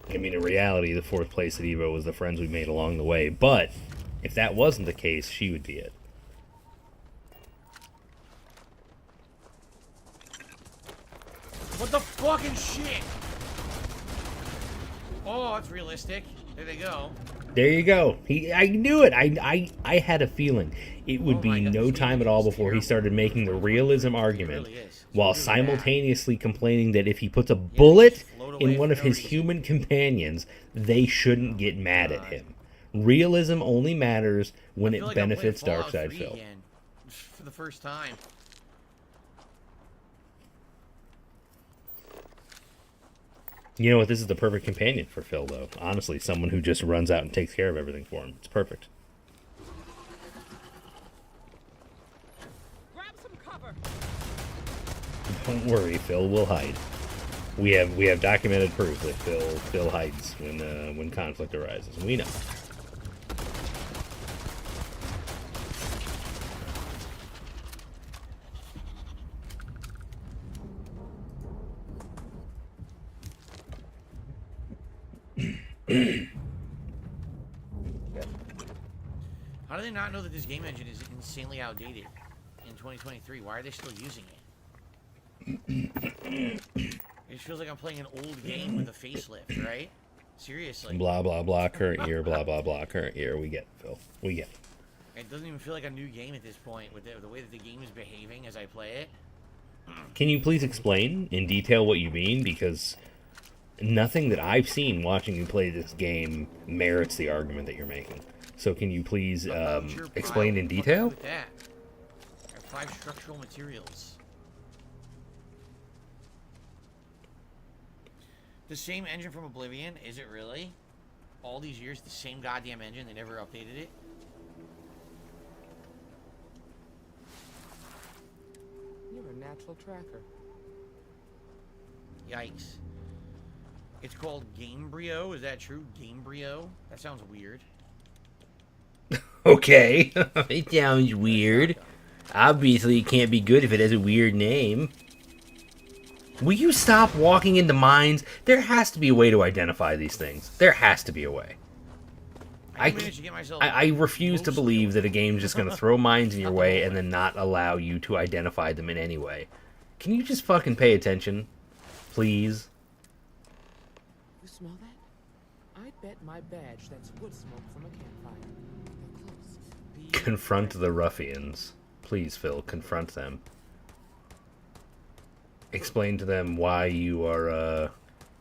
I mean, in reality, the 4th place at EVO was the friends we made along the way, but if that wasn't the case, she would be it. What the fucking shit? Oh, that's realistic. There they go. There you go. I knew it. I had a feeling it would be no time at all before he started making the realism argument, while simultaneously complaining that if he puts a bullet in one of his human companions, they shouldn't get mad at him. Realism only matters when it benefits Darkseid Phil. For the first time. You know what? This is the perfect companion for Phil, though. Honestly, someone who just runs out and takes care of everything for him. It's perfect. Grab some cover. Don't worry, Phil will hide. We have documented proof that Phil hides when conflict arises. We know. How do they not know that this game engine is insanely outdated in 2023? Why are they still using it? It feels like I'm playing an old game with a facelift, right? Seriously. Blah, blah, blah, current year, blah, blah, blah, current year. We get it, Phil. We get it. It doesn't even feel like a new game at this point with the way that the game is behaving as I play it. Can you please explain in detail what you mean? Because nothing that I've seen watching you play this game merits the argument that you're making. So can you please explain in detail? With that. I have 5 structural materials. The same engine from Oblivion, is it really? All these years, the same goddamn engine, they never updated it? You're a natural tracker. Yikes. It's called Gamebryo, is that true? Gamebryo? That sounds weird. Okay. It sounds weird. Obviously, it can't be good if it has a weird name. Will you stop walking into mines? There has to be a way to identify these things. There has to be a way. I refuse to believe that a game's just going to throw mines in your way and then not allow you to identify them in any way. Can you just fucking pay attention? Please? You smell that? I bet my badge that's wood smoke from a campfire. They're close. Confront the ruffians. Please, Phil, confront them. Explain to them why you are,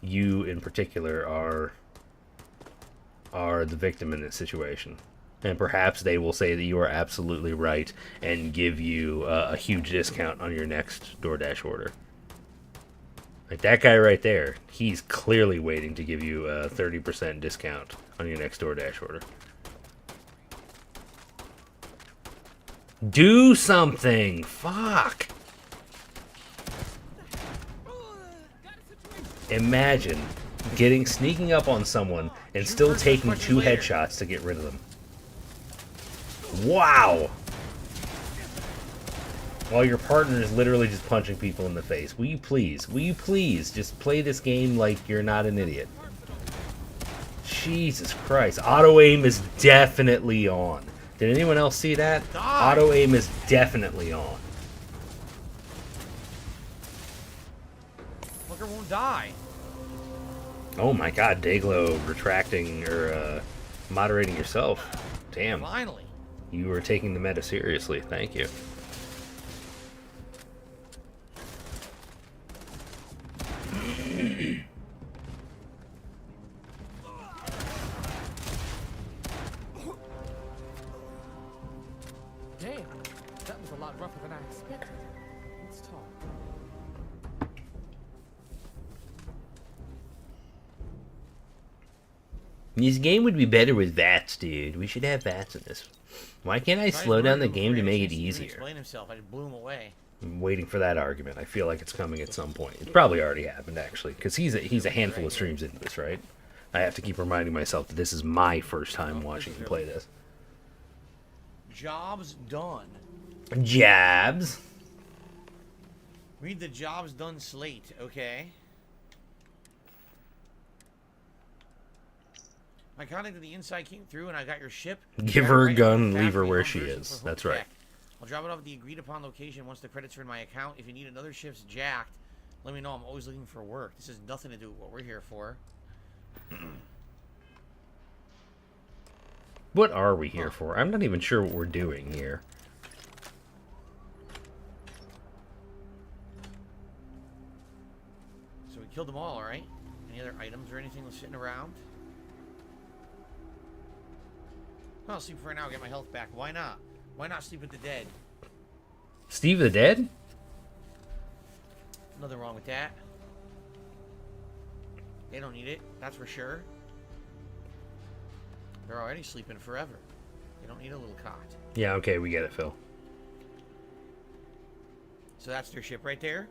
you in particular are the victim in this situation. And perhaps they will say that you are absolutely right and give you a huge discount on your next DoorDash order. Like that guy right there, he's clearly waiting to give you a 30% discount on your next DoorDash order. Do something! Fuck! Imagine sneaking up on someone and still taking 2 headshots to get rid of them. Wow! While your partner is literally just punching people in the face. Will you please just play this game like you're not an idiot? Jesus Christ. Auto-aim is definitely on. Did anyone else see that? Auto-aim is definitely on. Fucker won't die. Oh my god, Dayglow retracting or moderating yourself. Damn. Finally. You were taking the meta seriously. Thank you. Damn, that was a lot rougher than I expected. Let's talk. This game would be better with VATS, dude. We should have VATS in this. Why can't I slow down the game to make it easier? Explain himself. I just blew him away. I'm waiting for that argument. I feel like it's coming at some point. It probably already happened, actually, because he's a handful of streams into this, right? I have to keep reminding myself that this is my first time watching him play this. Jobs done. Jabs. Read the jobs done slate, okay? My contact to the inside came through and I got your ship. Give her a gun and leave her where she is. That's right. I'll drop it off at the agreed upon location once the credits are in my account. If you need another ship's jacked, Let me know. I'm always looking for work. This has nothing to do with what we're here for. What are we here for? I'm not even sure what we're doing here. So we killed them all, alright? Any other items or anything sitting around? I'll sleep for an hour, get my health back. Why not? Why not sleep with the dead? Steve the Dead? Nothing wrong with that. They don't need it, that's for sure. They're already sleeping forever. They don't need a little cot. Yeah, okay, we get it, Phil. So that's their ship right there.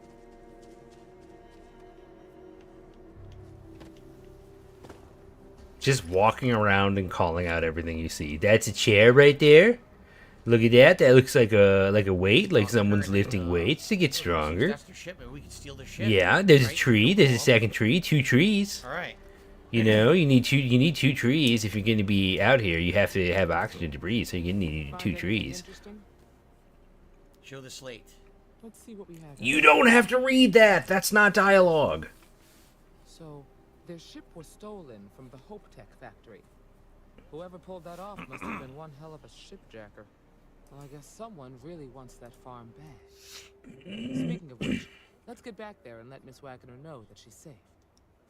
Just walking around and calling out everything you see. That's a chair right there. Look at that. That looks like a weight, like someone's lifting weights to get stronger. That's their ship. Maybe we could steal their ship. Yeah, there's a right? tree. There's a second tree. 2 trees. All right. You know, you need two trees if you're going to be out here. You have to have oxygen to breathe, so you're going to need 2 trees. Show the slate. Let's see what we have. You don't have to read that. That's not dialogue. So, their ship was stolen from the Hope Tech factory. Whoever pulled that off must have been one hell of a shipjacker. Well, I guess someone really wants that farm back. Speaking of which, let's get back there and let Miss Wagner know that she's safe.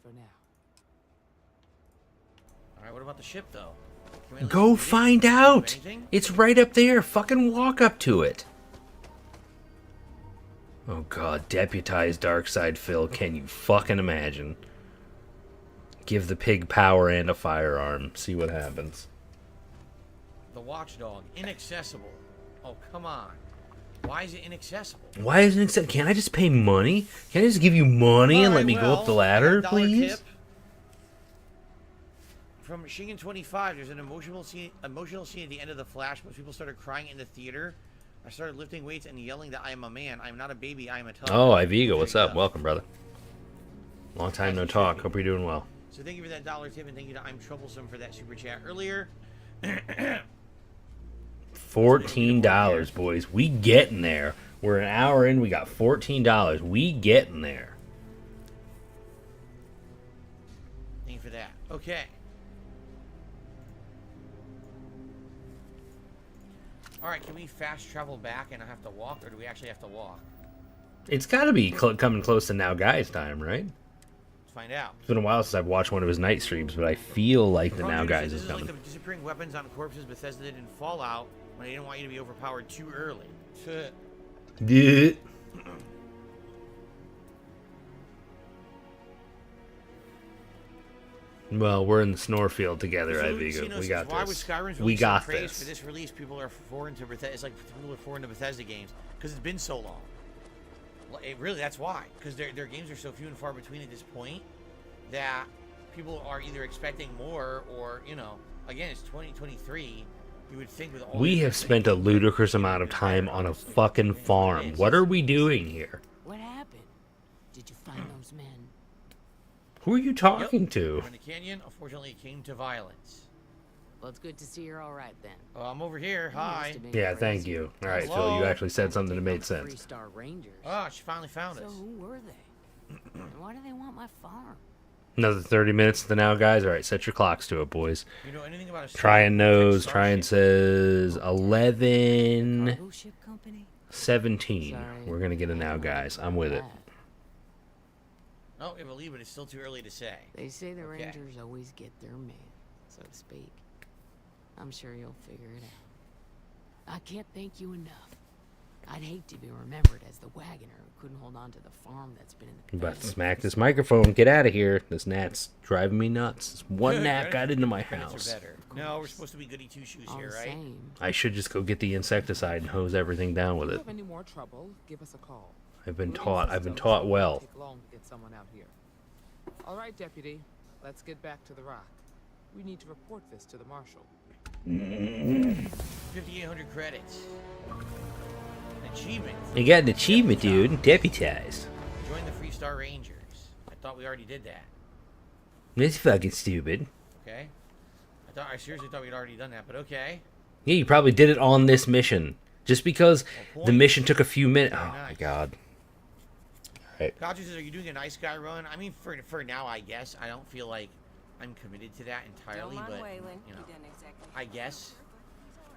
For now. Alright, what about the ship, though? Go find out. It's right up there. Fucking walk up to it. Oh god, deputized Darkseid Phil, can you fucking imagine? Give the pig power and a firearm. See what happens. The watchdog. Inaccessible. Oh, come on. Why is it inaccessible? Why isn't it? Can't I just pay money? Can I just give you money and let me go up the ladder, $1 please? tip. From Shingen 25, there's an emotional scene at the end of The Flash. Most people started crying in the theater. I started lifting weights and yelling that I am a man. I am not a baby. I am a tough. Oh, Ivigo, what's up? Welcome, brother. Long time no talk. Hope you're doing well. So thank you for that $1 tip, and thank you to I'm Troublesome for that super chat earlier. $14, boys. We getting there. We're an hour in. We got $14. We getting there. Thank you for that. Okay. Alright, can we fast travel back and I have to walk, or do we actually have to walk? It's got to be coming close to Now Guy's time, right? Let's find out. It's been a while since I've watched one of his night streams, but I feel like the Now Guy's is coming. Like the disappearing weapons on corpses Bethesda did in Fallout when they didn't want you to be overpowered too early. Yeah. Well, we're in the snore field together, Ivigo. We got why this. was Skyrim's We got praised this. for this release? People are foreign to Bethesda. It's like people are foreign to Bethesda games because it's been so long. Really, that's why. Because their games are so few and far between at this point that people are either expecting more or, you know, again, it's 2023. You would think with all We have spent a ludicrous amount of time on a fucking farm. What are we doing here? What happened? Did you find those men? Who are you talking to? In the canyon, unfortunately, it came to violence. Well, it's good to see you're all right then. Oh, I'm over here. Hi. Yeah, thank you. All right, Phil, you actually said something that made sense. 3-star Rangers. Oh, she finally found So us. who were they? And why do they want my farm? Another 30 minutes to the Now Guys. All right, set your clocks to it, boys. You know anything about a Tryon knows. Tryon says 11, 17. We're going to get a Now Guys. I'm with it. Oh, I believe it. It's still too early to say. They say the Rangers always get their man, so to speak. I'm sure you'll figure it out. I can't thank you enough. I'd hate to be remembered as the wagoner who couldn't hold on to the farm that's been in the I'm about to smack this microphone. Get out of here. This gnat's driving me nuts. This one gnat got into my house. No, we're supposed to be goody two-shoes here, right? I should just go get the insecticide and hose everything down with If you it. have any more trouble, give us a call. I've been taught well. Take long to get someone out here. All right, deputy. Let's get back to the rock. We need to report this to the marshal. 5,800 credits. An achievement. You got an achievement, dude. Deputized. Join the 3-star Rangers. I thought we already did that. That's fucking stupid. Okay. I seriously thought we'd already done that, but okay. Yeah, you probably did it on this mission. Just because the mission took a few minutes. Oh my god. right? Gotcha says, are you doing a nice guy run? I mean, for now, I guess. I don't feel like I'm committed to that entirely, but, you know, I guess.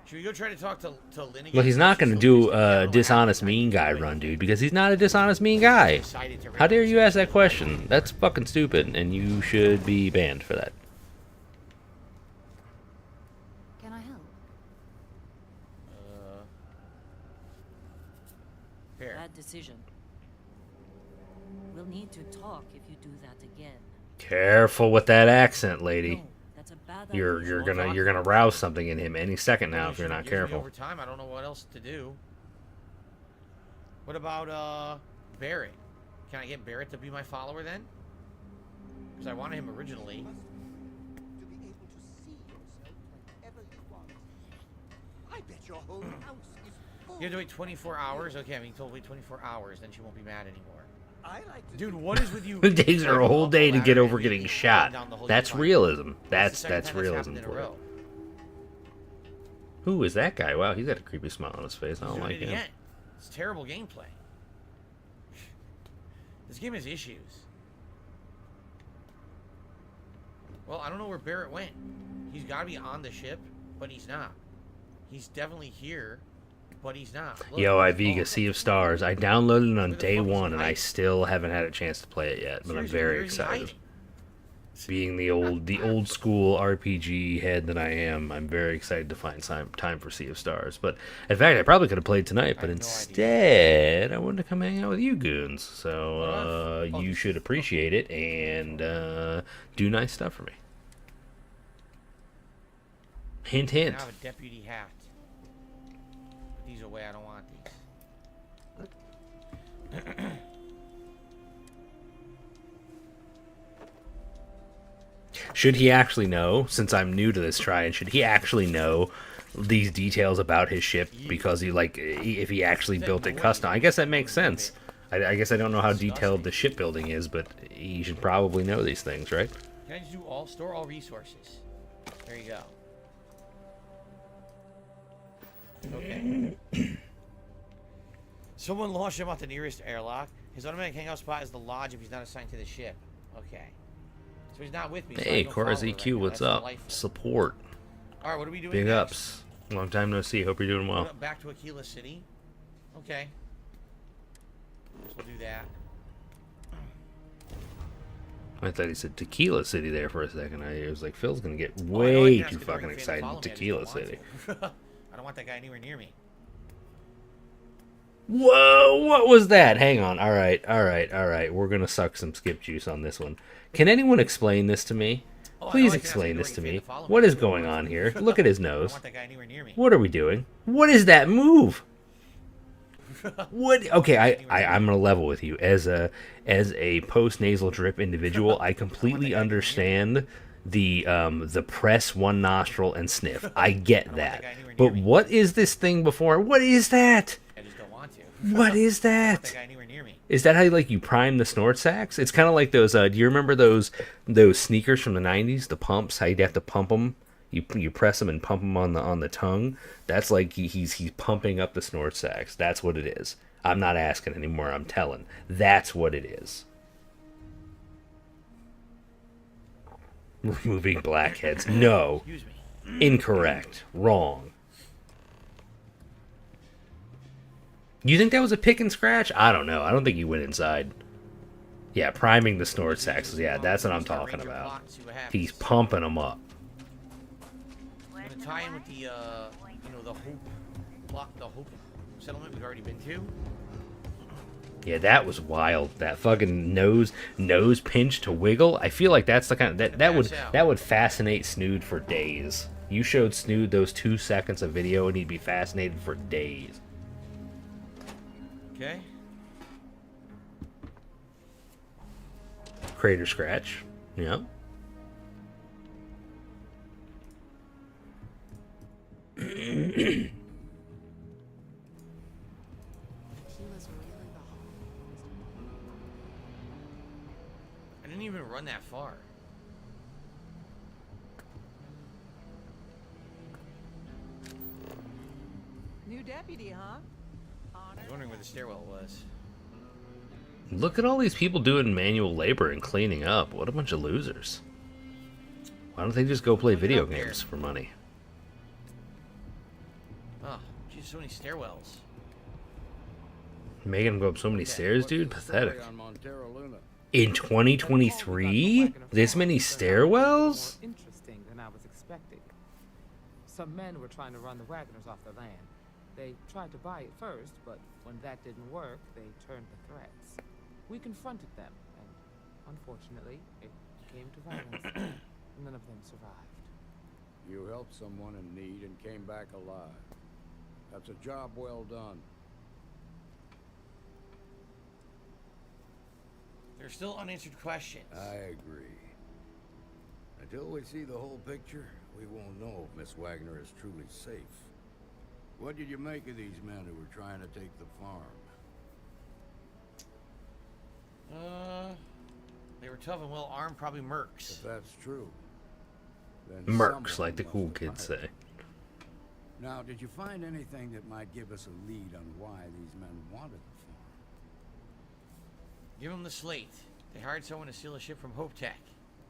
Should we go try to talk to Lynn again? Well, he's not going to do a dishonest mean guy run, dude, because he's not a dishonest mean guy. How dare you ask that question? That's fucking stupid, and you should be banned for that. Can I help? Here. Bad decision. We'll need to talk if you do that again. Careful with that accent, lady. That's a bad You're gonna rouse something in him any second now if you're not careful. Over time, I don't know what else to do. What about Barrett? Can I get Barrett to be my follower then? Because I wanted him originally. I bet your whole house is full. You have to wait 24 hours? Okay, I'm being told wait 24 hours, then she won't be mad anymore. I like to Dude, what is with you? It takes her a whole day to get over getting shot. down the whole That's time. realism. That's That's the second time realism happened in a for it. row. Who is that guy? Wow, he's got a creepy smile on his face. I He's don't doing like it him. again. It's terrible gameplay. This game has issues. Well, I don't know where Barrett went. He's got to be on the ship, but he's not. He's definitely here, but he's not. Look, Yo, he's Iviga, Sea of Stars. I downloaded it on day one, and I still haven't had a chance to play it yet, but I'm Seriously, very where is he excited. hiding? Being the old school RPG head that I am, I'm very excited to find time for Sea of Stars. But in fact, I probably could have played tonight, but instead, I wanted to come hang out with you goons. So you should appreciate it and do nice stuff for me. Hint, hint. I have a deputy hat. Put these away. I don't want these. Should he actually know, since I'm new to this try, should he actually know these details about his ship because if he actually built it custom? I guess that makes sense. I guess I don't know how detailed the shipbuilding is, but he should probably know these things, right? Can I just do store all resources? There you go. Okay. Someone launched him off the nearest airlock. His automatic hangout spot is the lodge if he's not assigned to the ship. Okay. So he's not with me. So Hey, I don't Cora follow her ZQ, right now. what's That's up? delightful. Support. All right, what are we doing Big next? ups. Long time no see. Hope you're doing well. Back to Aquila City. Okay. So we'll do that. I thought he said Tequila City there for a second. I was like, Phil's gonna get Oh, I know I way can ask too if they're fucking a fan to excited follow with me, I just Tequila don't want City. to. I don't want that guy anywhere near me. Whoa, what was that? Hang on. All right. We're going to suck some skip juice on this one. Can anyone explain this to me? Please explain this to me. What is going on here? Look at his nose. What are we doing? What is that move? What? Okay, I'm going to level with you. As a post-nasal drip individual, I completely understand the press one nostril and sniff. I get that. But what is this thing before? What is that? I just don't want to. What is I don't want that? that guy anywhere near me. Is that how you prime the snort sacks? It's kind of like those. Do you remember those sneakers from the '90s? The pumps. How you'd have to pump them. You press them and pump them on the tongue. That's like he's pumping up the snort sacks. That's what it is. I'm not asking anymore. I'm telling. That's what it is. Removing blackheads. No. Incorrect. Wrong. You think that was a pick and scratch? I don't know. I don't think you went inside. Yeah, priming the snort sacks. Yeah, that's what I'm talking about. He's pumping them up. I'm gonna tie in with the the Hope settlement we've already been to. Yeah, that was wild. That fucking nose pinch to wiggle. I feel like that's the kind of that would fascinate Snood for days. You showed Snood those 2 seconds of video and he'd be fascinated for days. Okay. Crater scratch. Yeah. I didn't even run that far. New deputy, huh? I was wondering where the stairwell was. Look at all these people doing manual labor and cleaning up. What a bunch of losers. Why don't they just go play video games for money? Oh, geez, so many stairwells. Making them go up so many stairs, dude? Pathetic. In 2023? This many stairwells? Interesting than I was expecting. Some men were trying to run the Wagoners off the land. They tried to buy it first, but when that didn't work, they turned to threats. We confronted them, and unfortunately, it came to violence. None of them survived. You helped someone in need and came back alive. That's a job well done. There's still unanswered questions. I agree. Until we see the whole picture, we won't know if Miss Wagner is truly safe. What did you make of these men who were trying to take the farm? They were tough and well armed, probably mercs. If that's true, then Mercs, someone like the must cool have kids hired say. them. Now, did you find anything that might give us a lead on why these men wanted the farm? Give them the slate. They hired someone to steal a ship from Hope Tech.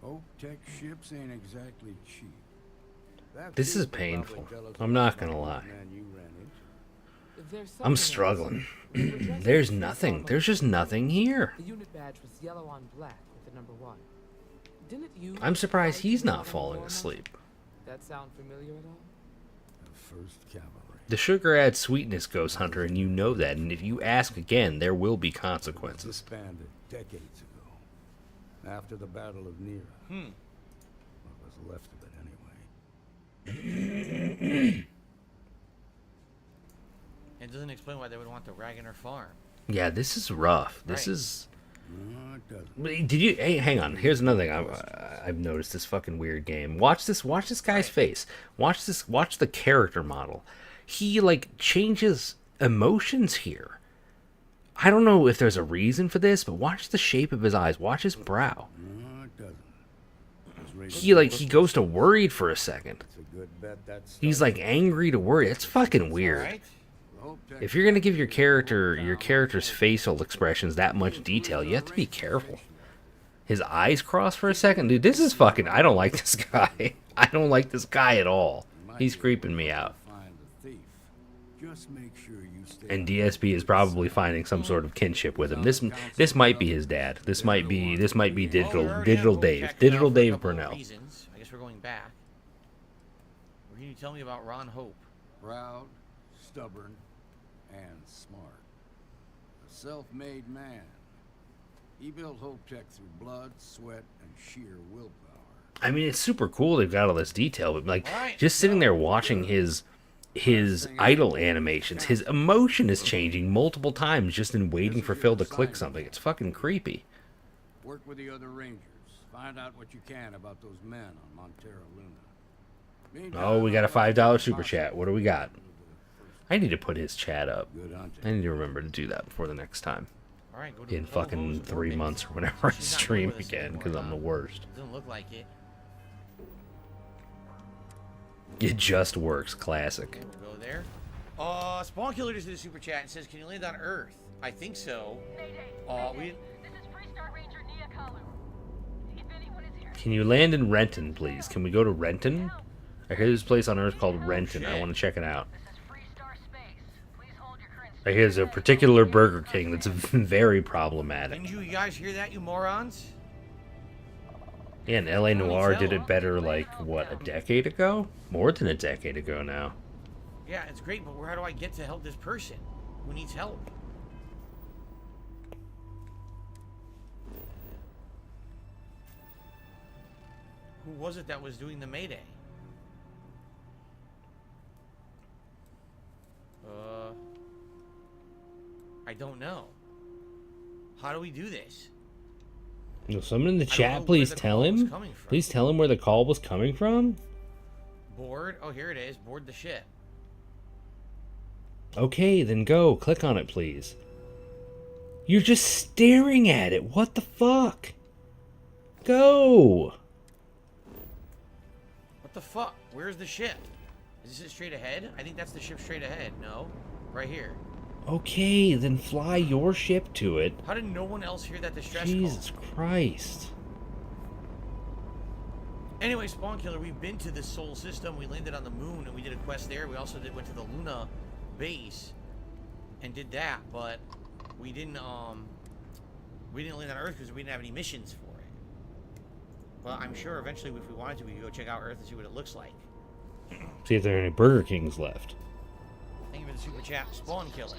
Hope Tech ships ain't exactly cheap. That This is dude probably painful. tell us I'm not about gonna the lie. man you ran into. There's I'm something else. struggling. We were dressed There's in the nothing. uniform There's just nothing here. The unit badge was yellow on black with the number 1. Didn't you? I'm surprised he's not War falling Muffin? asleep. That sound familiar at all? The 1st Cavalry. The sugar adds sweetness, Ghost Hunter, and you know that. And if you ask again, there will be consequences. Disbanded decades ago, after the Battle of Nera. What was left of it anyway. It doesn't explain why they would want the Raganer farm. Yeah, this is rough. This Right. is. No, it doesn't. Did you? Hey, hang on. Here's another thing I've noticed. This fucking weird game. Watch this. Watch this guy's face. Watch this. Watch the character model. He like changes emotions here. I don't know if there's a reason for this, but watch the shape of his eyes. Watch his brow. No, it doesn't. It's He goes to worried for a second. It's a good bet that's He's like angry to worried. It's fucking weird. If you're gonna give your character's facial expressions that much detail, you have to be careful. His eyes cross for a second, dude. This is fucking. I don't like this guy. I don't like this guy at all. He's creeping me out. find the thief. Just make sure you stay And DSP is probably finding some sort of kinship with him. This might be his dad. This might be digital Dave Burnell. Reasons. I guess we're going back. Or can you tell me about Ron Hope? proud, stubborn, and smart. A self-made man. He built Hope Tech through blood, sweat, and sheer willpower. I mean, it's super cool they've got all this detail, but like just sitting there watching his idle animations, his emotion is changing multiple times just in waiting for Phil to click something. It's fucking creepy. Work with the other Rangers. Find out what you can about those men on Montero Luna. Oh, we got a $5 super chat. What do we got? I need to put his chat up. I need to remember to do that before the next time. All right, go to In the fucking 3 months or whenever I stream again, because I'm the worst. Doesn't look like it. It just works. Classic. We'll go there. Spawn Killer just did a super chat and says, "Can you land on Earth?" I think so. Can you land in Renton, please? Can we go to Renton? I hear this place on Earth called Renton. I want to check it out. I hear there's a particular Burger King that's very problematic. Didn't you guys hear that, you morons? Yeah, and LA Noire did it better, like, what, a decade ago? More than a decade ago now. Yeah, it's great, but how do I get to help this person who needs help? Who was it that was doing the Mayday? I don't know. How do we do this? Will someone in the I don't know chat where please the tell call was him? coming from. Please tell him where the call was coming from? Board? Oh, here it is. Board the ship. Okay, then go. Click on it, please. You're just staring at it. What the fuck? Go. What the fuck? Where's the ship? Is this it straight ahead? I think that's the ship straight ahead. No? Right here. Okay, then fly your ship to it. How did no one else hear that distress Jesus Christ. Anyway, Spawn Killer, we've been to the Sol system. We landed on the moon and we did a quest there. We also went to the Luna base and did that, but we didn't land on Earth because we didn't have any missions for it. But I'm sure eventually, if we wanted to, we could go check out Earth and see what it looks like. See if there are any Burger Kings left. Thank you for the super chat, Spawn Killer.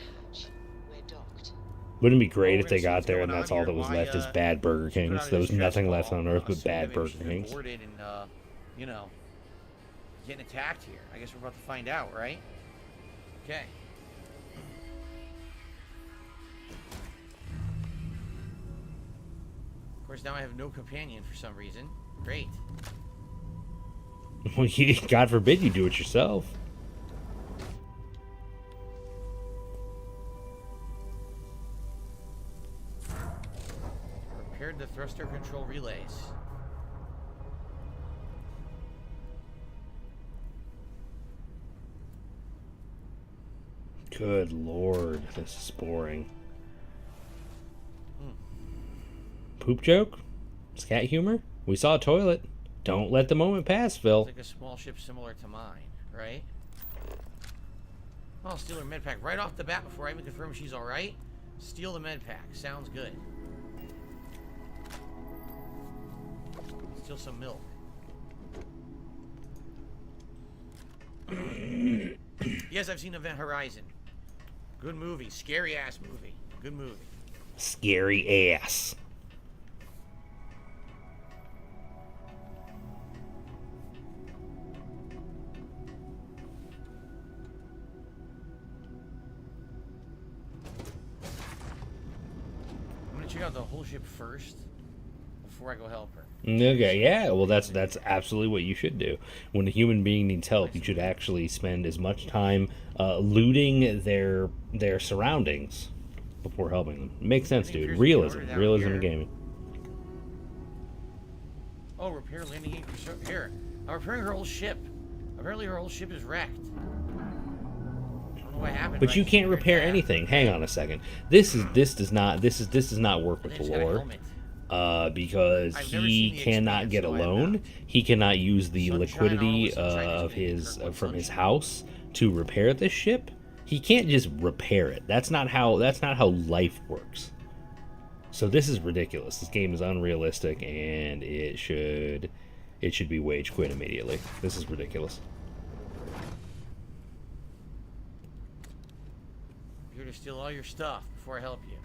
Wouldn't it be great if they got there and that's all that was left is bad Burger Kings? There was nothing left on Earth but bad Burger Kings. Boarded and, you know, getting attacked here. I guess we're about to find out, right? Okay. Of course, now I have no companion for some reason. Great. Well, God forbid you do it yourself. Repaired the thruster control relays. Good lord, this is boring. Poop joke? Scat humor? We saw a toilet. Don't let the moment pass, Phil. It's like a small ship similar to mine, right? I'll steal her med pack right off the bat before I even confirm she's alright. Steal the med pack. Sounds good. Steal some milk. Yes, I've seen Event Horizon. Good movie. Scary ass movie. Good movie. Scary ass. I'm gonna check out the whole ship first before I go help her. Okay, yeah, well that's absolutely what you should do. When a human being needs help, you should actually spend as much time looting their surroundings before helping them. Makes sense, dude. Realism in gaming. Oh, repair landing gear. Here, I'm repairing her whole ship. Apparently, her whole ship is wrecked. I don't know what happened. But you can't repair anything. Hang on a second. This does not work with the lore. Because he cannot get a loan. He cannot use the liquidity of from his house to repair this ship. He can't just repair it. That's not how life works. So this is ridiculous. This game is unrealistic, and it should be wage quit immediately. This is ridiculous. I'm here to steal all your stuff before I help you.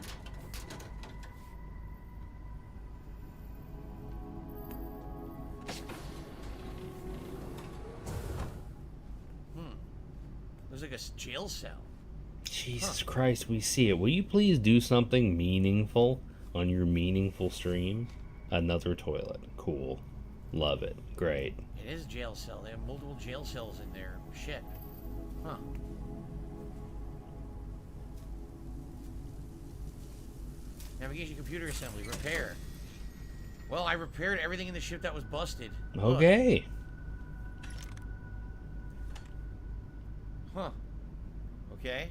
There's like a jail cell. Jesus Christ, we see it. Will you please do something meaningful on your meaningful stream? Another toilet. Cool. Love it. Great. It is a jail cell. They have multiple jail cells in their ship. Huh. Navigation computer assembly. Repair. Well, I repaired everything in the ship that was busted. Okay. Huh. Okay.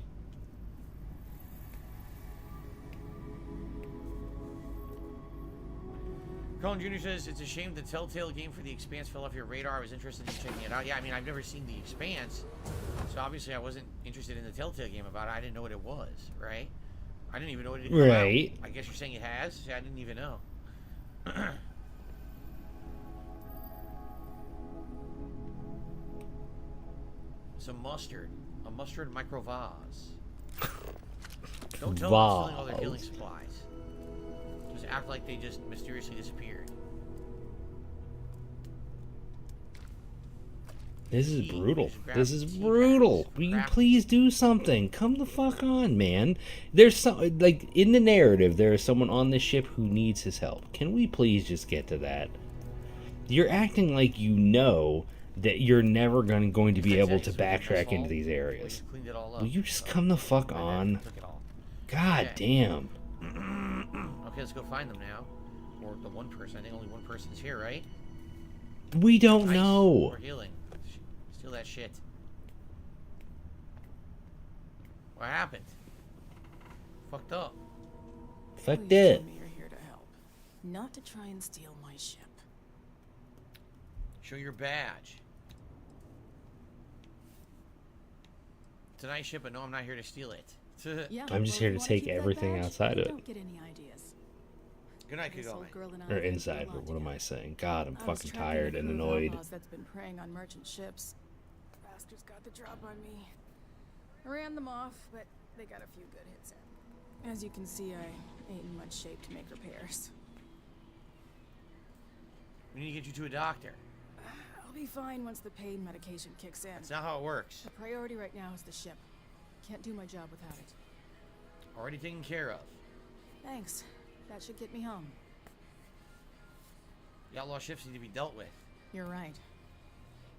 Colin Jr. says, it's a shame the Telltale game for The Expanse fell off your radar. I was interested in checking it out. Yeah, I mean, I've never seen The Expanse, so obviously I wasn't interested in the Telltale game about it. I didn't know what it was, right? I didn't even know it had come out. I guess you're saying it has? Yeah, I didn't even know. Some mustard. A mustard micro vase. Don't tell them I'm stealing all their healing supplies. Just act like they just mysteriously disappeared. This is brutal. This is brutal. Will you please do something? Come the fuck on, man. There's some, like, in the narrative, there is someone on this ship who needs his help. Can we please just get to that? You're acting like you know that you're never going to be able to backtrack into these areas. Will you just come the fuck on? God damn. Okay, let's go find them now. Or the one person. I think only one person's here, right? We don't know. Or healing. Steal that shit. What happened? Fucked up. Fucked Please up. tell me you're here to help, not to try and steal my ship. Show your badge. It's a nice ship, but no, I'm not here to steal it. Yeah, I'm just well, here if to you wanna take keep that everything badge, outside of don't it. get any ideas. Good night, This Kagome. old girl and I Or have been inside, through a but lot what am I together. saying? God, I'm I was fucking trapped in a tired and crew of annoyed. outlaws that's been preying on merchant ships. Bastards got the drop on me. I ran them off, but they got a few good hits in. As you can see, I ain't in much shape to make repairs. We need to get you to a doctor. I'll be fine once the pain medication kicks in. That's not how it works. The priority right now is the ship. Can't do my job without it. Already taken care of. Thanks. That should get me home. The outlaw ships need to be dealt with. You're right.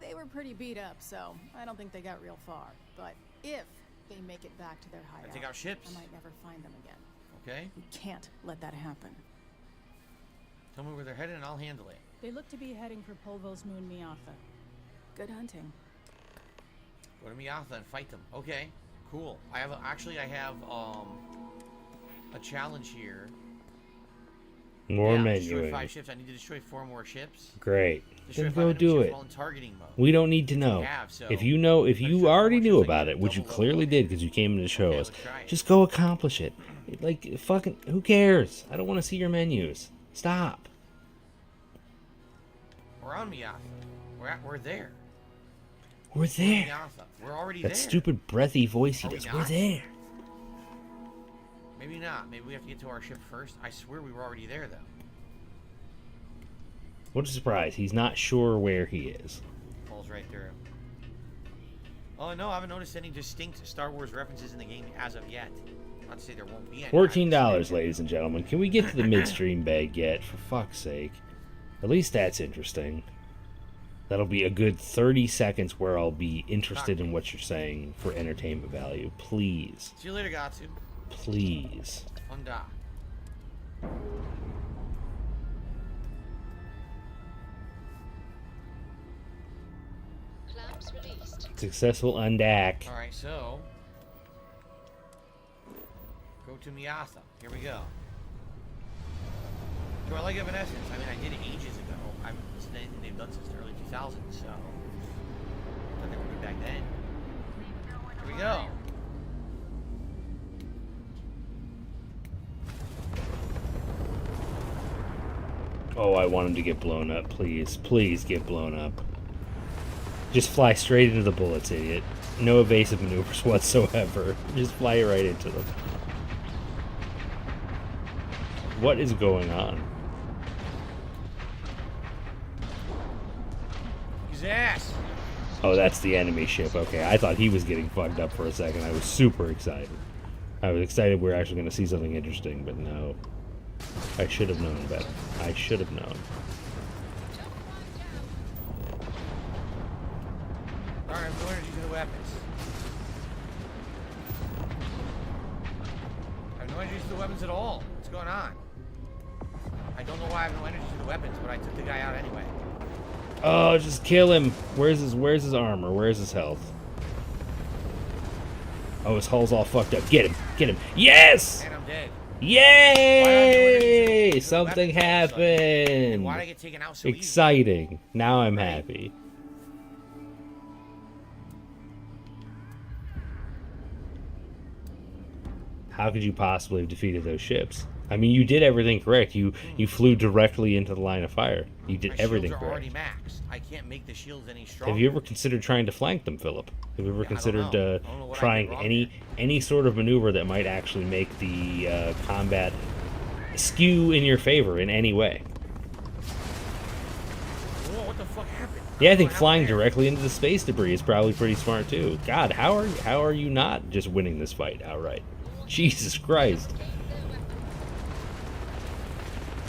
They were pretty beat up, so I don't think they got real far. But if they make it back to their hideout, take out ships. I might never find them again. Okay? We can't let that happen. Tell me where they're headed and I'll handle it. They look to be heading for Polvo's moon Miatha. Good hunting. Go to Miatha and fight them. Okay, cool. I have I have a challenge here. More Destroy menuing. 5 ships. I need to destroy 4 more ships. Great. Destroy Then 5 go enemy do ships it. while in targeting mode. We don't need to know. We have, so If you know, if you already knew about it, which you clearly did because you came in to show us, just go accomplish it. Like, fucking, who cares? I don't want to see your menus. Stop. We're on Miatha. We're there. We're there. Miatha. We're already That there. stupid breathy voice he Are we does. We're not? there. Maybe not. Maybe we have to get to our ship first. I swear we were already there, though. What a surprise. He's not sure where he is. Falls right through. Oh, no, I haven't noticed any distinct Star Wars references in the game as of yet. Not to say there won't be any. $14, ladies and gentlemen. Can we get to the midstream bag yet? For fuck's sake. At least that's interesting. That'll be a good 30 seconds where I'll be interested in what you're saying for entertainment value. Please. See you later, Gatsu. Please. Fun dock. Clamps released. Successful undack. Alright, so. Go to Miatha. Here we go. Do I like Evanescence? I mean, I did it ages ago. I haven't listened to anything they've done since the early 2000s, so. I thought they would be back then. Here we go. Oh, I want him to get blown up. Please. Please get blown up. Just fly straight into the bullets, idiot. No evasive maneuvers whatsoever. Just fly right into them. What is going on? His ass. Oh, that's the enemy ship. Okay, I thought he was getting fucked up for a second. I was super excited. I was excited we were actually going to see something interesting, but no. I should have known better. I should have known. Alright, I have no energy to the weapons. I have no energy to the weapons at all. What's going on? I don't know why I have no energy to the weapons, but I took the guy out anyway. Oh, just kill him. Where's his armor? Where's his health? Oh, his hull's all fucked up. Get him. Get him. Yes! And I'm dead. Yay! Something happened. Why'd I get taken out so easy? Exciting. Now I'm happy. How could you possibly have defeated those ships? I mean, you did everything correct. You flew directly into the line of fire. You did My everything shields are correct. already maxed. I can't make the shields any stronger. Have you ever considered trying to flank them, Philip? Have you ever considered know what I trying did wrong any sort of maneuver that might actually make the combat skew in your favor in any way? Whoa, what the fuck happened? Yeah, I think flying directly into the space debris is probably pretty smart too. God, how are you not just winning this fight outright? Jesus Christ.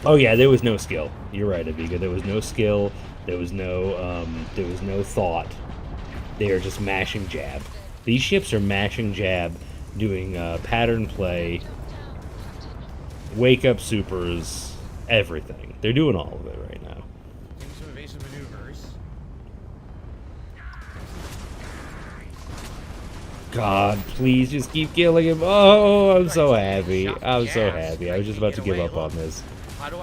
Oh yeah, there was no skill. You're right, Aviga. There was no skill. There was no thought. They are just mashing jab. These ships are mashing jab, doing pattern play, wake up supers, everything. They're doing all of it right now. Doing some evasive maneuvers. God, please just keep killing him. Oh, I'm so happy. I'm so happy. I was just about to give up on this.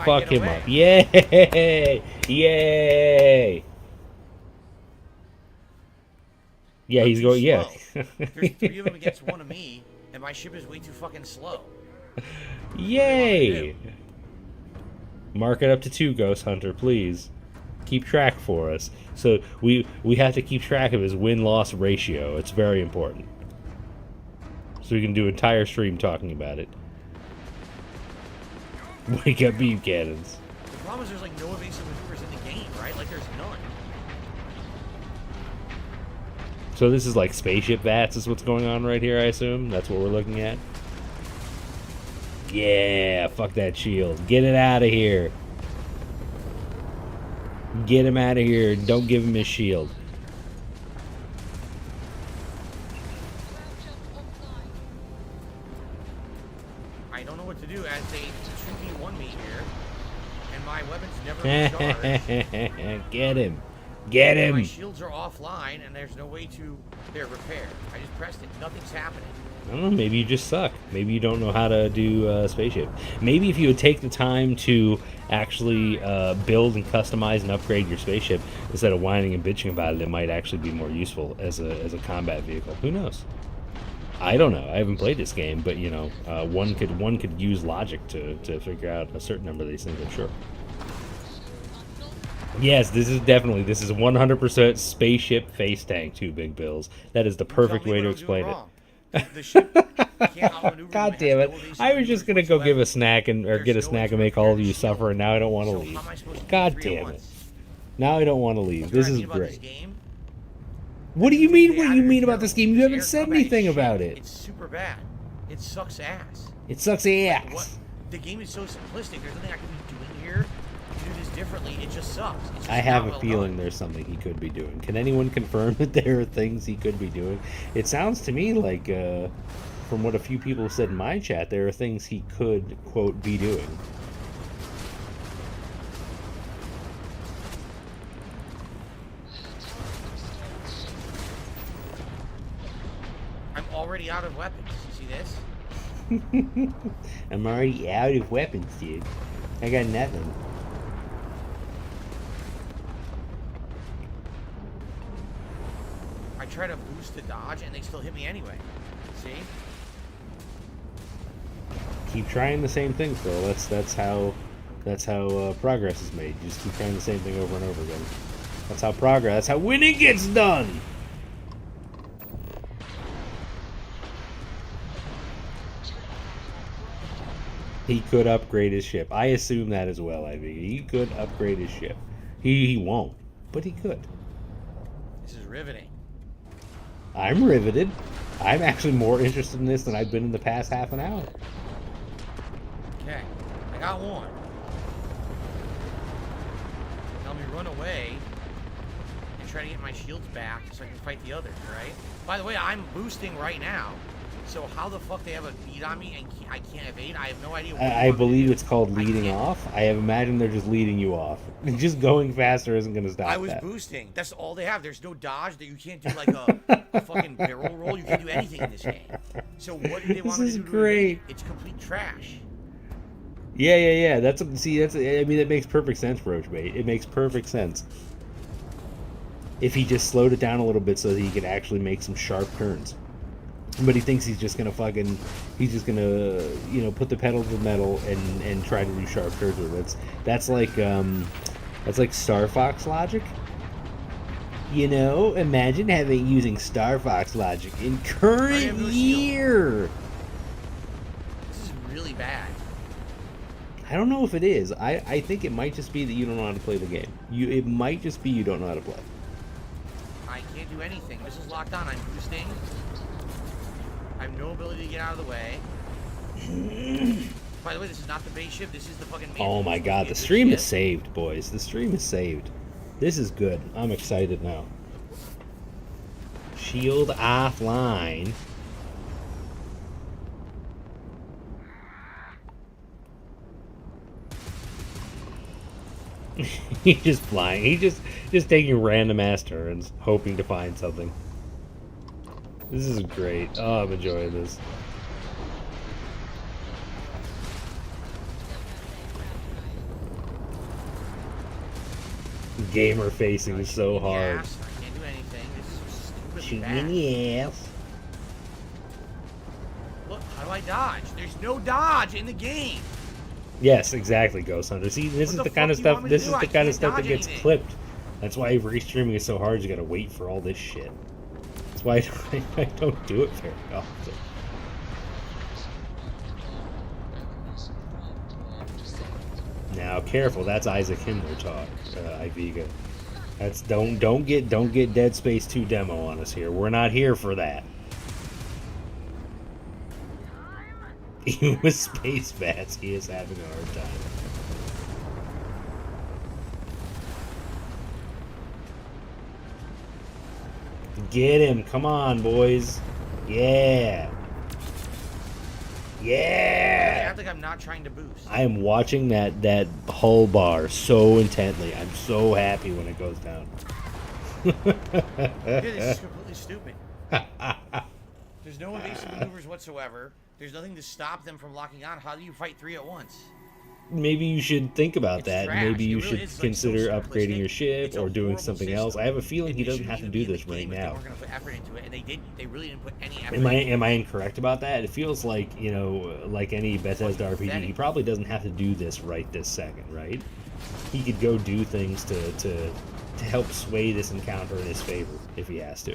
Fuck him up. Yay! Yay! Yeah, he's going. Yeah. There's 3 of them against 1 of me, and my ship is way too fucking slow. Yay! Mark it up to 2, Ghost Hunter, please. Keep track for us. So we have to keep track of his win-loss ratio. It's very important. So we can do an entire stream talking about it. Wake up beam cannons. The problem is there's like no evasive maneuvers in the game, right? Like there's none. So this is like spaceship VATS is what's going on right here, I assume? That's what we're looking at? Yeah, fuck that shield. Get it out of here. Get him out of here. Don't give him his shield. I don't know what to do as they 2v1 me here, and my weapons never recharge. Get him. Get him. My shields are offline, and there's no way to repair. I just pressed it. Nothing's happening. I don't know, maybe you just suck. Maybe you don't know how to do spaceship. Maybe if you would take the time to actually build and customize and upgrade your spaceship instead of whining and bitching about it, it might actually be more useful as a combat vehicle. Who knows? I don't know. I haven't played this game, but you know, one could use logic to figure out a certain number of these things, I'm sure. Yes, this is 100% spaceship face tank, too, Big Bills. That is the perfect way to explain it. God damn it! I was just gonna go give a snack or get a snack and make all of you suffer, and now I don't want to leave. God damn it! Now I don't want to leave. This is great. What do you mean? What do you mean about this game? You haven't said anything about it. It's super bad. It sucks ass. It sucks ass. The game is so simplistic. There's nothing I can be doing here to do this differently. It just sucks. It's just I have not a feeling there's something he could be doing. Can anyone confirm that there are things he could be doing? It sounds to me like, from what a few people have said in my chat, there are things he could, quote, be doing. I'm already out of weapons. You see this? I'm already out of weapons, dude. I got nothing. I try to boost the dodge, and they still hit me anyway. See? Keep trying the same thing, Phil. That's how progress is made. You just keep trying the same thing over and over again. That's how progress. That's how winning gets done. He could upgrade his ship. I assume that as well, Ivy. He could upgrade his ship. He won't, but he could. This is riveting. I'm riveted. I'm actually more interested in this than I've been in the past half an hour. Okay, I got one. Now let me run away and try to get my shields back so I can fight the others, right? By the way, I'm boosting right now. So how the fuck they have a beat on me and I can't evade? I have no idea. I believe it's called leading off. I have imagined they're just leading you off. Just going faster isn't going to stop that. I was boosting. That's all they have. There's no dodge. That you can't do like a fucking barrel roll. You can't do anything in this game. So what do they want me to do? This is great. It's complete trash. Yeah. That's I mean, it makes perfect sense, Roachbait. It makes perfect sense. If he just slowed it down a little bit so that he could actually make some sharp turns. But he thinks he's just gonna put the pedal to the metal and try to do sharp turns with it. That's like Star Fox logic. You know, imagine using Star Fox logic in current year. This is really bad. I don't know if it is. I think it might just be that you don't know how to play the game. It might just be you don't know how to play. I can't do anything. This is locked on. I'm boosting. I have no ability to get out of the way. By the way, this is not the base ship. This is the fucking main. Oh my god, the stream is saved, boys. The stream is saved. This is good. I'm excited now. Shield offline. He's just flying. He's just taking random ass turns, hoping to find something. This is great. Oh, I'm enjoying this. Gamer facing is so hard. Yes, I can't do anything. This is so stupid. Shoot bad. me in the ass. Look, how do I dodge? There's no dodge in the game. Yes, exactly, Ghost Hunter. See, this is What the the kind of fuck do you stuff. want me to This do? is I the kind of can't stuff that dodge gets anything. clipped. That's why restreaming is so hard. You gotta wait for all this shit. That's why I don't do it very often. Now, careful. That's Isaac Himmler talk, Iviga. That's don't get Dead Space 2 demo on us here. We're not here for that. Even with space bats, he is having a hard time. Get him. Come on, boys. Yeah. I Yeah. act like I'm not trying to boost. I am watching that hull bar so intently. I'm so happy when it goes down. Dude, this is completely stupid. There's no evasive maneuvers whatsoever. There's nothing to stop them from locking on. How do you fight three at once? Maybe you should think about that. trash. Maybe you It really should is, like, consider so upgrading your ship It's a or doing horrible something system. else. I have a feeling And he it doesn't shouldn't have to even do be in this the right game if now. They weren't gonna put effort into it, and they didn't. They really didn't put any effort. Am I incorrect about that? It feels like, you know, like any Bethesda RPG, he probably doesn't have to do this right this second, right? He could go do things to help sway this encounter in his favor if he has to.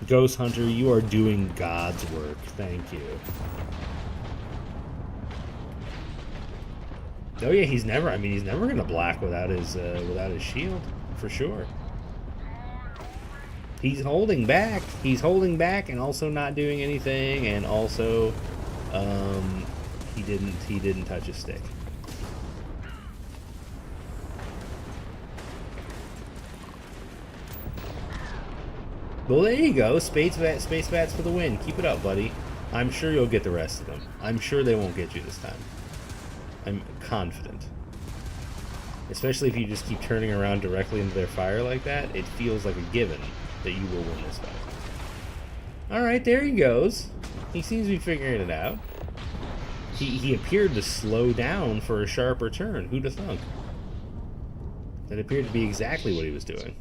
Ghost Hunter, you are doing God's work. Thank you. Oh yeah, he's never gonna black without his shield, for sure. He's holding back. He's holding back and also not doing anything, and also he didn't touch his stick. Well, there you go. Space bats for the win. Keep it up, buddy. I'm sure you'll get the rest of them. I'm sure they won't get you this time. I'm confident. Especially if you just keep turning around directly into their fire like that, it feels like a given that you will win this fight. Alright, there he goes. He seems to be figuring it out. He appeared to slow down for a sharper turn. Who'd have thunk? That appeared to be exactly what he was doing.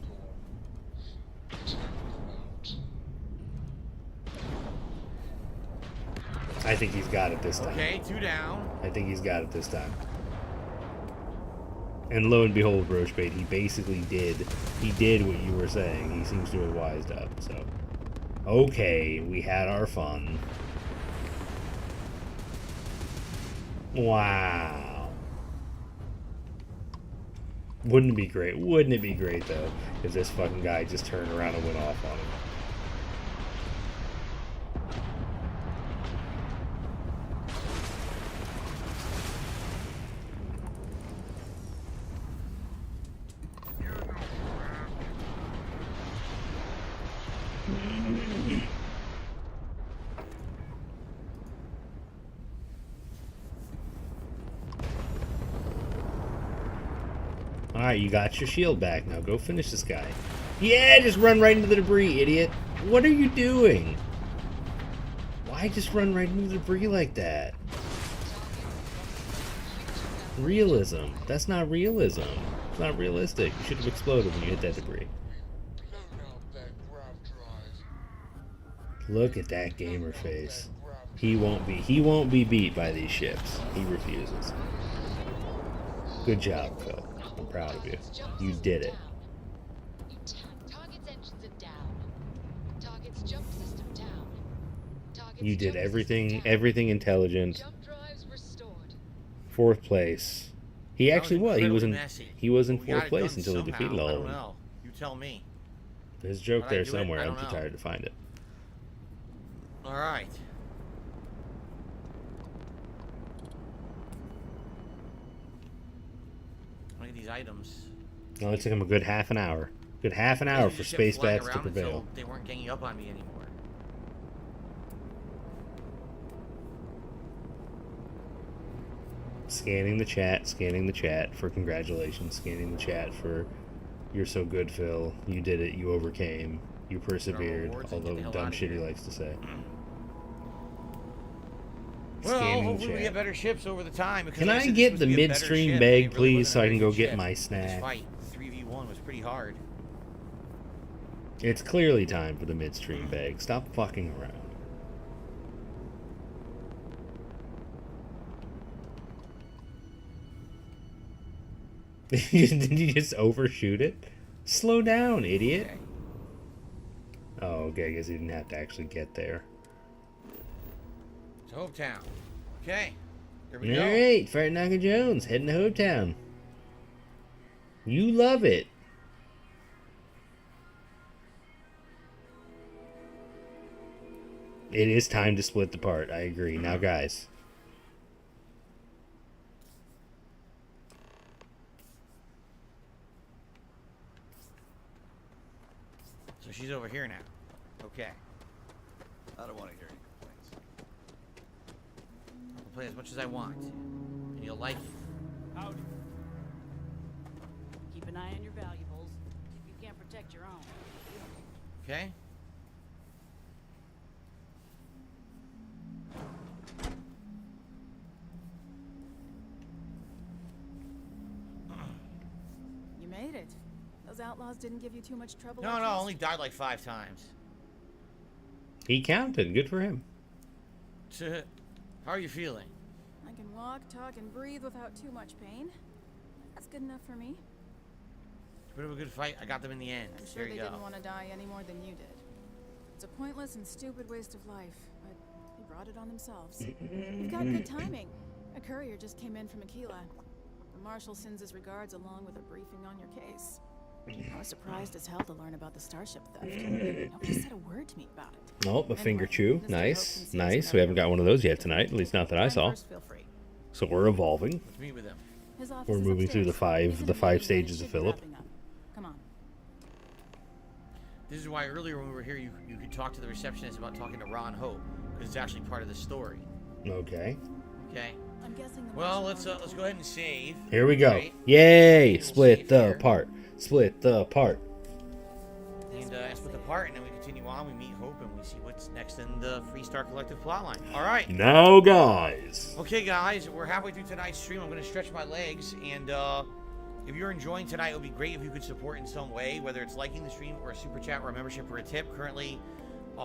I think he's got it this time. Okay, 2 down. I think he's got it this time. And lo and behold, Roachbait, he basically did what you were saying. He seems to have wised up, so. Okay, we had our fun. Wow. Wouldn't it be great? Wouldn't it be great, though, if this fucking guy just turned around and went off on him? Alright, you got your shield back. Now go finish this guy. Yeah, just run right into the debris, idiot. What are you doing? Why just run right into the debris like that? Realism. That's not realism. It's not realistic. You should have exploded when you hit that debris. Look at that gamer face. He won't be beat by these ships. He refuses. Good job, Phil. I'm proud of you. You did it. You did everything intelligent. 4th place. He actually was. He was in 4th place until he defeated all of them. know. You tell me. There's a joke How'd I there do it? somewhere. I I'm don't too know. tired to find it. All right. Look at these items. Well, it took him a good half an hour. Good half an hour They for just kept space flying bats to around prevail. until they weren't ganging up on me anymore. Scanning the chat for congratulations, scanning the chat for you're so good, Phil. You did it, you overcame. You persevered, rewards all and get the the hell dumb outta shit he here. likes to say. Well, Scanning hopefully we chat. get better ships over the time. Because Can like I said, this get was the supposed to be a better midstream ship, bag, but it really please, wasn't so a I very can go good get ship. my This snack? fight, 3v1 was pretty hard. It's clearly time for the midstream bag. Stop fucking around. Did you just overshoot it? Slow down, idiot. Oh, okay, I guess he didn't have to actually get there. It's Hopetown. Okay. Here we go. Alright, Fart Knocker Jones, heading to Hopetown. You love it. It is time to split the part. I agree. Now, guys. So she's over here now. Okay. I don't want to hear any complaints. I'll play as much as I want. And you'll like it. Howdy. Keep an eye on your valuables. If you can't protect your own. Okay? You made it. Those outlaws didn't give you too much trouble. No, I no, trust? only died like 5 times. He counted. Good for him. How are you feeling? I can walk, talk, and breathe without too much pain. That's good enough for me. Bit of a good fight. I got them in the end. I'm sure There they you go. didn't want to die any more than you did. It's a pointless and stupid waste of life, but they brought it on themselves. You've got good timing. A courier just came in from Aquila. The marshal sends his regards along with a briefing on your case. I was surprised as hell to learn about the starship theft. Nobody said a word to me about it. Oh, a finger Anyway, chew. Mr. Hope Nice. can see us Nice. in We our haven't got one of those yet tonight. At least not that I saw. First, feel free. So we're evolving. Let's meet with him. His office We're is moving through the upstairs. He's in a five meeting, but it stages of should be Philip. wrapping up. Come on. This is why earlier when we were here, you could talk to the receptionist about talking to Ron Hope, because it's actually part of the story. Okay. Okay. I'm guessing the Well, let's go ahead and save. Here we go. Right? Yay! We'll Split save the here. part. Split the part. And split the part, and then we continue on. We meet Hope, and we see what's next in the Freestar Collective plotline. All right. Now, guys. Okay, guys, we're halfway through tonight's stream. I'm going to stretch my legs, and if you're enjoying tonight, it would be great if you could support in some way, whether it's liking the stream or a super chat or a membership or a tip. Currently, we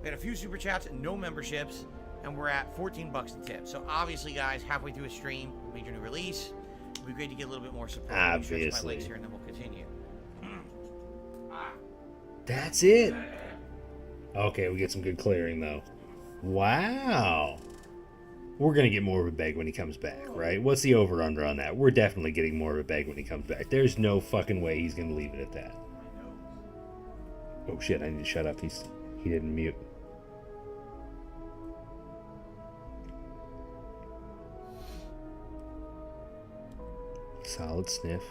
had a few super chats and no memberships, and we're at $14 a tip. So obviously, guys, halfway through a stream, major new release. It'd be great to get a little bit more support. Let me stretch my Obviously. legs here, and then we'll continue. That's it. Okay, we get some good clearing, though. Wow. We're going to get more of a bag when he comes back, right? What's the over-under on that? We're definitely getting more of a bag when he comes back. There's no fucking way he's going to leave it at that. Oh, shit, I need to shut up. He didn't mute. Solid sniff.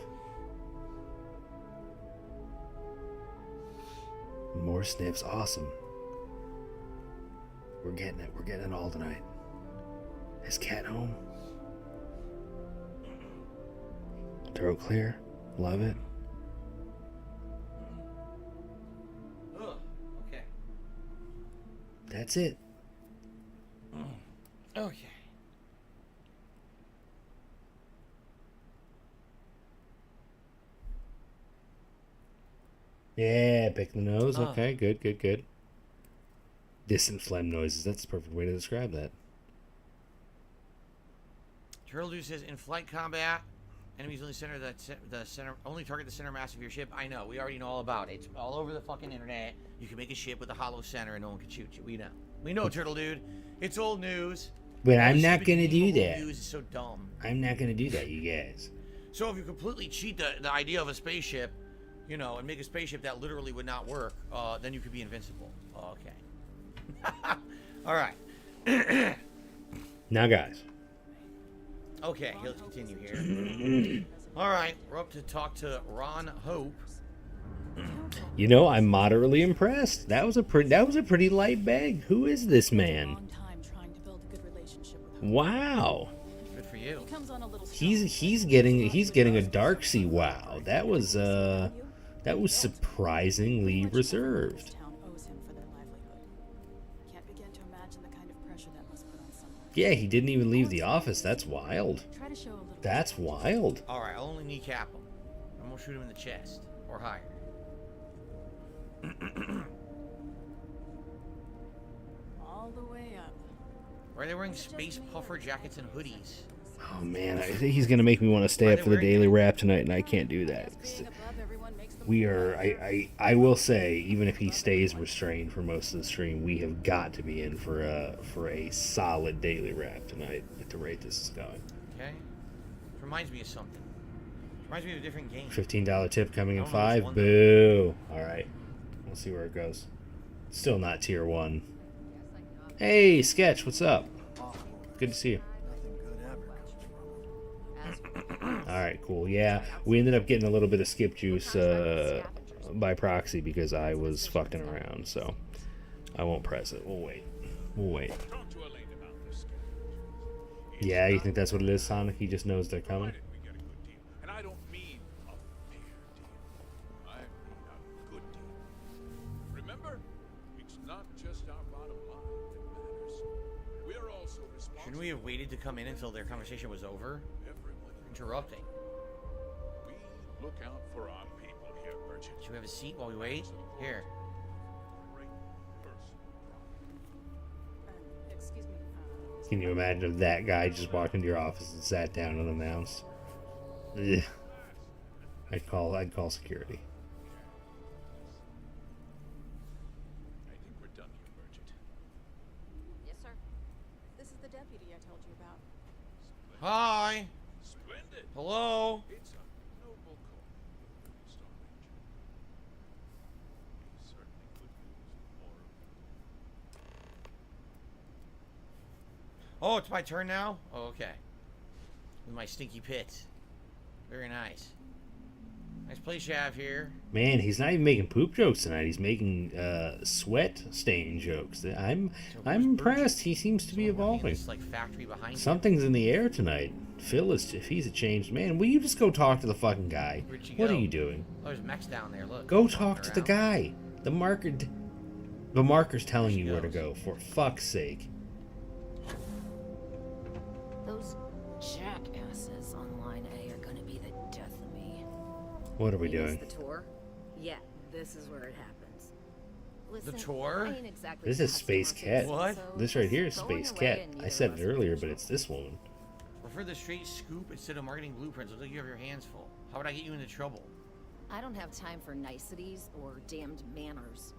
More sniffs. Awesome. We're getting it. We're getting it all tonight. Is Cat home? Throat clear. Love it. Okay. That's it. Okay. Yeah, pick the nose. Okay, good, good, good. Distant phlegm noises. That's the perfect way to describe that. Turtle Dude says in flight combat, enemies only only target the center mass of your ship. I know, we already know all about it. It's all over the fucking internet. You can make a ship with a hollow center and no one can shoot you. We know. We know, Turtle Dude. It's old news. But All I'm this not stupid gonna do evil that. News is so dumb. I'm not gonna do that, you guys. So if you completely cheat the idea of a spaceship, you know, and make a spaceship that literally would not work, then you could be invincible. Okay. All right. Now, guys. Okay, let's continue here. All right, we're up to talk to Ron Hope. You know, I'm moderately impressed. That was a pretty light bag. Who is this man? Wow. Good for you. He's getting a Darksea wow. That That was surprisingly reserved. Town owes him for their livelihood. Can't begin to imagine the kind of pressure that must put on someone. Yeah, he didn't even leave the office. That's wild. Try to show a little. That's wild. Alright, I'll only kneecap him. I'm gonna shoot him in the chest. Or higher. All the way up. Why are they wearing space puffer jackets and hoodies? Oh man, I think he's gonna make me want to stay up for the daily wrap tonight, and I can't do that. We are. I will say, even if he stays restrained for most of the stream, we have got to be in for a solid daily wrap tonight at the rate this is going. Okay. Reminds me of something. Reminds me of a different game. $15 tip coming in I don't know which 5. one Boo. All right, we'll see where it goes. Still not tier 1. Hey, Sketch, what's up? Good to see you. Alright, cool. Yeah, we ended up getting a little bit of skip juice by proxy because I was fucking around, so I won't press it. We'll wait. We'll wait. Yeah, you think that's what it is, Sonic? He just knows they're coming? And I don't mean a fair deal. I mean a good deal. Remember, it's not just our bottom line that matters. We're also responsible. Shouldn't we have waited to come in until their conversation was over? Interrupting. We look out for our people here, Merchant. Should we have a seat while we wait? Here. Excuse me. Can you imagine if that guy just walked into your office and sat down unannounced? Ugh. I'd call security. I think we're done here, Merchant. Yes, sir. This is the deputy I told you about. Hi. Splendid. Hello. It's a noble call, Star Ranger. We certainly could use more of Oh, it's my turn now? Oh, okay. With my stinky pits. Very nice. Nice place you have here. Man, he's not even making poop jokes tonight. He's making sweat stain jokes. I'm impressed. He seems to be evolving. This, like, factory behind Something's in the air tonight. Phil is, if he's a changed man, will you just go talk to the fucking guy? Where'd you What go? are you doing? Oh, there's mechs down there. Look. Go talk to the guy. The marker's telling you where to go. For fuck's sake. Those jackasses on line A are gonna be the death of me. What are we You doing? missed the tour? Yeah, this is where it happens. Listen, tour? I ain't exactly This is Space Cat. What? This right here is Go on your Space way Cat. and I neither said of it us earlier, but it's this woman. Prefer the straight scoop instead of marketing blueprints. Looks like you have your hands full. How would I get you into trouble? I don't have time for niceties or damned manners.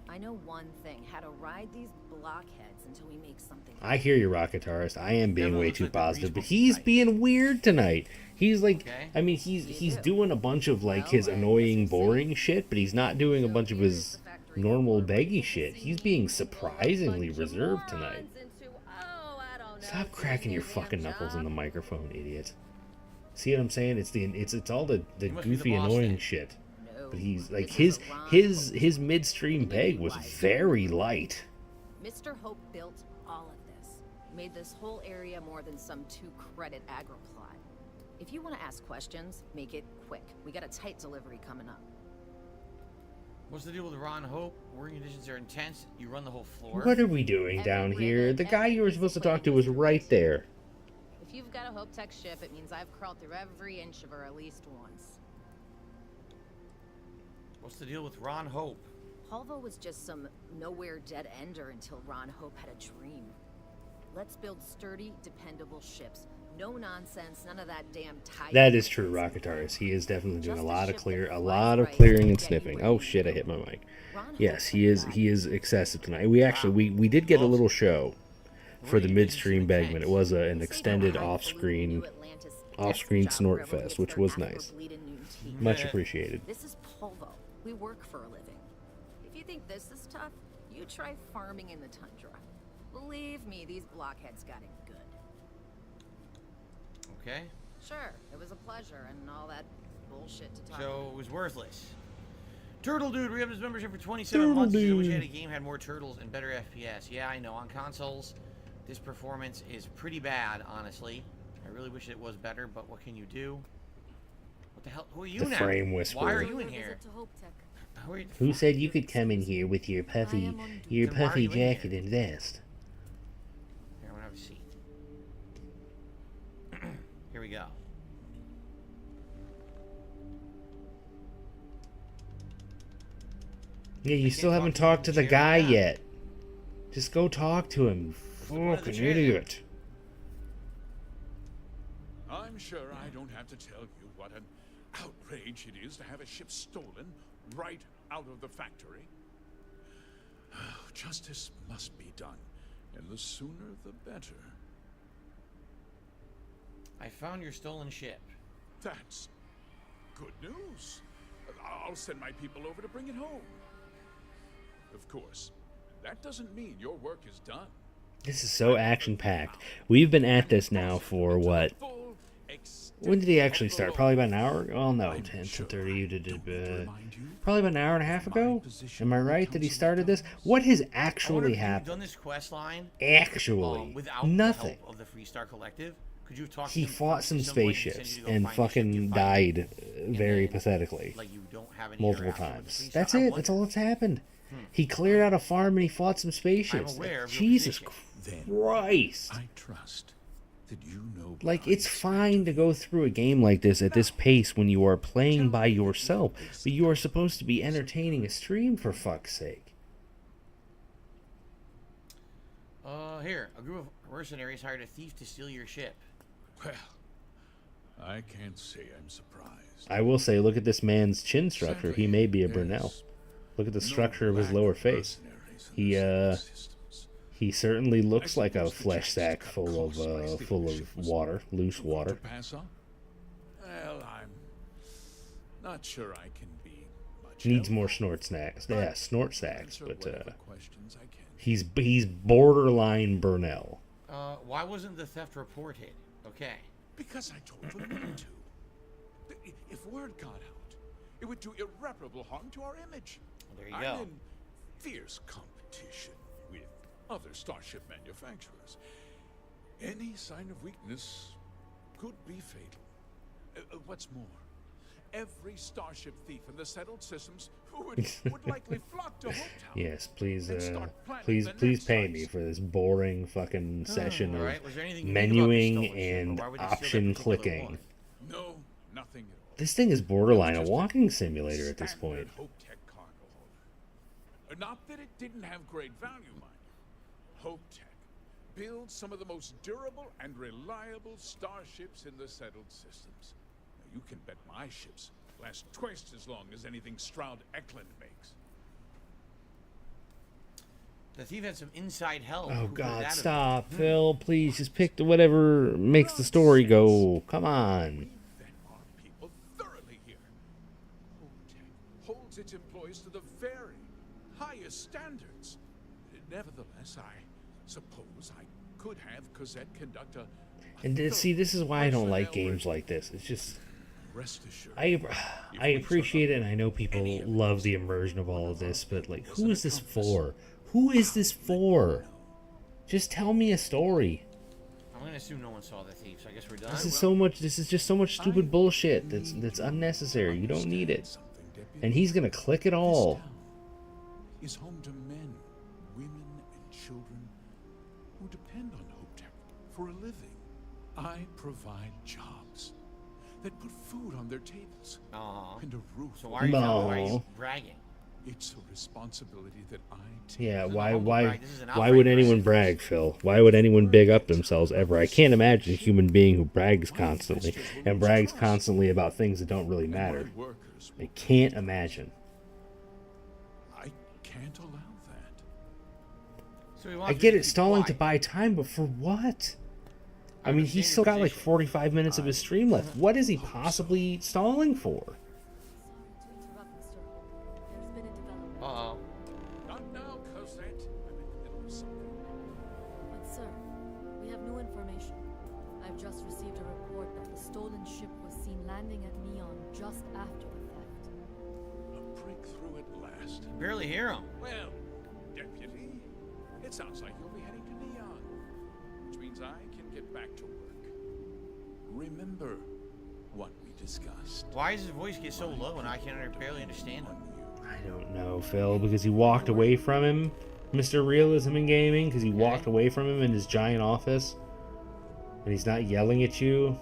I know one thing, how to ride these blockheads until we make something. I hear you, Rocketarist. I am being way too positive, but he's being weird tonight. He's like, I mean, he's doing a bunch of like his annoying, boring shit, but he's not doing a bunch of his normal beggy shit. He's being surprisingly reserved tonight. Stop cracking your fucking knuckles in the microphone, idiot. See what I'm saying? It's all the goofy, annoying shit. But he's like his midstream beg was very light. Mr. Hope built all of this. Made this whole area more than some 2-credit agri-plot. If you want to ask questions, make it quick. We got a tight delivery coming up. What's the deal with Ron Hope? Working conditions are intense. You run the whole floor. What are we doing down here? The guy you were supposed to talk to was right there. If you've got a Hope Tech ship, it means I've crawled through every inch of her at least once. What's the deal with Ron Hope? Halvo was just some nowhere dead ender until Ron Hope had a dream. Let's build sturdy, dependable ships. No nonsense, none of that damn tie. That is true, Rocketarist. He is definitely doing a lot of clearing and sniffing. Oh shit, I hit my mic. Yes, he is excessive tonight. We actually we did get a little show for the midstream Bagman. It was an extended off-screen snort fest, which was nice. Much appreciated. This is Polvo. We work for a living. If you think this is tough, you try farming in the tundra. Believe me, these blockheads got it good. Okay. Sure, it was a pleasure and all that bullshit to talk So about. it was worthless. Turtle Dude re-upped his membership for 27 months. I wish he had a game had more turtles and better FPS. Yeah, I know. On consoles, this performance is pretty bad, honestly. I really wish it was better, but what can you do? What the hell? Who are you The now? frame Why are whisperer. you in here? Who said you could come in here with your puffy Then why are you in jacket and vest? Here, I'm gonna have a seat. Here we go. Yeah, you still haven't talked to the guy yet. Just go talk to him. Fucking idiot. I'm sure I don't have to tell you what an outrage it is to have a ship stolen right out of the factory. Justice must be done, and the sooner the better. I found your stolen ship. That's good news. I'll send my people over to bring it home. Of course, that doesn't mean your work is done. This is so action-packed. We've been at this now for what? When did he actually start? Probably about an hour? Oh no, 10 to 30. Probably about an hour and a half ago? Am I right that he started this? What has actually You've happened? done this quest line Actually, without nothing. the help of the Freestar Collective. Could you have talked He to them fought first some at some point spaceships send you to go and find the ship you fucking find, died very and then, pathetically. like, you don't have any Multiple interaction with the times. Freestar? That's I it. wonder- That's all that's happened. He cleared out a farm and he fought some spaceships. I'm aware of your Jesus position. Christ. I trust that you know. Like, it's fine to go through a game like this at this pace when you are playing by yourself, but you are supposed to be entertaining a stream, for fuck's sake. Here, a group of mercenaries hired a thief to steal your ship. Well, I can't say I'm surprised. I will say, look at this man's chin structure. He may be a Brunel. Look at the structure of his lower face. He certainly looks like a flesh sack full of water, loose water. Pass on? Well, I'm not sure I can be much Needs help. more snort snacks. Yeah, snort sacks, but whatever questions I can. he's borderline Brunel. Why wasn't the theft reported? Okay. Because I told you not to. If word got out, it would do irreparable harm to our image. There you I'm go. in fierce competition with other starship manufacturers. Any sign of weakness could be fatal. What's more, every starship thief in the settled systems would likely flock to Hopetown. Yes, please, and start planning please the pay next me for this boring fucking session of Alright, was there anything unique about the menuing stolen ship, or and why would they steal that option particular clicking. one? No, nothing at all. This thing is borderline a walking simulator at this point. Hopetech cargo holder. Not that it didn't have great value, mind you. Hopetech builds some of the most durable and reliable starships in the settled systems. Now, you can bet my ships last twice as long as anything Stroud Eklund makes. The thief had some inside help. Oh Who put it God, out of stop, Phil! Please, just pick whatever makes the story go. Come on. People thoroughly here. Hopetech holds its employees to the very highest standards. Nevertheless, I suppose I could have Cosette conduct a And see, this is why I don't like games like this. It's just, rest assured. I appreciate it, and I know people love the immersion of all of this, but like, who is this for? Who is this for? Just tell me a story. I'm gonna assume no one saw the thief, so I guess we're done. This is so much. This is just so much stupid bullshit. That's unnecessary. You don't need it. And he's gonna click it all. Is home to men, women, and children who depend on Hopetech for a living. I provide jobs that put food on their tables and a roof. So why are you bragging? It's a responsibility that I take. Yeah, why would anyone brag, Phil? Why would anyone big up themselves ever? I can't imagine a human being who brags constantly and brags constantly about things that don't really matter. I can't imagine. I can't allow that. So he I wants get you it, to keep stalling quiet. to buy time, but for what? I mean, he's still got like 45 minutes of his stream left. What is he possibly stalling for? Uh-oh. Not now, Cosette. I'm in the middle of something. But sir, we have new information. I've just received a report that the stolen ship was seen landing at Neon just after the theft. A breakthrough at last. Barely hear him. Well, Deputy, it sounds like you'll be heading to Neon, which means I can get back to work. Remember what we discussed. Why does his voice get so low and I can barely understand him? I don't know, Phil, because he walked away from him, Mr. Realism in Gaming, because he walked away from him in his giant office, and he's not yelling at you.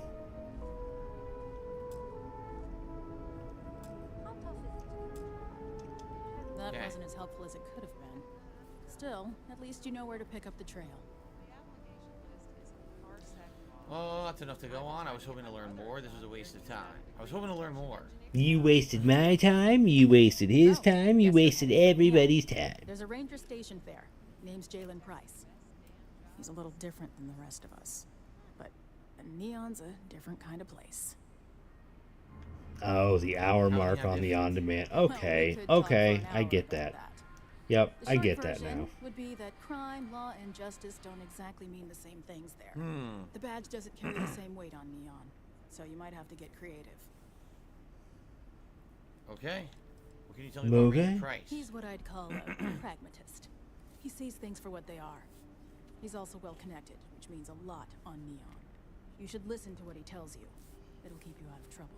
That wasn't as helpful as it could have been. Still, at least you know where to pick up the trail. Oh, that's enough to go on. I was hoping to learn more. This was a waste of time. I was hoping to learn more. You wasted my time, you wasted his time, you wasted everybody's time. There's a ranger stationed there. Name's Jalen Price. He's a little different than the rest of us. But Neon's a different kind of place. Oh, the hour mark on the on-demand. Okay, okay, I get that. Yep, I get that now. Would be that crime, law, and justice don't exactly mean the same things there. The badge doesn't carry the same weight on Neon, so you might have to get creative. Okay. What can you tell me about Ranger Price? He's what I'd call a pragmatist. He sees things for what they are. He's also well connected, which means a lot on Neon. You should listen to what he tells you. It'll keep you out of trouble.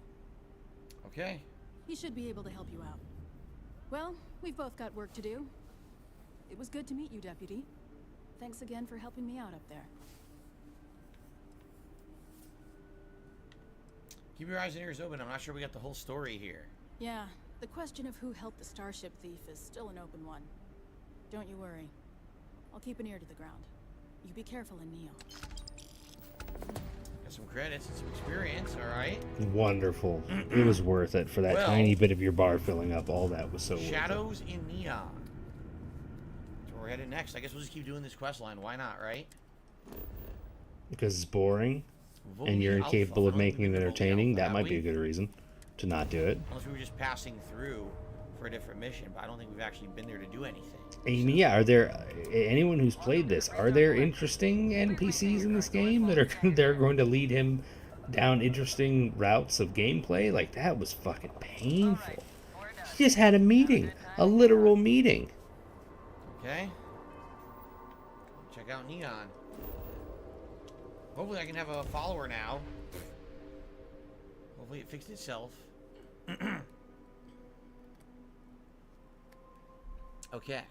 Okay. He should be able to help you out. Well, we've both got work to do. It was good to meet you, Deputy. Thanks again for helping me out up there. Keep your eyes and ears open. I'm not sure we got the whole story here. Yeah, the question of who helped the Starship thief is still an open one. Don't you worry. I'll keep an ear to the ground. You be careful in Neon. Got some credits and some experience, alright? Wonderful. It was worth it for that tiny bit of your bar filling up. All that was so worth it. Shadows in Neon. That's where we're headed next. I guess we'll just keep doing this quest line. Why not, right? Because it's boring, and you're incapable of making it entertaining. That might be a good reason to not do it. Unless we were just passing through for a different mission, but I don't think we've actually been there to do anything. I mean, yeah, are there anyone who's played this? Are there interesting NPCs in this game that are they're going to lead him down interesting routes of gameplay? Like, that was fucking painful. He just had a meeting, a literal meeting. Okay. Check out Neon. Hopefully I can have a follower now. Hopefully it fixed itself. Okay.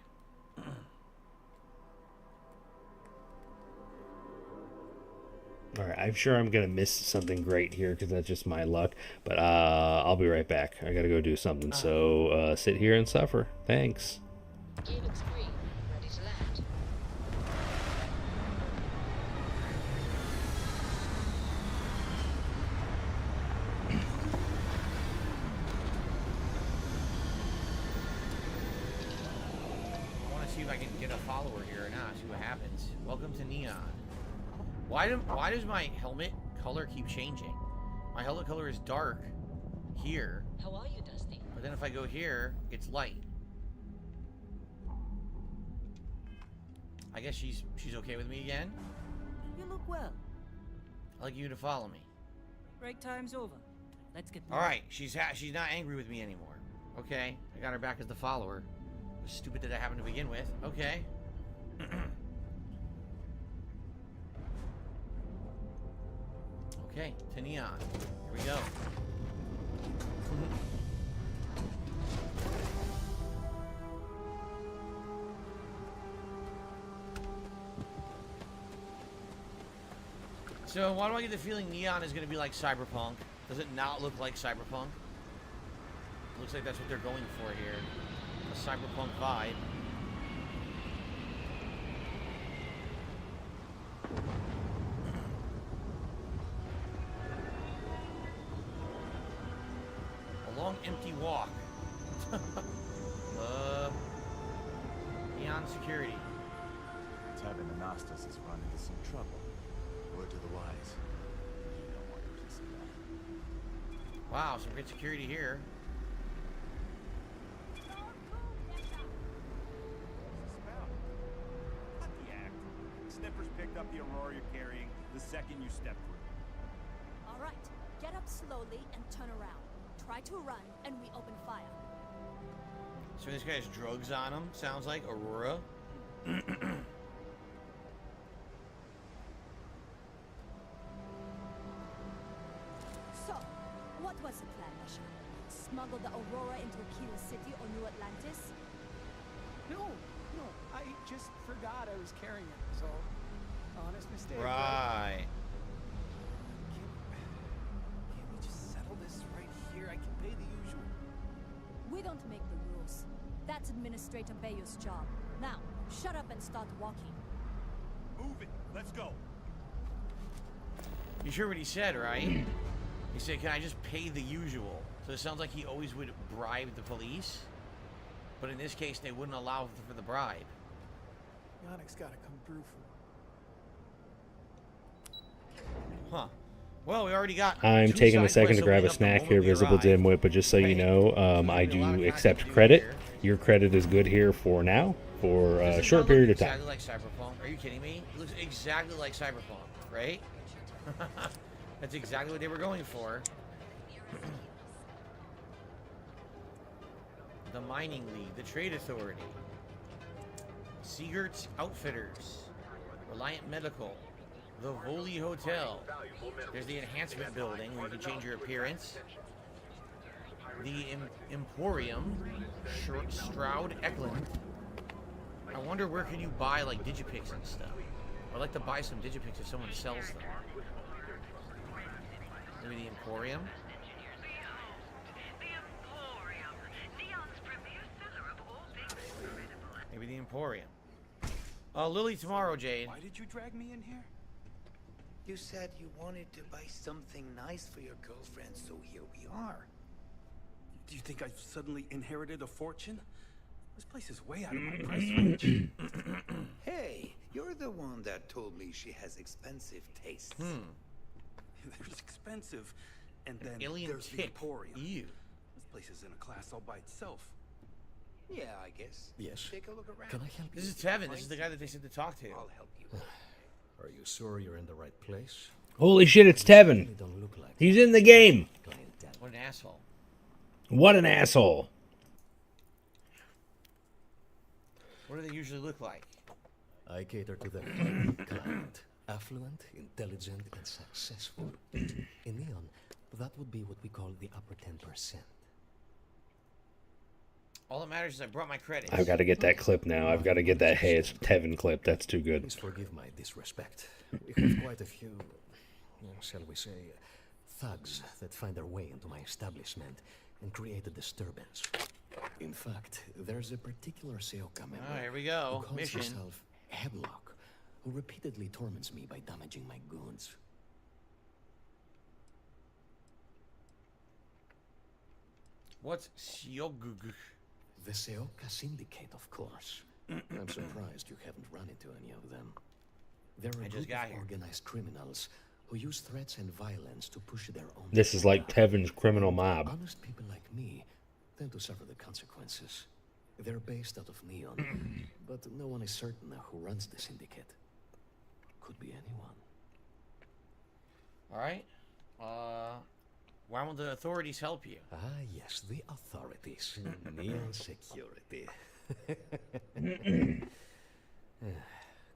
Alright, I'm sure I'm gonna miss something great here because that's just my luck. But I'll be right back. I gotta go do something. So sit here and suffer. Thanks. Helix 3, ready to land. I want to see if I can get a follower here or not. See what happens. Welcome to Neon. Why does my helmet color keep changing? My helmet color is dark here. How are you, Dusty? But then if I go here, it's light. I guess she's okay with me again. You look well. I'd like you to follow me. Break time's over. Let's get All right, she's not angry with me anymore. Okay, I got her back as the follower. It was stupid that I happened to begin with. Okay. Okay, to Neon. Here we go. So, why do I get the feeling Neon is going to be like Cyberpunk? Does it not look like Cyberpunk? It looks like that's what they're going for here. A Cyberpunk vibe. A long empty walk. Neon security. Tevin Anastas has run into some trouble. Word to the wise. You don't want him to see that. Wow, some good security here. Cut the act. Sniffers picked up the Aurora you're carrying the second you step through. All right, get up slowly and turn around. Try to run, and we open fire. So this guy has drugs on him, sounds like. Aurora. So, what smuggle the Aurora into Aquila City or New Atlantis? No, I just forgot I was carrying it, so honest mistake. Right. Can't we just settle this right here? I can pay the usual. We don't make the rules. That's Administrator Bayou's job. Now, shut up and start walking. Move it. Let's go. You hear what he said, right? He said, can I just pay the usual? So it sounds like he always would bribe the police. But in this case, they wouldn't allow for the bribe. Yannick's gotta come through for Huh. Well, we already got. I'm taking a second to grab a snack here, Visible Dimwit, but just so you know, I do accept credit. Your credit is good here for now, for a short period of time. Exactly like Cyberpunk. Are you kidding me? It looks exactly like Cyberpunk, right? That's exactly what they were going for. The Mining League, the Trade Authority, Siegert's Outfitters, Reliant Medical, the Voli Hotel. There's the Enhancement Building where you can change your appearance. The Emporium, Stroud Eklund. I wonder where can you buy like Digipix and stuff. I'd like to buy some Digipix if someone sells them. Maybe the Emporium. Maybe the Emporium. Lily tomorrow, Jade. Why did you drag me in here? You said you wanted to buy something nice for your girlfriend, so here we are. Do you think I've suddenly inherited a fortune? This place is way out of my price range. Hey, you're the one that told me she has expensive tastes. There's expensive, and then Alien there's the Tick. Emporium. Ew. This place is in a class all by itself. Yeah, I guess. Yes. Take a look around. Can I help you? This is Tevin. This is the guy that they said to talk to. I'll help you. Are you sure you're in the right place? Holy shit, it's Tevin. He's in the game. What an asshole. What an asshole. What do they usually look like? I cater to the client. Affluent, intelligent, and successful. In Neon, that would be what we call the upper 10%. All that matters is I brought my credits. I've got to get that clip now. I've got to get that Hey, it's Tevin clip. That's too good. Please forgive my disrespect. We have quite a few, shall we say, thugs that find their way into my establishment and create a disturbance. In fact, there's a particular Seoka member here we go. who calls Mission. herself Hemlock, who repeatedly torments me by damaging my goods. What's Syogug? The Seoka Syndicate, of course. I'm surprised you haven't run into any of them. They're a group of organized criminals who use threats and violence to push their own. This is like Tevin's criminal mob. Honest people like me tend to suffer the consequences. They're based out of Neon, but no one is certain who runs the syndicate. Could be anyone. All right. Why won't the authorities help you? Ah, yes, the authorities. Neon security.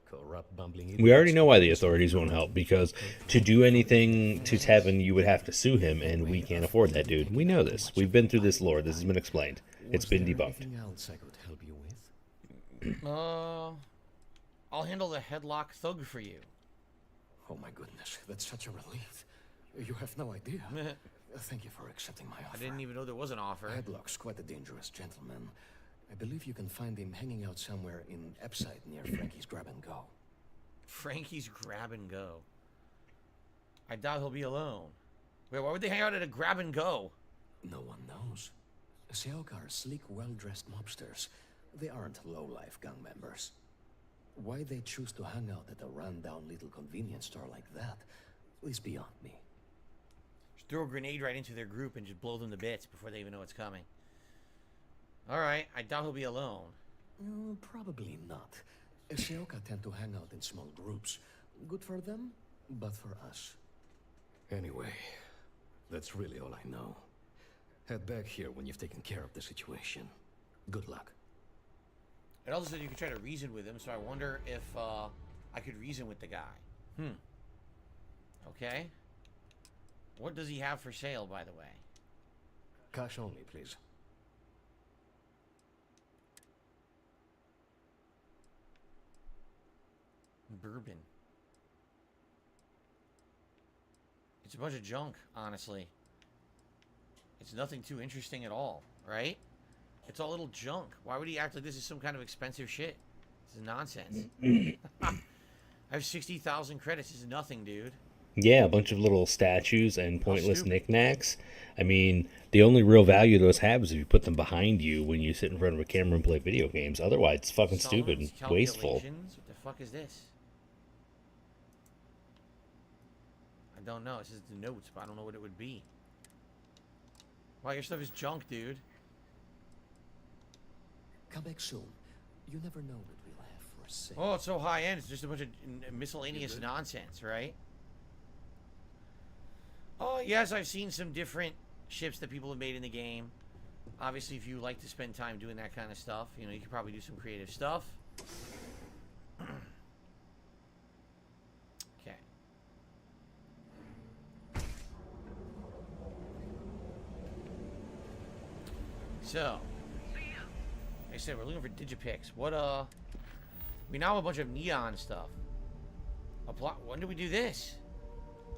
Corrupt, bumbling. We already know why the authorities won't help, because to do anything to Tevin, you would have to sue him, and we can't afford that, dude. We know this. We've been through this lore. This has been explained. It's been debunked. Anything else I could help you with? I'll handle the headlock thug for you. Oh my goodness, that's such a relief. You have no idea. Thank you for accepting my offer. I didn't even know there was an offer. Headlock's quite a dangerous gentleman. I believe you can find him hanging out somewhere in Epside near Frankie's Grab and Go. Frankie's Grab and Go. I doubt he'll be alone. Wait, why would they hang out at a Grab and Go? No one knows. Seoka are sleek, well-dressed mobsters. They aren't low-life gang members. Why they choose to hang out at a run-down little convenience store like that is beyond me. Just throw a grenade right into their group and just blow them to bits before they even know it's coming. Alright, I doubt he'll be alone. Probably not. Seoka tend to hang out in small groups. Good for them, but for us. Anyway, that's really all I know. Head back here when you've taken care of the situation. Good luck. It also said you could try to reason with him, so I wonder if I could reason with the guy. Okay. What does he have for sale, by the way? Cash only, please. Bourbon. It's a bunch of junk, honestly. It's nothing too interesting at all, right? It's all little junk. Why would he act like this is some kind of expensive shit? This is nonsense. I have 60,000 credits. This is nothing, dude. Yeah, a bunch of little statues and pointless knickknacks. I mean, the only real value those have is if you put them behind you when you sit in front of a camera and play video games. Otherwise, it's fucking stupid and wasteful. What the fuck is this? I don't know. It says the notes, but I don't know what it would be. Wow, your stuff is junk, dude. Come back soon. You never know what we'll have for sale. Oh, it's so high end. It's just a bunch of miscellaneous nonsense, right? Oh, yes, I've seen some different ships that people have made in the game. Obviously, if you like to spend time doing that kind of stuff, you know, you could probably do some creative stuff. Okay. So, like I said, we're looking for Digipix. What, we now have a bunch of neon stuff. When did we do this?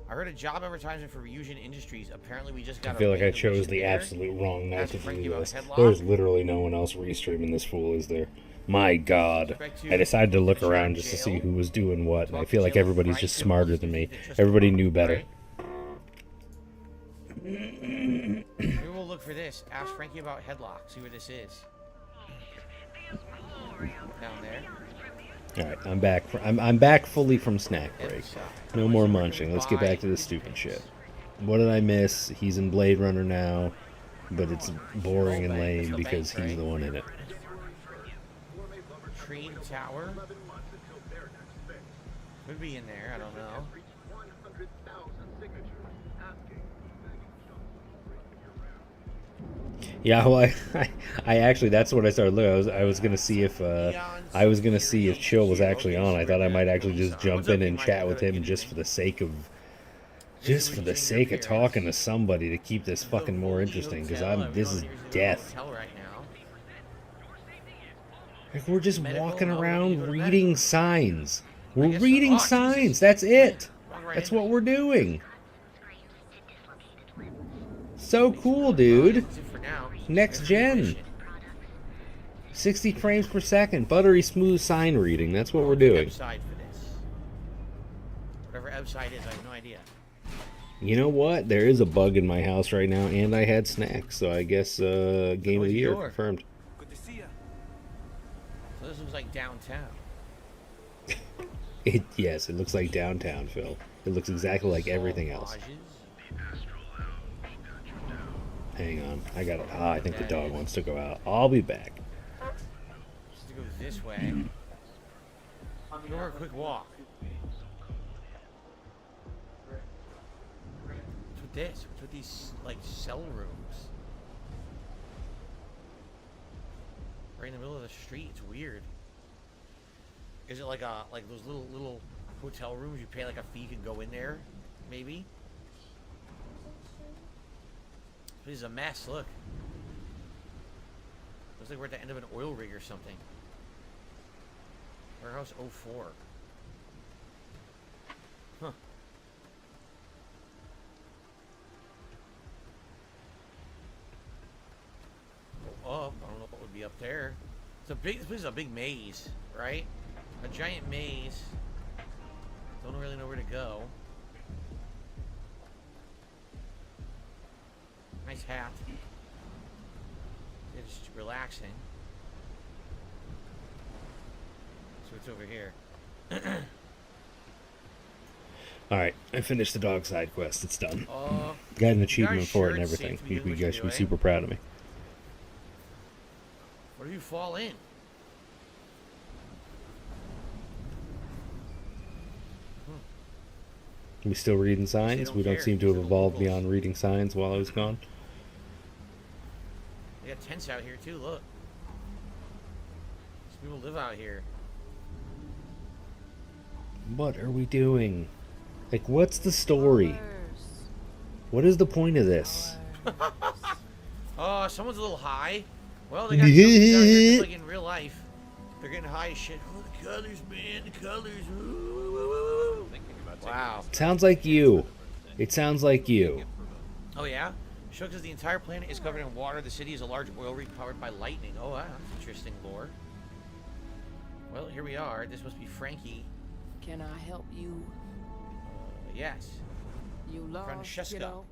I heard a job advertisement for Ryujin Industries. Apparently, we just got. I feel like I chose the absolute wrong night to do this. There's literally no one else restreaming this fool, is there? My God. I decided to look around just to see who was doing what, and I feel like everybody's just smarter than me. Everybody knew better. Maybe we'll look for this. Ask Frankie about Headlock. See where this is. Down there. All right, I'm back. I'm back fully from snack break. No more munching. Let's get back to this stupid shit. What did I miss? He's in Blade Runner now, but it's boring and lame because he's the one in it. Tree Tower. Could be in there. I don't know. Yeah, well, I actually, that's what I started looking. I was gonna see if Chill was actually on. I thought I might actually just jump in and chat with him just for the sake of talking to somebody to keep this fucking more interesting. Because this is death. Like, we're just walking around reading signs. We're reading signs. That's it. That's what we're doing. So cool, dude. Next gen. 60 frames per second. Buttery smooth sign reading. That's what we're doing. Whatever website is, I have no idea. You know what? There is a bug in my house right now, and I had snacks, so I guess game of the year confirmed. Good to see you. So this looks like downtown. Yes, it looks like downtown, Phil. It looks exactly like everything else. Hang on, I got it. I think the dog wants to go out. I'll be back. Just to go this way. Go for a quick walk. What's with this? What's with these like cell rooms? Right in the middle of the street. It's weird. Is it like those little hotel rooms you pay like a fee to go in there? Maybe. This is a mess, look. Looks like we're at the end of an oil rig or something. Warehouse 04. Huh. Go up. I don't know what would be up there. This place is a big maze, right? A giant maze. Don't really know where to go. Nice hat. It's relaxing. So it's over here. Alright, I finished the dog side quest. It's done. Got an achievement for it and everything. You guys should be super proud of me. Where do you fall in? We still reading signs? We don't seem to have evolved beyond reading signs while I was gone. They got tents out here too, look. These people live out here. What are we doing? Like, what's the story? What is the point of this? Oh, someone's a little high. Well, they got junkies out here just like in real life. They're getting high as shit. Oh, the colors, man, the colors. Ooh. Wow. Sounds like you. It sounds like you. Oh, yeah? Shook says the entire planet is covered in water. The city is a large oil rig powered by lightning. Oh, wow. That's interesting lore. Well, here we are. This must be Frankie. Can I help you? Yes. You lost, Francesca. kiddo?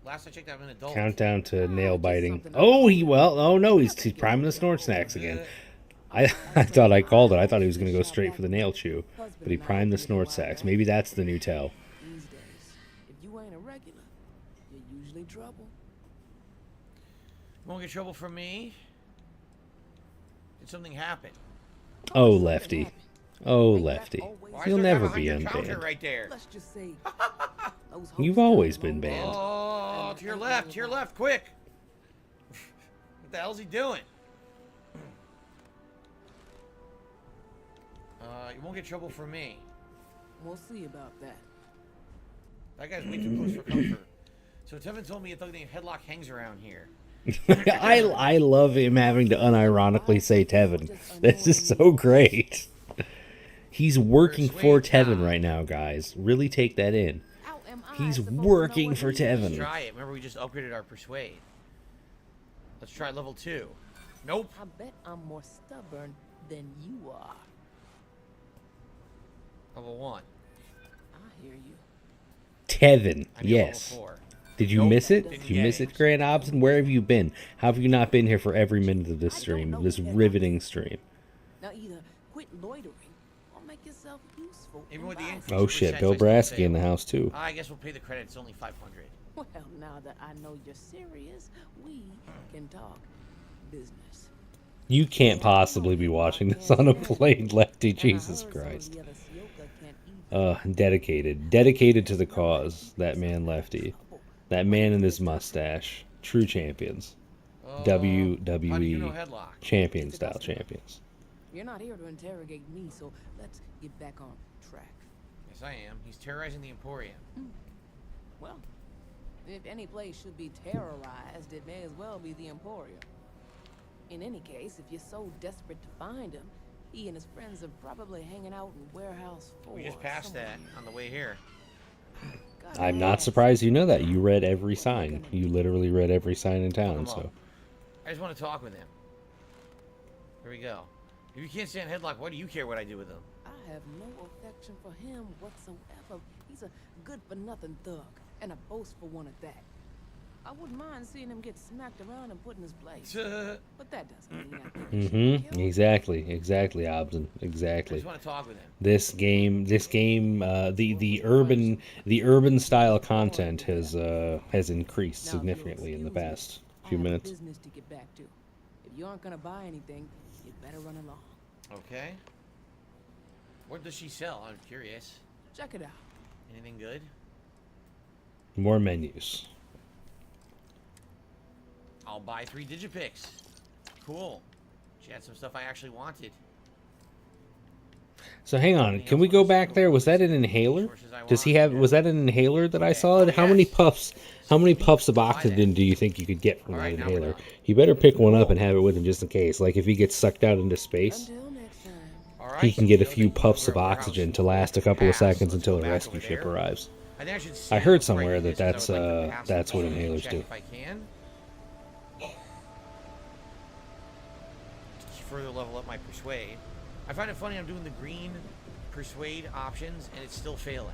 Last I checked, I'm an adult. Countdown to nail biting. Oh, oh no, he's priming the snort snacks again. I thought I called it. I thought he was going to go straight for the nail chew, but he primed the snort sacks. Maybe that's the new tell. These days, if you ain't a regular, you're usually trouble. Won't get trouble from me. Did something happen? Oh, Lefty. Oh, Lefty. Why You'll is there a never guy be behind your counter unbanned. right there. Let's just say You've always been banned. Oh, to your left, quick. What the hell's he doing? You won't get trouble from me. We'll see about that. That guy's way too close for comfort. So Tevin told me a thug named Headlock hangs around here. I love him having to unironically say Tevin. This is so great. He's working for Tevin right now, guys. Really take that in. He's working for Let's Tevin. try it. Remember, we just upgraded our Persuade. Let's try level 2. Nope. I bet I'm more stubborn than you are. Level 1. I hear you. Tevin, I need yes. level 4. Did you miss it? Did you miss it, Grant Hobson? Where have you been? How have you not been here for every minute of this stream, this riveting stream? Now either quit loitering or make yourself useful. Even with the increase Oh shit, Bill Brasky in the house too. I guess we'll pay the credit. It's only 500. Well, now that I know you're serious, we can talk business. You can't possibly be watching this on a plane, Lefty. Jesus Christ. Dedicated to the cause. That man, Lefty. That man and his mustache. True champions. WWE champion style champions. You're not here to interrogate me, so let's get back on track. Yes, I am. He's terrorizing the Emporium. Well, if any place should be terrorized, it may as well be the Emporium. In any case, if you're so desperate to find him, he and his friends are probably hanging out in Warehouse 4. We just passed that on the way here. I'm not surprised you know that. You read every sign. You literally read every sign in town, so. I just want to talk with him. Here we go. If you can't stand Headlock, why do you care what I do with him? I have no affection for him whatsoever. He's a good-for-nothing thug, and a boastful one at that. I wouldn't mind seeing him get smacked around and put in his place. But that doesn't mean I think he should kill. Exactly, Hobson. Exactly. I just want to talk with him. This game, the urban style content has increased significantly in the past few minutes. Business to get back to. If you aren't gonna buy anything, you better run along. Okay. What does she sell? I'm curious. Check it out. Anything good? More menus. I'll buy 3 Digipicks. Cool. She had some stuff I actually wanted. So hang on, can we go back there? Was that an inhaler? Does he have? Was that an inhaler that I saw? How many puffs? How many puffs of oxygen do you think you could get from that inhaler? You better pick one up and have it with him just in case. Like if he gets sucked out into space, he can get a few puffs of oxygen to last a couple of seconds until a rescue ship arrives. I heard somewhere that that's what inhalers do. If I can. Further level up my Persuade. I find it funny I'm doing the green Persuade options and it's still failing.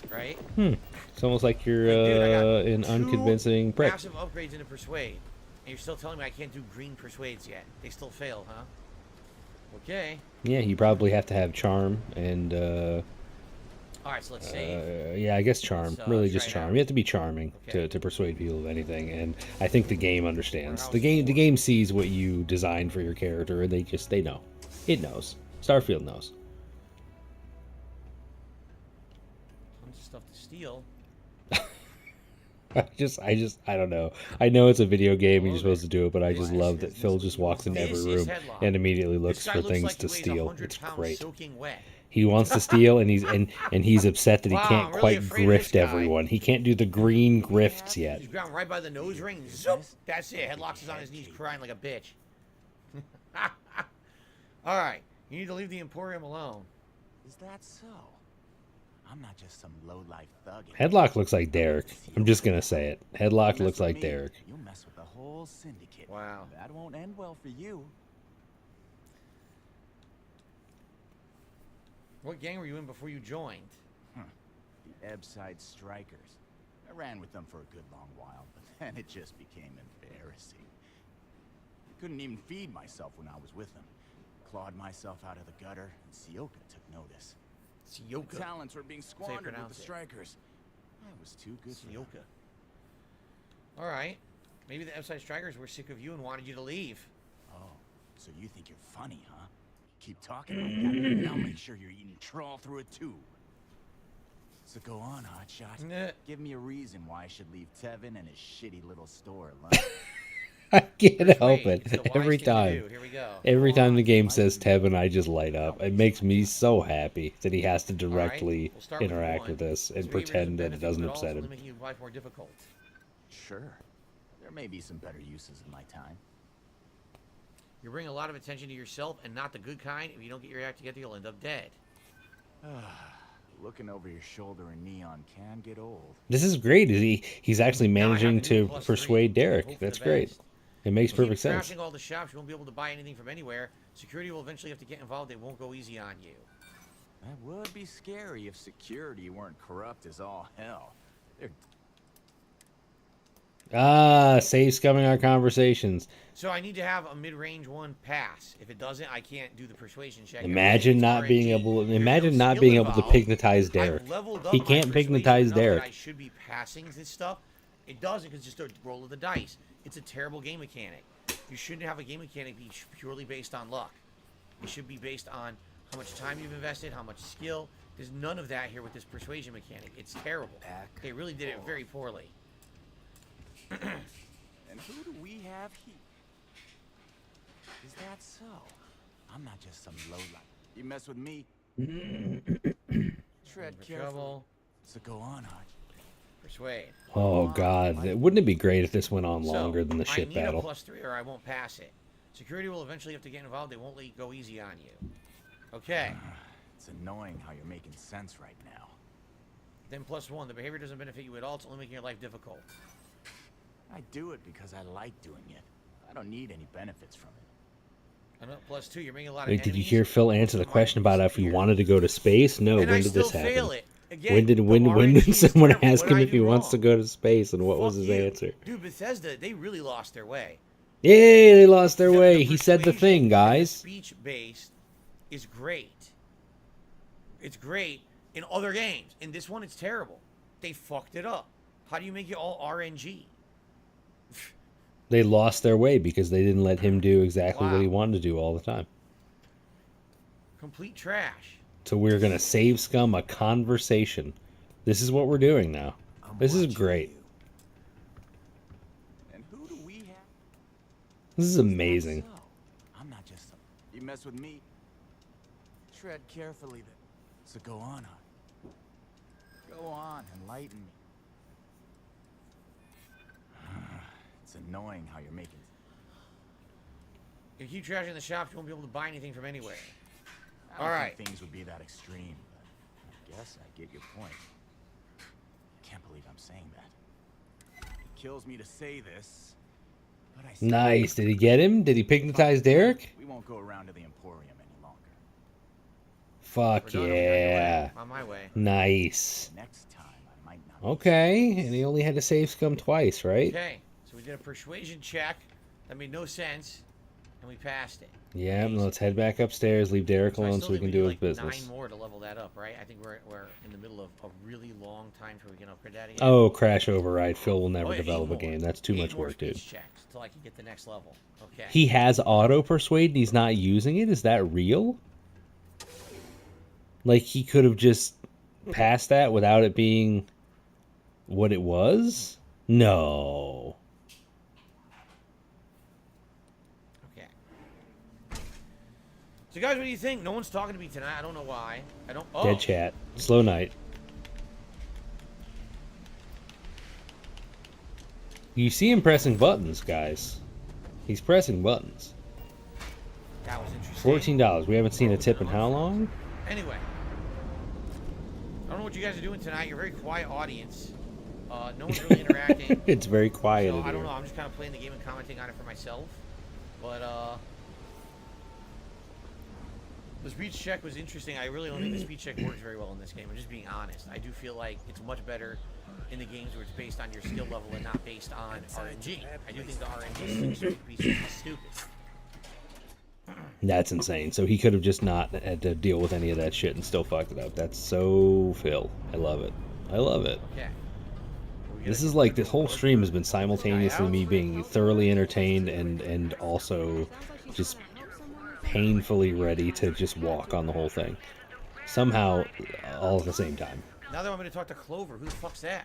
Right? It's almost like you're an unconvincing prick. Massive upgrades into Persuade. And you're still telling me I can't do green Persuades yet. They still fail, huh? Okay. Yeah, you probably have to have charm and Alright, so let's save. Yeah, I guess charm. Let's, really try just it charm. out. You have to be charming to persuade people of anything, and I think the game understands. The game sees what you designed for your character, and they know. It knows. Starfield knows. Tons of stuff to steal. I don't know. I know it's a video game and you're supposed to do it, but I just love that Phil just walks in every room and immediately looks for things to steal. It's great. He wants to steal, and he's upset that he Wow, can't I'm really quite afraid of this grift guy. everyone. He can't do the green grifts yet. He's ground right by the nose ring. Zoop. That's it. Headlocks is on his knees, crying like a bitch. All right, you need to leave the Emporium alone. Is that so? I'm not just some low-life thug. Headlock looks like Derek. I'm just gonna say it. Headlock looks like Derek. You'll mess with the whole syndicate. Wow. That won't end well for you. What gang were you in before you joined? The Ebbside Strikers. I ran with them for a good long while, but then it just became embarrassing. I couldn't even feed myself when I was with them. Clawed myself out of the gutter, and Sioka took notice. Sioka? My talents were being That's how you squandered with pronounce the it. Strikers. I was too good for them. Sioka. All right. Maybe the Ebbside Strikers were sick of you and wanted you to leave. Oh, so you think you're funny, huh? Keep talking like that, and I'll make sure you're eating trawl through a tube. So go on, Hotshot. Nah. Give me a reason why I should leave Tevin and his shitty little store alone. I can't help It's it. the wise Every thing to time. do. Here we go. Every time the game says Tevin, I just light up. It makes me so happy that he has to directly We'll start with interact one. with this and Three pretend that it benefit doesn't you at all, upset so him. making your life more difficult. Sure. There may be some better uses of my time. You bring a lot of attention to yourself and not the good kind. If you don't get your act together, you'll end up dead. Looking over your shoulder in Neon can get old. This is great. He's actually managing to persuade Derek. That's great. It makes perfect sense. Trashing all the shops, you won't be able to buy anything from anywhere. Security will eventually have to get involved. They won't go easy on you. That would be scary if security weren't corrupt as all hell. They're Save scumming our conversations. So I need to have a mid-range one pass. If it doesn't, I can't do the persuasion check. Imagine not being able. Imagine not being able to pignatize Derek. He can't pignatize Derek. I should be passing this stuff. It doesn't because it's just a roll of the dice. It's a terrible game mechanic. You shouldn't have a game mechanic be purely based on luck. It should be based on how much time you've invested, how much skill. There's none of that here with this persuasion mechanic. It's terrible. They really did it very poorly. And who do we have here? Is that so? I'm not just some lowlife. You mess with me. Tread careful. So go on, Hutch. Persuade. Oh God! Wouldn't it be great if this went on longer than the I ship need battle? a +3 or I won't pass it. Security will eventually have to get involved. They won't let you go easy on you. Okay. It's annoying how you're making sense right now. Then +1. The behavior doesn't benefit you at all. It's only making your life difficult. I do it because I like doing it. I don't need any benefits from it. And +2. You're making a lot of Wait, did you enemies. hear Phil answer the question about if he wanted to go to space? No. And When I did still this happen? fail it. Again, when did the when RNG did is someone terrible. ask What him did if I he do wants to wrong? go to space and what was Fuck his you. answer? Dude, Bethesda, they really lost their way. Yay! They lost their way. He said the thing, guys. Speech-based is great. It's great in other games. In this one, it's terrible. They fucked it up. How do you make it all RNG? They lost their way because they didn't let him do exactly what he wanted to do all the time. Complete trash. So we're gonna save scum a conversation. This is what we're doing now. This is great. And who do we have? This is amazing. I'm not just some... You mess with me. Tread carefully then. So go on, Hutch. Go on, enlighten me. It's annoying how you're making... If you keep trashing the shops, you won't be able to buy anything from anywhere. I don't All right. think things would be that extreme, but I guess I get your point. Can't believe I'm saying that. It kills me to say this, but I... Nice. Did he get him? Did he pignatize Derek? We won't go around to the Emporium any longer. Fuck yeah. On my way. Nice. Next time, I might not... Okay, and he only had to save scum twice, right? Okay, so we did a persuasion check. That made no sense, and we passed it. Yeah, now let's head back upstairs, leave Derek So I alone still so we think can do do his like business. 9 more to level that up, right? I think we're in the middle of a really long time till we can upgrade that again. Oh, crash override. Phil will never Oh, yeah, develop a 8 more. game. That's too 8 much more work, dude. speech checks till I can get the next level. Okay. He has auto persuade and he's not using it? Is that real? Like he could have just passed that without it being what it was? No. Okay. So guys, what do you think? No one's talking to me tonight. I don't know why. I don't. Oh. Dead chat. Slow night. You see him pressing buttons, guys. He's pressing buttons. That was interesting. $14. We haven't seen a tip in how long? Anyway. I don't know what you guys are doing tonight. You're a very quiet audience. No one's really interacting. It's very quiet. So, in I don't here. know. I'm just kind of playing the game and commenting on it for myself. But, the speech check was interesting. I really don't think the speech check works very well in this game. I'm just being honest. I do feel like it's much better in the games where it's based on your skill level and not based on RNG. I do think the RNG is stupid. That's insane. So he could have just not had to deal with any of that shit and still fucked it up. That's so Phil. I love it. I love it. Okay. This is like, this whole stream has been simultaneously me being thoroughly entertained and also just painfully ready to just walk on the whole thing. Somehow, all at the same time. Now they want me to talk to Clover. Who the fuck's that?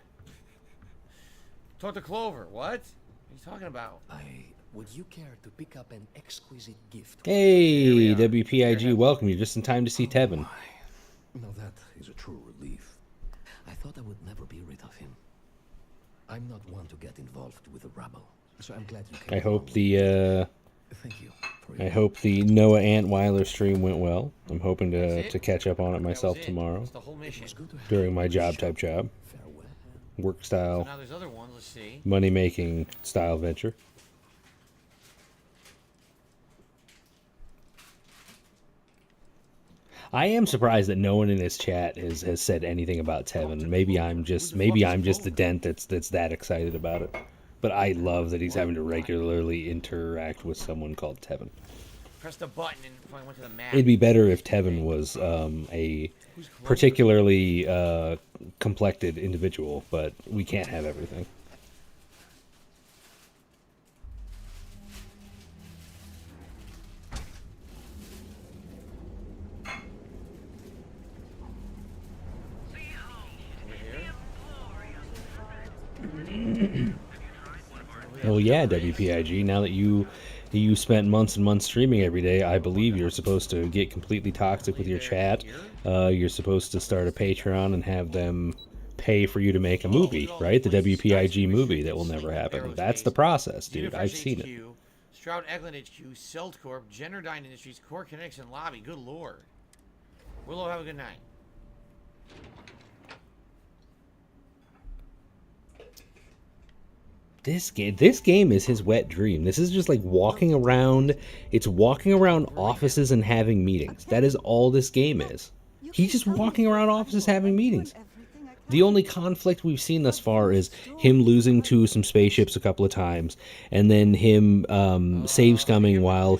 Talk to Clover. What? What are you talking about? Would you care to pick up an exquisite gift? Hey, WPIG, welcome. You're just in time to see Tevin. Now that is a true relief. I thought I would never be rid of him. I'm not one to get involved with the rabble, so I'm glad you came. I hope the Thank you. I hope the Noah Antweiler stream went well. I'm hoping to catch up on it myself tomorrow during my job type job, work style, So now there's other ones. Let's see. money making style venture. I am surprised that no one in this chat has said anything about Tevin. Maybe I'm just the dent that's that excited about it. But I love that he's having to regularly interact with someone called Tevin. Press the button and I went to the map. It'd be better if Tevin was a particularly complected individual, but we can't have everything. Well, yeah, WPIG. Now that you spent months and months streaming every day, I believe you're supposed to get completely toxic with your chat. You're supposed to start a Patreon and have them pay for you to make a movie, right? The WPIG movie that will never happen. That's the process, dude. I've seen it. Stroud Eklund HQ, Celt Corp, Generdyne Industries, Core Connection Lobby. Good lord. Willow, have a good night. This game is his wet dream. This is just like walking around. It's walking around offices and having meetings. That is all this game is. He's just walking around offices having meetings. The only conflict we've seen thus far is him losing to some spaceships a couple of times, and then him save scumming while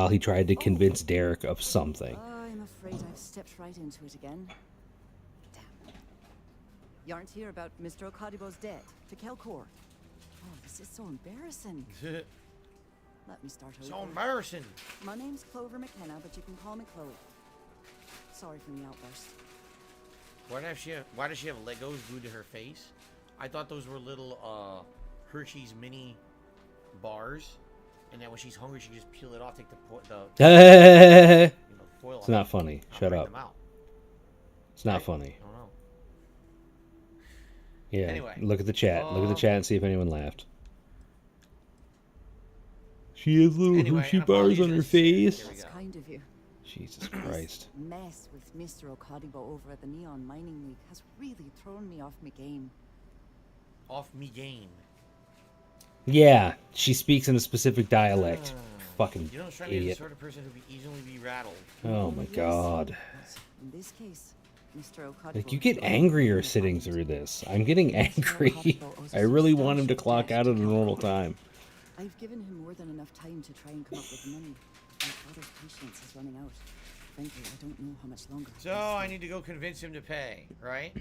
he tried to convince Derek of something. I'm afraid I've stepped right into it again. Damn. You aren't here about Mr. Okadibo's debt to Kelcor. Oh, this is so embarrassing. Let me start over. So embarrassing. My name's Clover McKenna, but you can call me Chloe. Sorry for the outburst. Why does she have Legos glued to her face? I thought those were little Hershey's mini bars, and then when she's hungry, she can just peel it off, take the foil. It's not funny. Shut up. It's not funny. I don't know. Yeah. Anyway. Look at the chat. Look at the chat and see if anyone laughed. She has little Hershey bars on her face. That's kind of you. Jesus Christ. This mess with Mr. Okadibo over at the Neon Mining Week has really thrown me off my game. Off me game. Yeah, she speaks in a specific dialect. Fucking You don't strike me as the idiot. sort of person who would easily be rattled. Oh my god. In this case, Mr. Okadibo... Like, you get angrier sitting through this. I'm getting angry. I really want him to clock out at a normal time. I've given him more than enough time to try and come up with money. My father's patience is running out. Frankly, I don't know how much longer. So I need to go convince him to pay, right?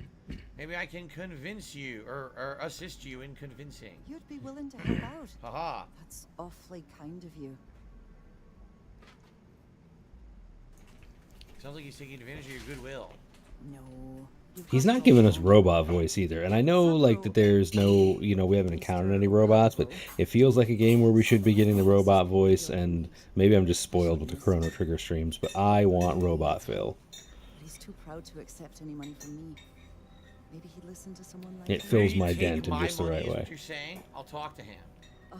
Maybe I can convince you or assist you in convincing. You'd be willing to help out. Haha. That's awfully kind of you. Sounds like he's taking advantage of your goodwill. No, He's not giving us robot voice either. And I know, like, that there's no, you know, we haven't encountered any robots, but it feels like a game where we should be getting the robot voice, and maybe I'm just spoiled with the Chrono Trigger streams, but I want Robot Phil. But he's too proud to accept any money from me. Maybe he'd listen to someone like It you. fills my dent in just the right Is what way. you're saying? I'll talk to him. Oh,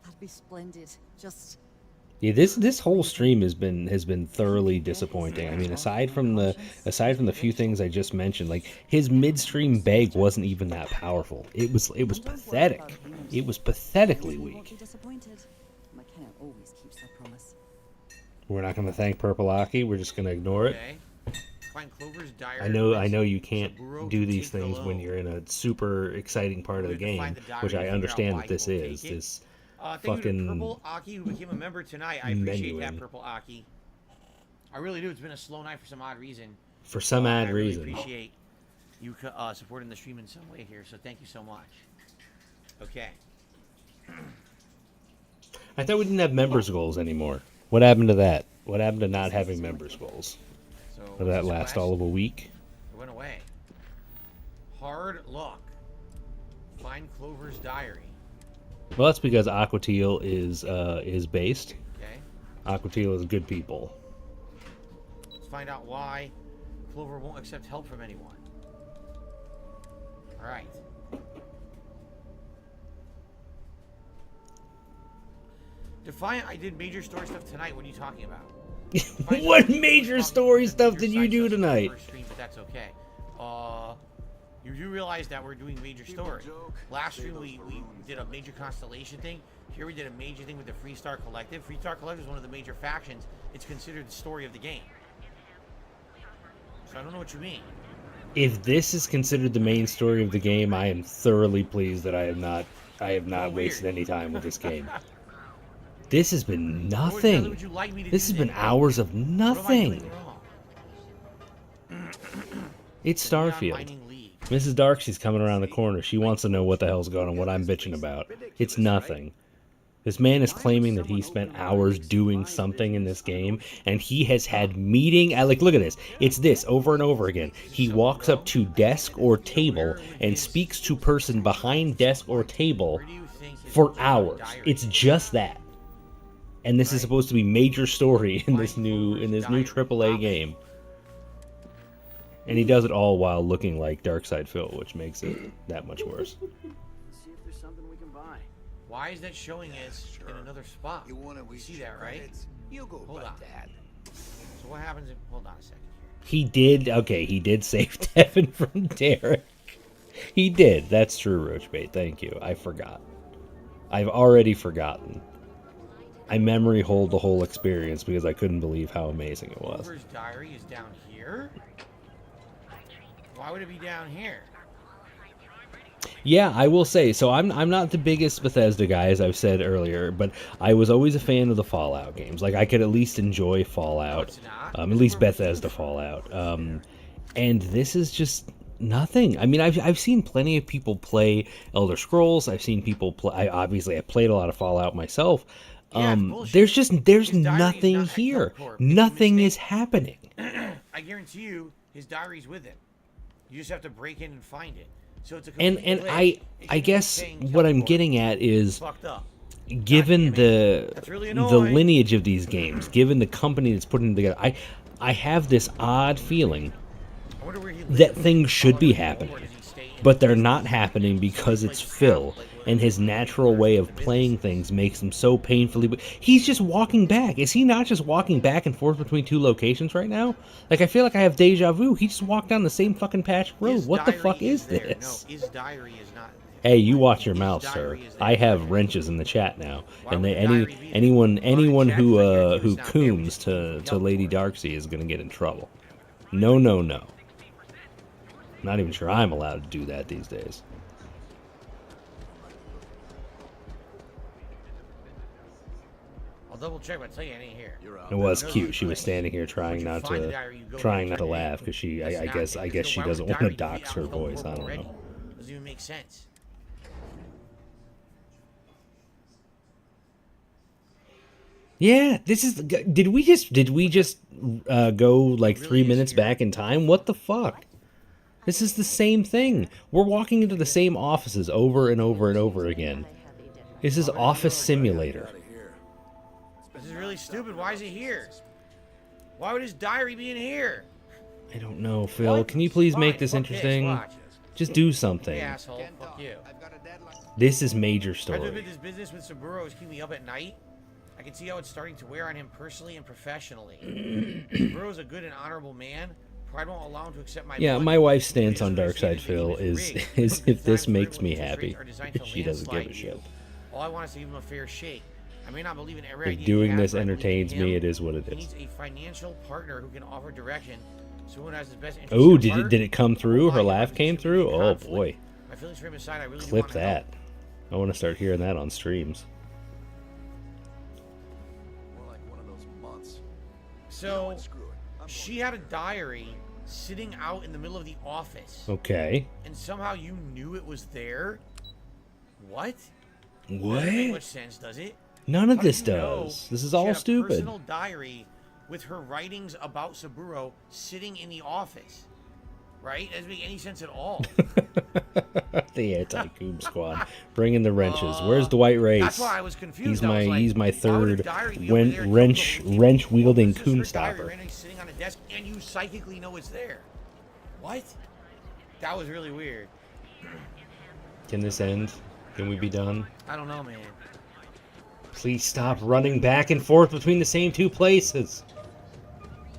that'd be splendid. Just Yeah, this whole stream has been thoroughly disappointing. I mean, aside from the few things I just mentioned, like his midstream beg wasn't even that powerful. It was pathetic. It was pathetically weak. McKenna always keeps her promise. We're not going to thank Purple Aki. We're just going to ignore it. Okay. Find Clover's diary. I know you can't do these things when you're in a super exciting part of the game, which I understand that this is. This Thank you to fucking Purple Aki who became a member tonight. I appreciate that, menuing. Purple Aki. I really do. It's been a slow night for some odd reason. For some odd I really reason. appreciate you supporting the stream in some way here, so thank you so much. Okay. I thought we didn't have members goals anymore. What happened to that? What happened to not having members goals? So Did that last all of a week? It went away. Hard luck. Find Clover's diary. Well, that's because Aquateal is based. Okay. Aquateal is good people. Let's find out why Clover won't accept help from anyone. All right. Defiant, I did major story stuff tonight. What are you talking about? What major story stuff did you do tonight? Stream, but that's okay. You do realize that we're doing major story. Last stream we did a major constellation thing. Here we did a major thing with the Freestar Collective. Freestar Collective is one of the major factions. It's considered the story of the game. So I don't know what you mean. If this is considered the main story of the game, I am thoroughly pleased that I have not wasted any time with this game. This has been nothing. This has been hours of nothing. It's Starfield. Mrs. Darksy's coming around the corner. She wants to know what the hell's going on, what I'm bitching about. It's nothing. This man is claiming that he spent hours doing something in this game, and he has had meeting. Like, look at this. It's this over and over again. He walks up to desk or table and speaks to person behind desk or table for hours. It's just that. And this is supposed to be major story in this new AAA game. And he does it all while looking like Darkside Phil, which makes it that much worse. See if there's something we can buy. Why is that showing us in another spot? You see that, right? You go Hold about on. that. So what happens if... Hold on a second. He did save Devin from Derek. He did. That's true, Roachbait. Thank you. I forgot. I've already forgotten. I memory hold the whole experience because I couldn't believe how amazing it was. Clover's diary is down here? Why would it be down here? Yeah, I will say, so I'm not the biggest Bethesda guy, as I've said earlier, but I was always a fan of the Fallout games. Like, I could at least enjoy Fallout, at least Bethesda Fallout. And this is just nothing. I mean, I've seen plenty of people play Elder Scrolls. I've seen people play. I played a lot of Fallout myself. There's nothing here. Nothing is happening. I guarantee you, his diary's with him. You just have to break in and find it. So it's a And complete glitch. I guess what I'm getting at is, fucked up. given the really the annoying. lineage of these games, given the company that's putting them together, I have this odd feeling that things should be happening, but they're not happening because it's Phil, and his natural way of playing things makes him so painfully. He's just walking back. Is he not just walking back and forth between two locations right now? Like, I feel like I have deja vu. He just walked down the same fucking patch of road. What the fuck is this? No, his diary is not. Hey, you watch your mouth, sir. I have wrenches in the chat now, and anyone who cooms to Lady Darksy is gonna get in trouble. No. Not even sure I'm allowed to do that these days. I'll double check, but I tell you, it ain't here. It was cute. She was standing here trying not to laugh because I guess she doesn't want to dox her voice. I don't know. Doesn't even make sense. Yeah, this is. Did we just go like 3 minutes back in time? What the fuck? This is the same thing. We're walking into the same offices over and over and over again. This is Office Simulator. This is really stupid. Why is he here? Why would his diary be in here? I don't know, Phil. Can you please make this interesting? Just do something. Hey, asshole. Fuck you. This is major I have to story. admit, this business with Saburo is keeping me up at night. I can see how it's starting to wear on him personally and professionally. Saburo's a good and honorable man. Pride won't allow him to accept my Yeah, money. my wife's stance on Darkseid Phil is if this makes me happy, she doesn't give a shit. All I want is to give him a fair shake. I may not believe in every idea If he doing has, this but I believe in entertains me, him. it is what it He is. needs a financial partner who can offer direction. Someone who has his best interest Oh, at heart. did it come through? Her laugh came through? Oh boy. My feelings for him aside, I really do Clip want to that. I want to start hearing that on streams. More like one of those months. So, she had a diary sitting out in the middle of the office. Okay. And somehow you knew it was there? What? What? Doesn't make much sense, does it? None of How did this you know does. This is she all had a stupid. personal diary with her writings about Saburo sitting in the office. Right? That doesn't make any sense at all. The anti-Coom squad. Bringing the wrenches. Where's Dwight Race? That's why I was confused. He's I was my like, he's my why would a third diary be over there wrench wielding This is Coom her diary stopper. randomly sitting on a desk, and you psychically know it's there. What? That was really weird. Can this end? Can we be done? I don't know, man. Please stop running back and forth between the same two places.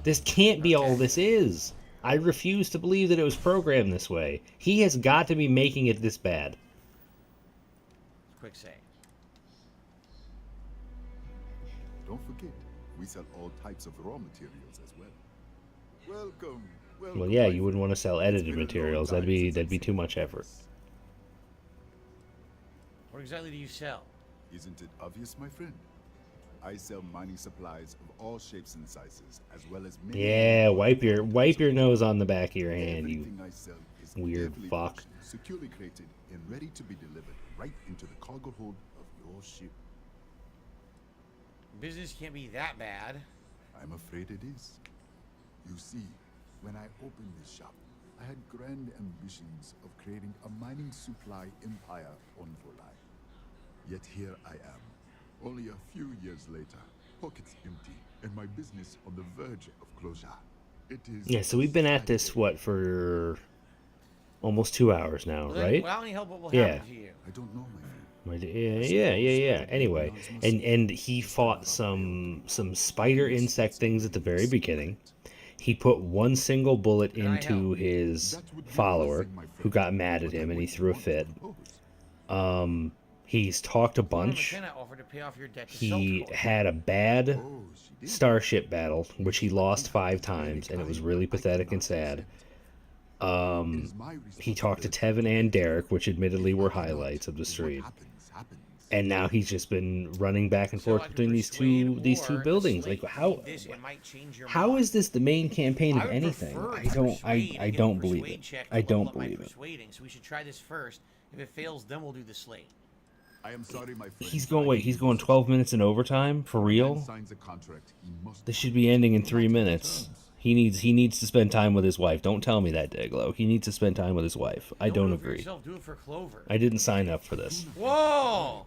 This can't be all this is. I refuse to believe that it was programmed this way. He has got to be making it this bad. Quick say. Don't forget, we sell all types of raw materials as well. Welcome. Well, yeah, you wouldn't want to sell edited materials. That'd be too much effort. What exactly do you sell? Isn't it obvious, my friend? I sell mining supplies of all shapes and sizes, as well as many. Yeah, wipe your nose on the back of your hand, you Everything I sell is weird carefully fuck. packaged, securely created, and ready to be delivered right into the cargo hold of your ship. Business can't be that bad. I'm afraid it is. You see, when I opened this shop, I had grand ambitions of creating a mining supply empire on Volai. Yet here I am, only a few years later, pockets empty, and my business on the verge of closure. It is. Yeah, so we've been at this for almost 2 hours now, Well, then, right? without any help, what will Yeah. happen to you? I don't know, my friend. Yeah. Anyway, and he fought some spider insect things at the very beginning. He put one single bullet into his follower, who got mad at him, and he threw a fit. He's talked a bunch. McKenna offered to pay off your debt to He Silkcore. had a bad starship battle, which he lost 5 times, and it was really pathetic and sad. He talked to Tevin and Derek, which admittedly were highlights of the stream. And now he's just been running back and forth between these two buildings. Like how is this the main campaign of anything? I don't believe it. I don't believe it. Persuading, so we should try this first. If it fails, then we'll do the slate. I am sorry, my friend. He's going 12 minutes in overtime for real? Signs a contract. He must. This should be ending in 3 minutes. He needs to spend time with his wife. Don't tell me that, Deglo. He needs to spend time with his wife. I don't agree. Do it for Clover. I didn't sign up for this. Whoa!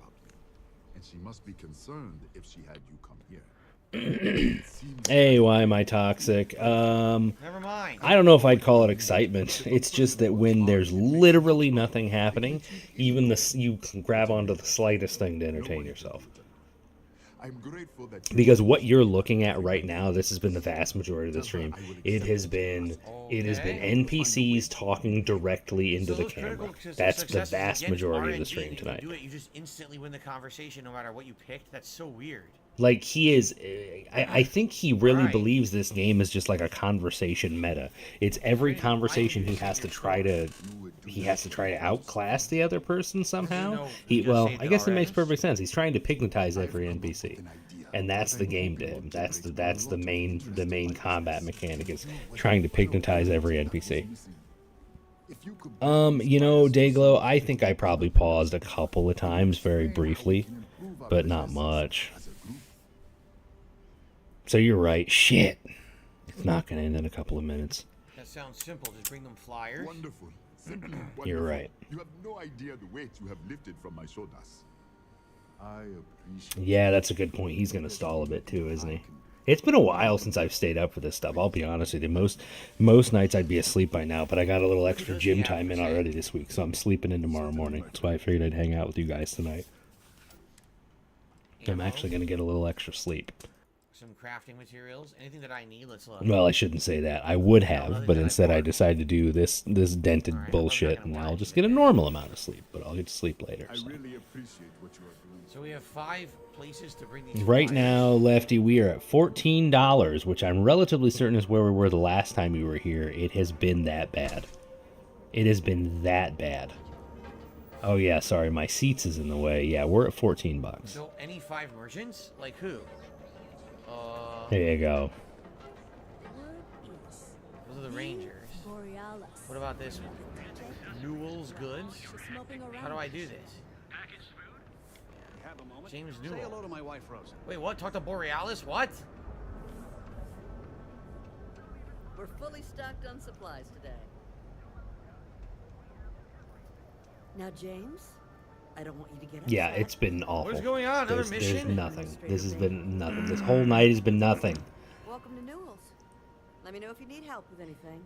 And she must be concerned if she had you come here. Hey, why am I toxic? Never mind. I don't know if I'd call it excitement. It's just that when there's literally nothing happening, even you can grab onto the slightest thing to entertain yourself. I'm grateful that Because what you're looking at right now, this has been the vast majority of the stream. It has been NPCs talking directly into the camera. That's the vast majority of the stream tonight. You just instantly win the conversation no matter what you picked. That's so weird. Like he is, I think he really believes this game is just like a conversation meta. It's every conversation he has to try to outclass the other person somehow. I guess it makes perfect sense. He's trying to pigmatize every NPC, and that's the game to him. That's the main combat mechanic is trying to pigmatize every NPC. Dayglow, I think I probably paused a couple of times very briefly, but not much. So you're right. Shit. It's not going to end in a couple of minutes. That sounds simple. Just bring them flyers. Wonderful. Simply wonderful. You're right. You have no idea the weight you have lifted from my shoulders. I appreciate Yeah, that's a good point. He's gonna stall a bit too, isn't he? It's been a while since I've stayed up for this stuff. I'll be honest with you. Most nights I'd be asleep by now, but I got a little extra gym time in already this week, so I'm sleeping in tomorrow morning. That's why I figured I'd hang out with you guys tonight. I'm actually gonna get a little extra sleep. Some crafting materials. Anything that I need. Let's look. Well, I shouldn't say that. I would have, but instead I decided to do this dented bullshit, and I'll just get a normal amount of sleep. But I'll get to sleep later. So. I really appreciate what you are doing. So we have 5 places to bring these. Right now, Lefty, we are at $14, which I'm relatively certain is where we were the last time we were here. It has been that bad. It has been that bad. Oh yeah, sorry, my seats is in the way. Yeah, we're at $14. So any 5 merchants? Like who? There you go. Those are the Rangers. What about this one? Newell's Goods. How do I do this? James Newell. Say hello to my wife, Rosa. Wait, what? Talk to Borealis? What? We're fully stocked on supplies today. Now, James, I don't want you to get upset. Yeah, it's been awful. What's going on? Another There's mission? nothing. This has been nothing. This whole night has been nothing. Welcome to Newell's. Let me know if you need help with anything.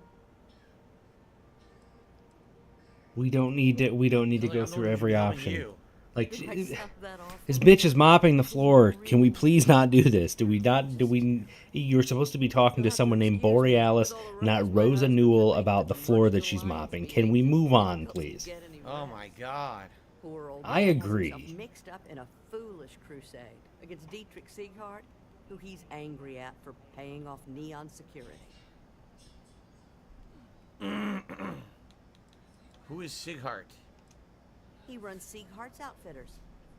We don't need to. We don't need to go through every option. you. Like, this bitch is mopping the floor. Can we please not do this? Do we not? Do we? You're supposed to be talking to someone named Borealis, not Rosa Newell, about the floor that she's mopping. Can we move on, please? Oh my God. Poor old I man wants agree. himself mixed up in a foolish crusade against Dietrich Sieghart, who he's angry at for paying off Neon security. Who is Sieghart? He runs Sieghart's Outfitters.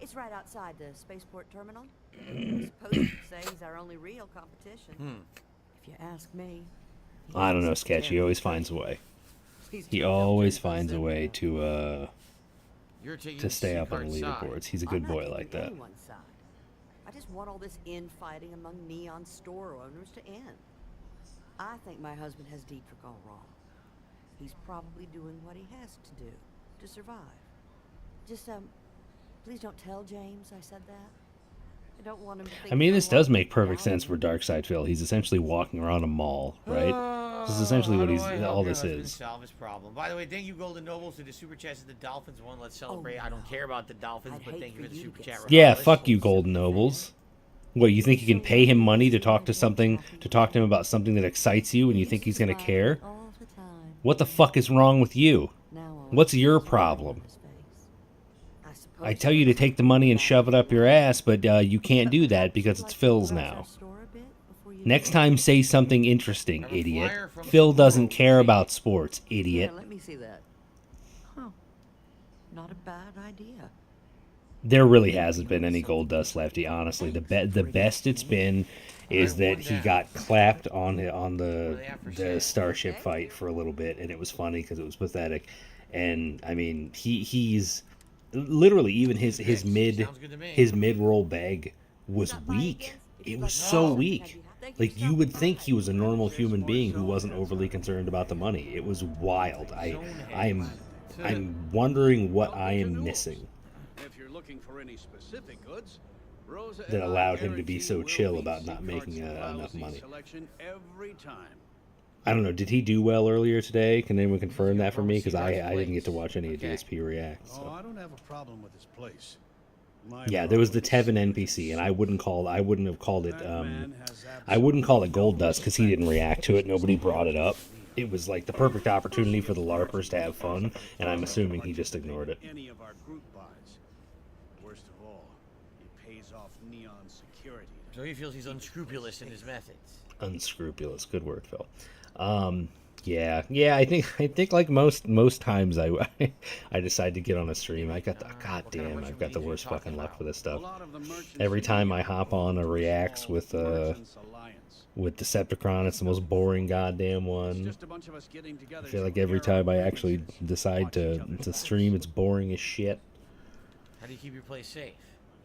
It's right outside the spaceport terminal. I suppose you could say he's our only real competition. If you ask me. I don't know, Sketch. He always finds a way. He always finds a way to stay up on the leaderboards. He's a good boy like that. Anyone's side. I just want all this infighting among Neon store owners to end. I think my husband has Dietrich all wrong. He's probably doing what he has to do to survive. Just, please don't tell James I said that. I don't want him to think. I mean, this does make perfect sense for Darkseid Phil. He's essentially walking around a mall, right? This is essentially what all this is. Solve his problem. By the way, thank you, Golden Nobles, for the super chats that the Dolphins won. Let's celebrate. I don't care about the Dolphins, but thank you for the super chat. Yeah, fuck you, Golden Nobles. What, you think you can pay him money to talk to him about something that excites you, and you think he's gonna care? What the fuck is wrong with you? What's your problem? I tell you to take the money and shove it up your ass, but you can't do that because it's Phil's now. Next time, say something interesting, idiot. Phil doesn't care about sports, idiot. Yeah, let me see that. Huh. Not a bad idea. There really hasn't been any gold dust, Lefty. Honestly, the best it's been is that he got clapped on the starship fight for a little bit, and it was funny because it was pathetic. And I mean, he's literally even his mid roll bag was weak. It was so weak. Like, you would think he was a normal human being who wasn't overly concerned about the money. It was wild. I'm wondering what I am missing If you're looking for any specific goods, Rosa that allowed him to be so chill about not making enough money. Every time. I don't know. Did he do well earlier today? Can anyone confirm that for me? Because I didn't get to watch any of DSP react. So. Oh, I don't have a problem with this place. Yeah, there was the Tevin NPC, and I wouldn't have called it. I wouldn't call it gold dust because he didn't react to it. Nobody brought it up. It was like the perfect opportunity for the LARPers to have fun, and I'm assuming he just ignored it. Any of our group buys. Worst of all, he pays off Neon security. So he feels he's unscrupulous in his methods. Unscrupulous, good word, Phil. Yeah. I think like most times I decide to get on a stream. I've got the worst fucking luck for this stuff. Every time I hop on a reacts with Decepticon, it's the most boring goddamn one. I feel like every time I actually decide to stream, it's boring as shit. How do you keep your place safe?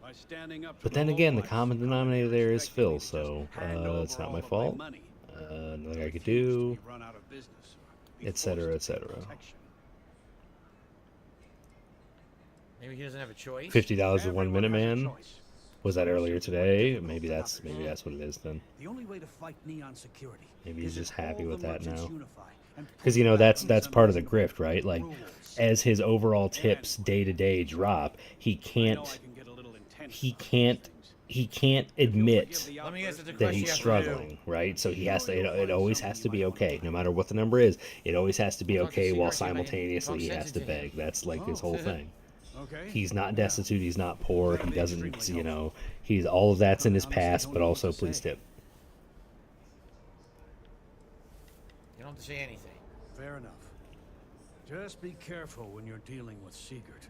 By standing up. But then again, the common denominator there is Phil, so it's not my fault. Nothing I could do. etc., etc. Maybe he doesn't have a choice. $50 for 1 minute, man. Was that earlier today? Maybe that's what it is then. The only way to fight Neon security. Maybe he's just happy with that now. and Because you know that's part of the grift, right? Like, as his overall tips day to day drop, he can't admit Let me answer the that question he's you have to do. struggling, right? So he has to. It always has to be okay, no matter what the number is. It always has to be okay while simultaneously he has to beg. That's like his whole thing. He's not destitute. He's not poor. He doesn't, you know, he's all of that's in his past, but also please tip. You don't have to say anything. Fair enough. Just be careful when you're dealing with Sigurd.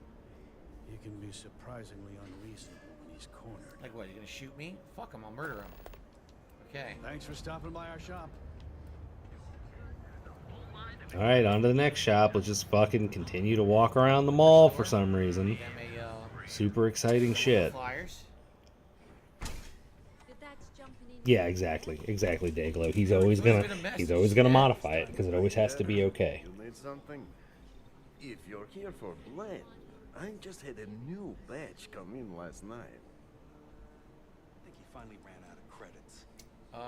He can be surprisingly unreasonable when he's cornered. Like what? You gonna shoot me? Fuck him. I'll murder him. Okay. Thanks for stopping by our shop. All right, on to the next shop. Let's just fucking continue to walk around the mall for some reason. Super exciting shit. Flyers. Yeah, exactly, Dayglow. He's always gonna modify it because it always has to be okay. You need something? If you're here for blend, I just had a new batch come in last night. I think he finally ran out of credits.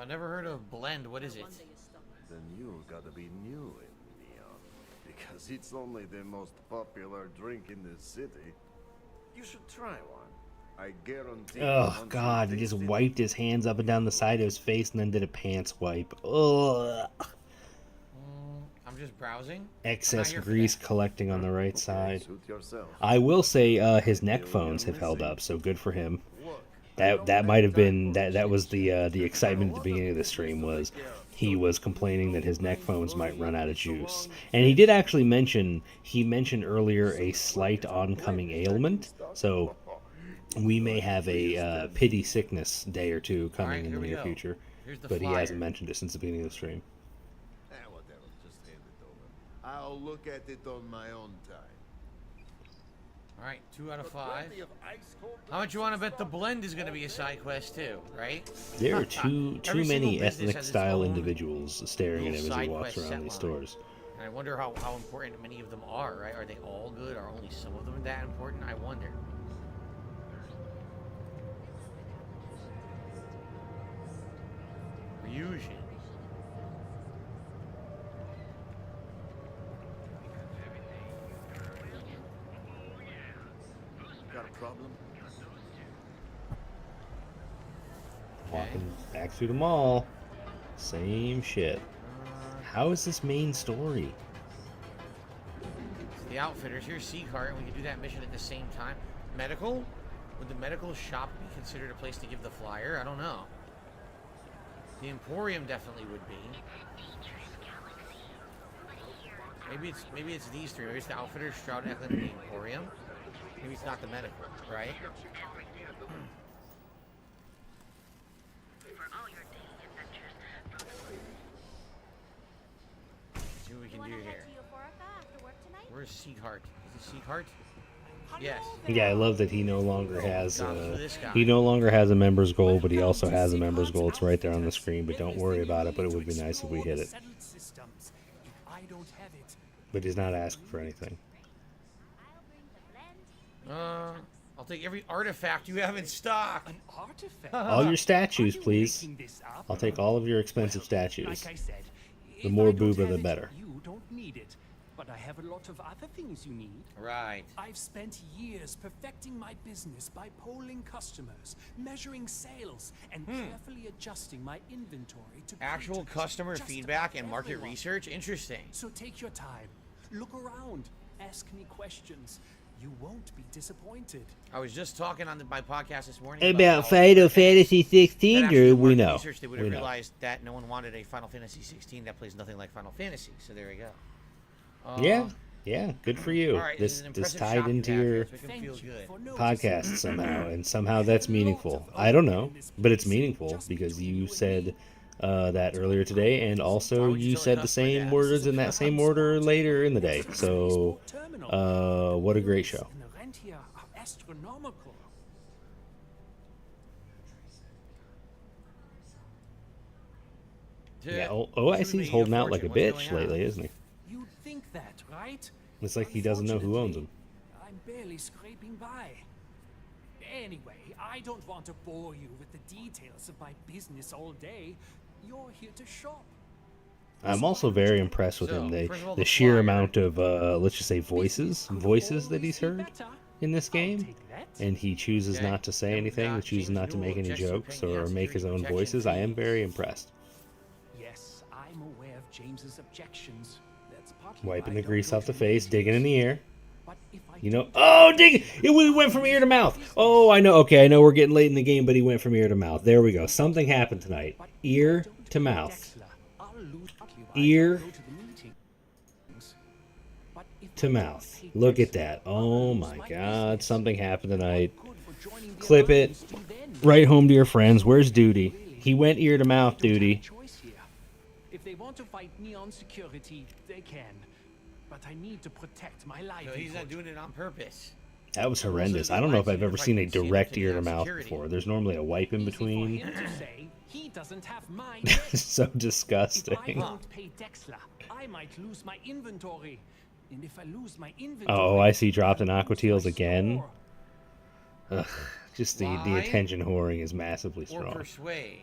Never heard of blend. What is it? Then you gotta be new in Neon, because it's only the most popular drink in the city. You should try one. I guarantee. Oh God, he just wiped his hands up and down the side of his face and then did a pants wipe. Ugh. I'm just browsing. Excess grease collecting on the right side. Suit yourself. I will say his neck phones have held up, so good for him. That might have been that was the excitement at the beginning of the stream was he was complaining that his neck phones might run out of juice, and he did actually mention earlier a slight oncoming ailment, so we may have a pity sickness day or two coming in the near future, but he hasn't mentioned it since the beginning of the stream. Whatever, just hand it over. I'll look at it on my own time. All right, 2 out of 5. How much you want to bet the blend is going to be a side quest too, right? There are too many ethnic style individuals staring at him as he walks around these stores. And I wonder how important many of them are, right? Are they all good? Are only some of them that important? I wonder. Ryujin. Got a problem? Walking back through the mall. Same shit. How is this main story? The Outfitters. Here's Seacart, and we can do that mission at the same time. Medical? Would the medical shop be considered a place to give the flyer? I don't know. The Emporium definitely would be. Maybe it's these three. Maybe it's the Outfitters, Stroud, Eklund, and the Emporium. Maybe it's not the medical, right? See what we can do here. Where's Seacart? Is it Seacart? Yes. Yeah, I love that he no longer has a members goal, but he also has a members goal. It's right there on the screen, but don't worry about it. But it would be nice if we hit it. But he's not asking for anything. I'll take every artifact you have in stock. An artifact? All your statues, please. I'll take all of your expensive statues. Like I said, The more booba, the better. you don't need it. But I have a lot of other things you need. Right. I've spent years perfecting my business by polling customers, measuring sales, and carefully adjusting my inventory to Actual customer feedback and market research? Interesting. So take your time. Look around. Ask me questions. You won't be disappointed. I was just talking on my podcast this morning About Final Fantasy 16, dude. We know. Research, they would have realized that no one wanted a Final Fantasy 16 that plays nothing like Final Fantasy. So there you go. Yeah, good for you. Right, this tied into your podcast somehow, and somehow that's meaningful. I don't know, but it's meaningful because you said that earlier today, and also you said the same words in that same order later in the day. So, what a great show. And the rent here are astronomical. Yeah, OIC's holding out like a bitch lately, isn't he? You right? It's like he doesn't know who owns them. I'm barely scraping by. Anyway, I don't want to bore you with the details of my business all day. You're here to shop. I'm also very impressed with him. The sheer amount of, let's just say, voices that he's heard in this game. And he chooses not to say anything, he chooses not to make any jokes or make his own voices. I am very impressed. Yes, I'm aware of James's objections. That's partly Wiping why the I grease don't off the go to face, digging in the ear. But if I You know, oh, dig! We went from ear to mouth. Oh, I know. Okay, I know we're getting late in the game, but he went from ear to mouth. There we go. Something happened tonight. Ear to mouth. Ear to mouth. Look at that. Oh my God. Something happened tonight. Clip it. Right home to your friends. Where's Duty? He went ear to mouth, Duty. If they want to fight Neon security, they can. But I need to protect my life. No, he's not doing it on purpose. That was horrendous. I don't know if I've ever seen a direct ear to mouth before. There's normally a wipe in between. He doesn't have mine. So If I disgusting. don't pay Dexla, I might lose my inventory. And if I lose my inventory, Oh, I see. Dropped in Aquatiles again. Ugh, just the attention whoring is massively Or strong. persuade.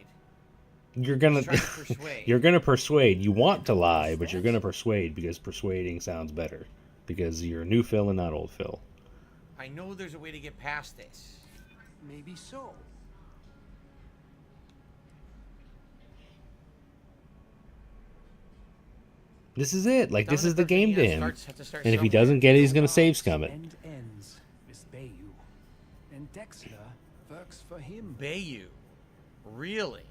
You're gonna Try to persuade. you're gonna persuade. You want to lie, but you're gonna persuade because persuading sounds better. Because you're new Phil and not old Phil. I know there's a way to get past this. maybe so. This is it. Like, this is the game to him. have to start And if he somewhere. doesn't get it, he's gonna save scum it. And ends with Bayou. And Dexla works for him. Bayou. Really?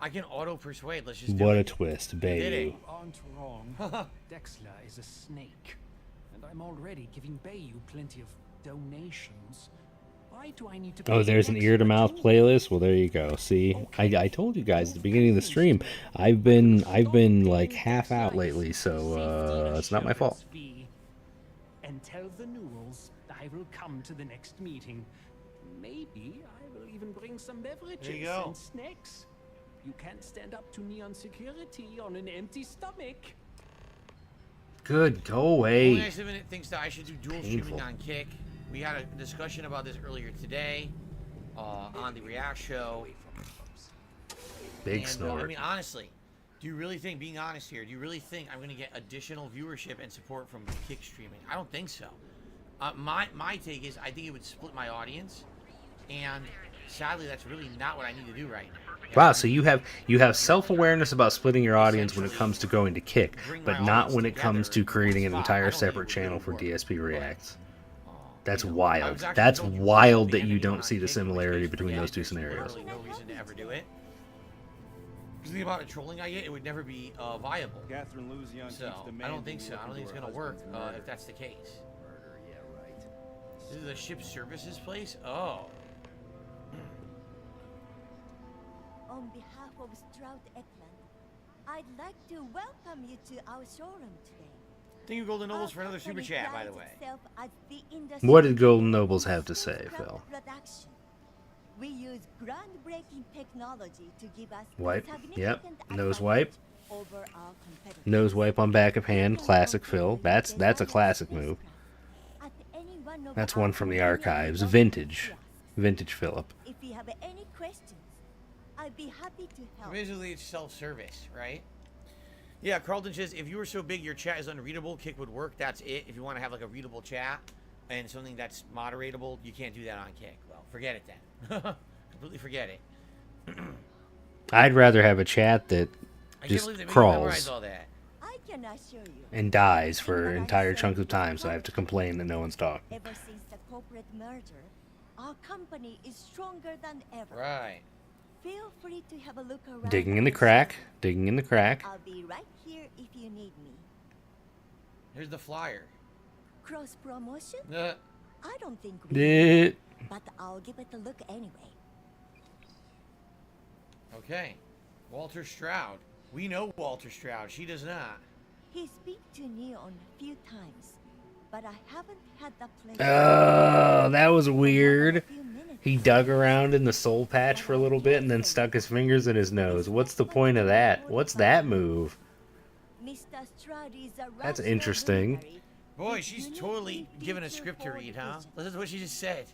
I can auto persuade. Let's just do What a it. twist, Did it. Bayou. You aren't wrong. Dexla is a snake. And I'm already giving Bayou plenty of donations. Why do I need to Oh, pay there's an Dexla ear to mouth too? playlist. Well, there you go. See, I told you guys at the beginning of the stream, I've been like half out lately, so it's not my fault. And tell the Newells I will come to the next meeting. Maybe I will even bring some beverages go. and snacks. You can't stand up to Neon security on an empty stomach. Good, go Only away. Nice Minute thinks that I should do dual Painful. streaming on Kick. We had a discussion about this earlier today on the React show. Big I snort. mean, honestly, do you really think, being honest here, do you really think I'm going to get additional viewership and support from Kick streaming? I don't think so. My take is I think it would split my audience, and sadly, that's really not what I need to do right now. Wow, so you have self-awareness about splitting your audience when it comes to going to Kick, but not when it comes to creating an entire separate channel for DSP Reacts. That's wild. That's wild that you don't see the similarity between those two scenarios. Literally no reason to ever do it. Because the amount of trolling I get, it would never be viable. Catherine Luzion So keeps demanding I don't think so. you I don't look think it's into gonna her work husband's murder. if that's the case. This is the ship services place. Oh. On behalf of Stroud Ekland, I'd like to welcome you to our showroom today. Thank you, Golden Nobles, for another super chat, by the way. What did Golden Nobles have to say, Phil? Production. We use groundbreaking technology to give us Wipe. significant Yep. Nose advantage wipe. over our competitors. Nose wipe on back of hand. Classic Phil. That's a classic move. At any one of That's our one from the convenient archives. locations. Vintage. Vintage Philip. If you have any questions, I'd be happy to help. Basically, it's self-service, right? Yeah, Carlton says, if you were so big your chat is unreadable, Kick would work. That's it. If you want to have like a readable chat and something that's moderatable, you can't do that on Kick. Well, forget it then. Completely forget it. I'd rather have a chat that I can't just believe they made you memorize crawls all that. I can assure you, and dies for entire chunks of time, so I have to complain that no one's talking. ever since the corporate merger, our company is stronger than ever. Right. Feel free to have a look around. Digging in the crack. Digging in the crack. I'll be right here if you need me. Here's the flyer. Cross promotion? Uh, I don't think Eh. but I'll give it a look anyway. okay. Walter Stroud. We know Walter Stroud. She does not. He speak to Neon a few times, but I haven't had the pleasure. Oh, that was weird. He dug around in the soul patch for a little bit and then stuck his fingers in his nose. What's the point of that? What's that move? That's interesting. Boy, she's totally given a script to read, huh? This is what she just said.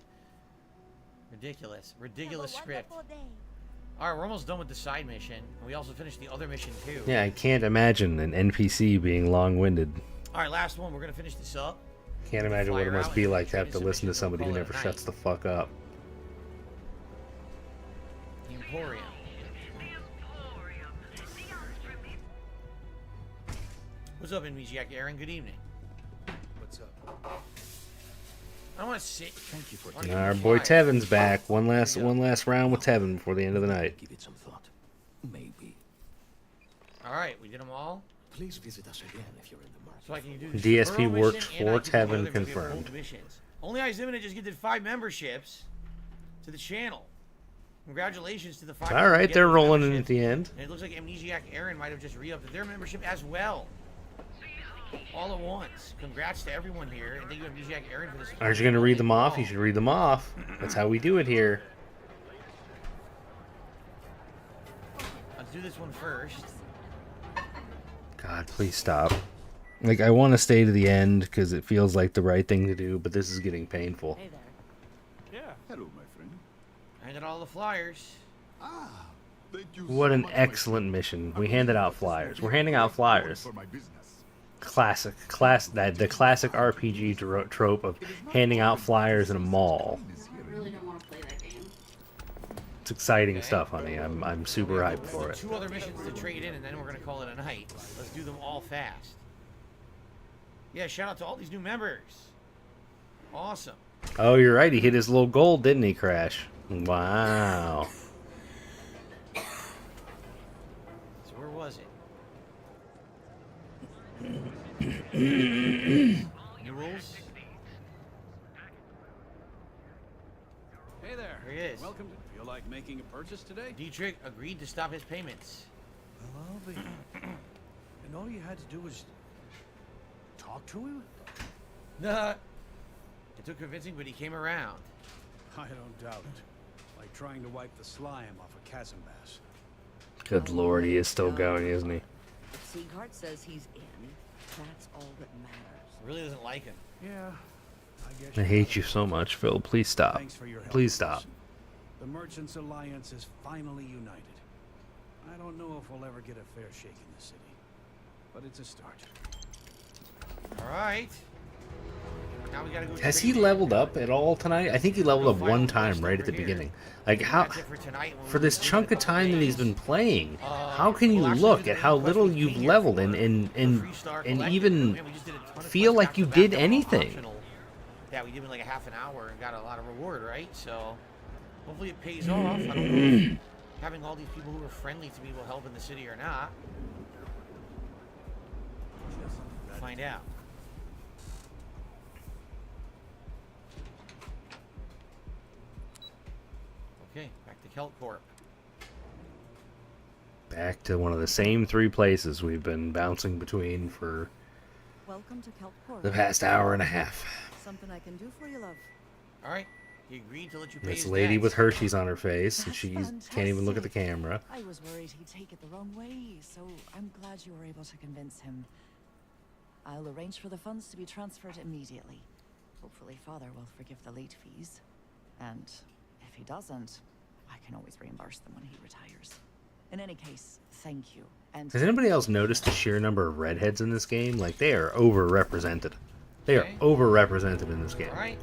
Ridiculous. Ridiculous script. Alright, we're almost done with the side mission. And we also finished the other mission, too. Yeah, I can't imagine an NPC being long-winded. Alright, last one. We're going to finish this up. Can't imagine what it must be like to have to listen to somebody who never shuts the fuck up. The Emporium. What's up, Amnesiac Aaron? Good evening. What's up? I want to sit. Thank you for Our boy Tevin's back. One last round with Tevin before the end of the night. Give it some thought. Maybe. Alright, we did them all. Please visit us again if you're in the market. So I can do the DSP Burrow worked mission, and I for can do the Tevin other confirmed. gold missions. Only Izimina just gifted 5 memberships to the channel. Congratulations to the 5. All right, they're rolling in at the end. And it looks like Amnesiac Aaron might have just re-upped their membership as well. All at once. Congrats to everyone here, and thank you, Amnesiac Aaron, for this. Aren't you going to read them off? You should read them off. That's how we do it here. Let's do this one first. God, please stop. Like, I want to stay to the end because it feels like the right thing to do, but this is getting painful. Hey there. Yeah. Hello, my friend. I got all the flyers. Thank you What so an much, excellent mission. We handed out flyers. We're handing out flyers. for my business. The classic RPG trope of handing out flyers in a mall. I really don't want to play that game. It's exciting stuff, honey. I'm super hyped for it. 2 other missions to trade in, and then we're going to call it a night. Let's do them all fast. Yeah, shout out to all these new members. Awesome. Oh, you're right. He hit his little goal, didn't he, Crash? Wow. So where was it? New rules? Hey there. There he is. Welcome. Feel like making a purchase today? Dietrich agreed to stop his payments. Well, but and all you had to do was talk to him? Nah. It took convincing, but he came around. I don't doubt it. Like trying to wipe the slime off a chasm bass. Good lord, he is still going, isn't he? If Sieghart says he's in, that's all that matters. Really doesn't like him. Yeah, I guess. I hate you so much, Phil. Please stop. Thanks for your help. Please stop. The Merchants Alliance is finally united. I don't know if we'll ever get a fair shake in the city, but it's a start. All right. Now we gotta go. Has he leveled up at all tonight? I think he leveled up one time right at the beginning. Like, how, for this chunk of time that he's been playing, how can you look at how little you've leveled and even feel like you did anything? Yeah, we did in like a half an hour and got a lot of reward, right? So hopefully it pays off. I don't know if having all these people who are friendly to me will help in the city or not. We'll find out. Okay, back to Kelt Corp. Back to one of the same 3 places we've been bouncing between for Welcome to Kelport. the past hour and a half. Something I can do for you, love. All right, he agreed to let you pay This his lady debts. with Hershey's on her face, and That's she can't even look at the fantastic. camera. I was worried he'd take it the wrong way, so I'm glad you were able to convince him. I'll arrange for the funds to be transferred immediately. Hopefully Father will forgive the late fees. And if he doesn't, I can always reimburse them when he retires. In any case, thank you. And Has anybody else noticed the sheer number of redheads in this game? Like, they are overrepresented. They are overrepresented in this game. All right.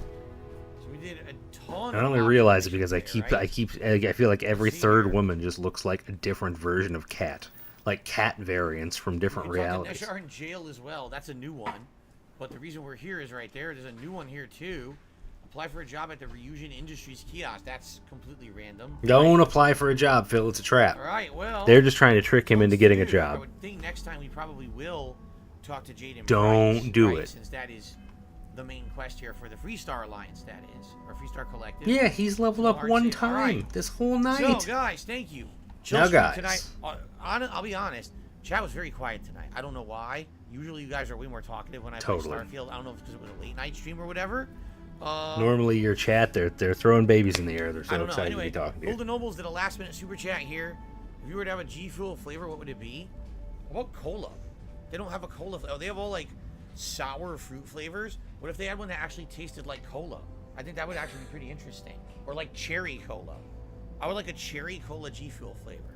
So we did a ton. I only realize it because I feel like every third woman just looks like a different version of Cat. Like Cat variants from different realities. Neshar in jail as well. That's a new one. But the reason we're here is right there. There's a new one here too. Apply for a job at the Ryujin Industries kiosk. That's completely random. Don't apply for a job, Phil. It's a trap. All right, well. They're just trying to trick him into getting a I job. would think next time we probably will talk to Jaden. Don't Price, do right? it. Since that is the main quest here for the Freestar Alliance, that is. Or Freestar Collective. Yeah, he's leveled up one All time right. this whole night. So, guys, thank you. Now, Chill guys. Tonight, I'll be honest. Chat was very quiet tonight. I don't know why. Usually you guys are way more talkative when I Totally. play Starfield. I don't know if it's because it was a late night stream or whatever. Normally, your chat, they're throwing babies in the air. They're I so don't know. excited Anyway, to be talking to you. Golden Nobles did a last minute super chat here. If you were to have a G Fuel flavor, what would it be? What about cola? They don't have a cola. Oh, they have all like sour fruit flavors. What if they had one that actually tasted like cola? I think that would actually be pretty interesting. Or like cherry cola. I would like a cherry cola G Fuel flavor.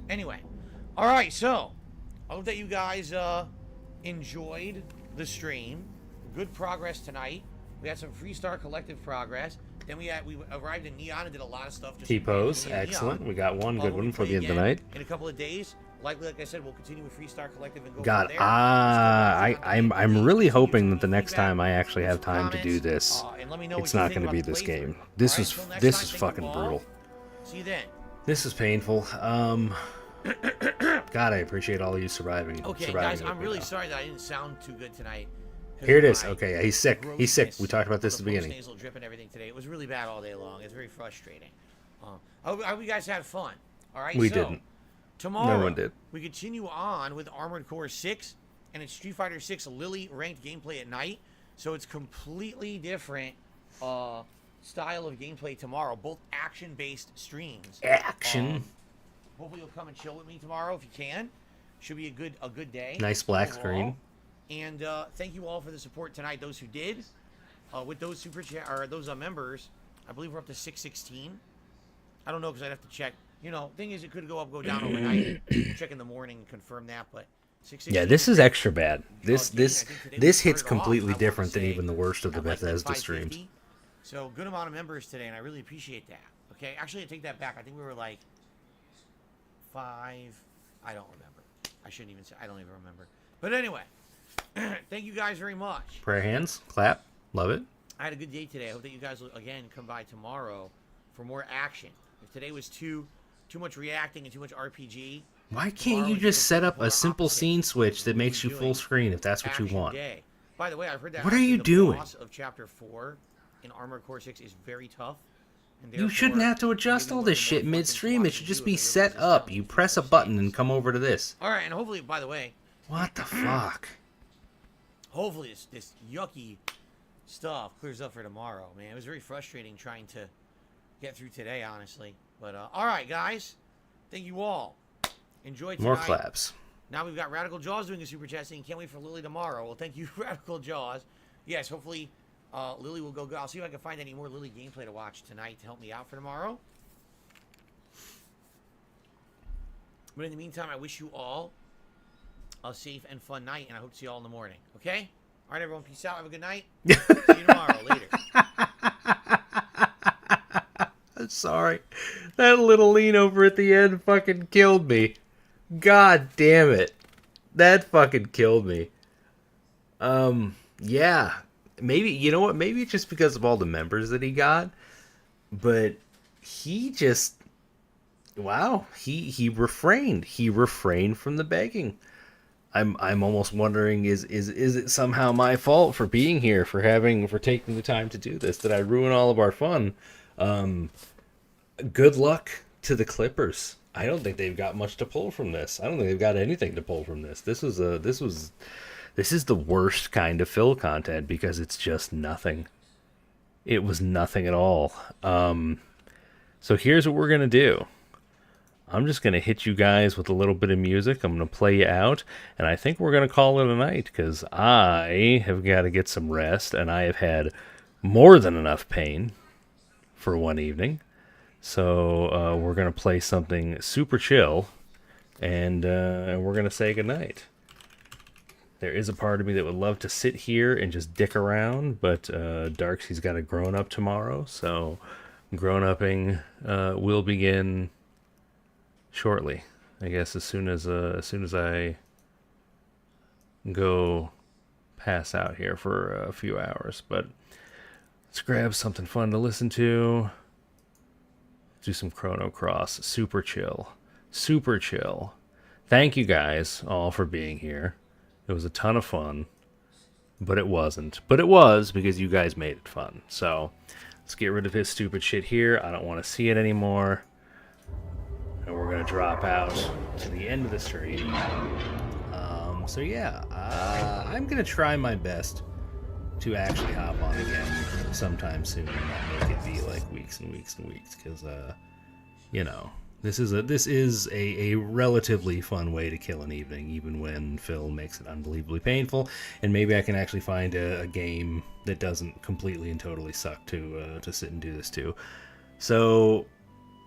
Anyway, all right. So I hope that you guys enjoyed the stream. Good progress tonight. We had some Freestar Collective progress. Then we arrived in Neon and did a lot of stuff. T-pose, excellent. We got one good one for the end of the night. In a couple of days, likely, like I said, we'll continue with Freestar Collective and go God, from there. I'm really hoping that the next time I actually have time to do this, it's not going to be this game. This is fucking brutal. See you then. This is painful. God, I appreciate all of you surviving. Okay, guys, I'm really sorry that I didn't sound too good tonight. Here it is. Okay, yeah, he's sick. He's sick. We talked about this at the beginning. Nasal drip and everything today. It was really bad all day long. It's very frustrating. I hope you guys had fun. All right. We didn't. Tomorrow, no one did. We continue on with Armored Core 6, and it's Street Fighter 6 Lily ranked gameplay at night. So it's completely different style of gameplay tomorrow. Both action-based streams. Action. Hopefully you'll come and chill with me tomorrow if you can. Should be a good day. Nice black overall. screen. And thank you all for the support tonight. Those who did, with those super chat or those members, I believe we're up to 616. I don't know because I'd have to check. You know, thing is, it could go up, go down overnight. Check in the morning and confirm that. But 616. Yeah, this is extra bad. This hits completely different than even the worst of the Bethesda streams. So good amount of members today, and I really appreciate that. Okay, actually, I take that back. I think we were like 5. I don't remember. I shouldn't even say. I don't even remember. But anyway. Thank you guys very much. Prayer hands, clap, love it. I had a good day today. I hope that you guys will again come by tomorrow for more action. If today was too much reacting and too much RPG, why can't you just set up a simple scene switch that makes you full screen if that's what you want? Day. By the way, I've heard that. What are you doing? The boss of Chapter 4 in Armored Core 6 is very tough. You shouldn't have to adjust all this shit midstream. It should just be set up. You press a button and come over to this. All right, and hopefully, by the way. What the fuck? Hopefully this yucky stuff clears up for tomorrow, man. It was very frustrating trying to get through today, honestly. But, all right, guys. Thank you all. Enjoy tonight. More claps. Now we've got Radical Jaws doing a super chat saying, can't wait for Lily tomorrow. Well, thank you, Radical Jaws. Yes, hopefully Lily will go. I'll see if I can find any more Lily gameplay to watch tonight to help me out for tomorrow. But in the meantime, I wish you all a safe and fun night, and I hope to see you all in the morning. Okay? All right, everyone. Peace out. Have a good night. See you tomorrow. Later. Sorry. That little lean over at the end fucking killed me. God damn it. That fucking killed me. Yeah. Maybe, you know what? Maybe it's just because of all the members that he got. But he just... Wow. He refrained. He refrained from the begging. I'm almost wondering, is it somehow my fault for being here, for taking the time to do this? Did I ruin all of our fun? Good luck to the Clippers. I don't think they've got much to pull from this. I don't think they've got anything to pull from this. This is the worst kind of fill content because it's just nothing. It was nothing at all. So here's what we're gonna do. I'm just going to hit you guys with a little bit of music. I'm going to play you out, and I think we're going to call it a night because I have got to get some rest, and I have had more than enough pain for one evening. So we're going to play something super chill, and we're going to say goodnight. There is a part of me that would love to sit here and just dick around, but Darksy's got a grown-up tomorrow, so grown-upping will begin shortly, I guess, as soon as I go pass out here for a few hours. But let's grab something fun to listen to. Do some Chrono Cross. Super chill. Super chill. Thank you guys all for being here. It was a ton of fun, but it wasn't. But it was because you guys made it fun. So let's get rid of his stupid shit here. I don't want to see it anymore. And we're going to drop out to the end of the stream. So yeah, I'm going to try my best to actually hop on again sometime soon and not make it be like weeks and weeks and weeks. Because, you know, This is a relatively fun way to kill an evening, even when Phil makes it unbelievably painful. And maybe I can actually find a game that doesn't completely and totally suck to sit and do this to. So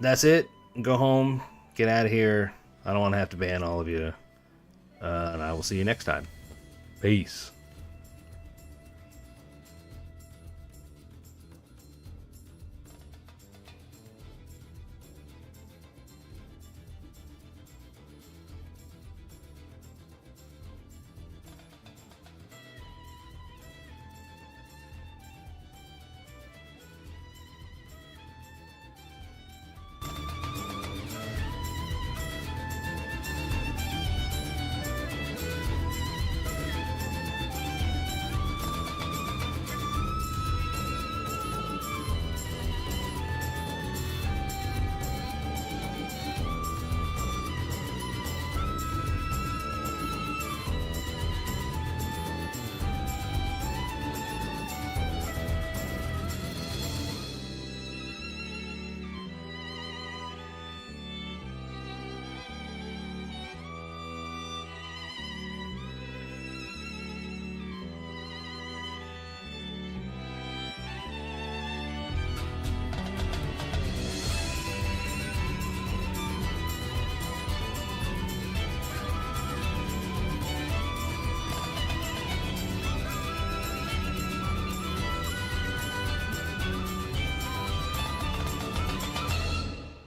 that's it. Go home. Get out of here. I don't want to have to ban all of you. And I will see you next time. Peace.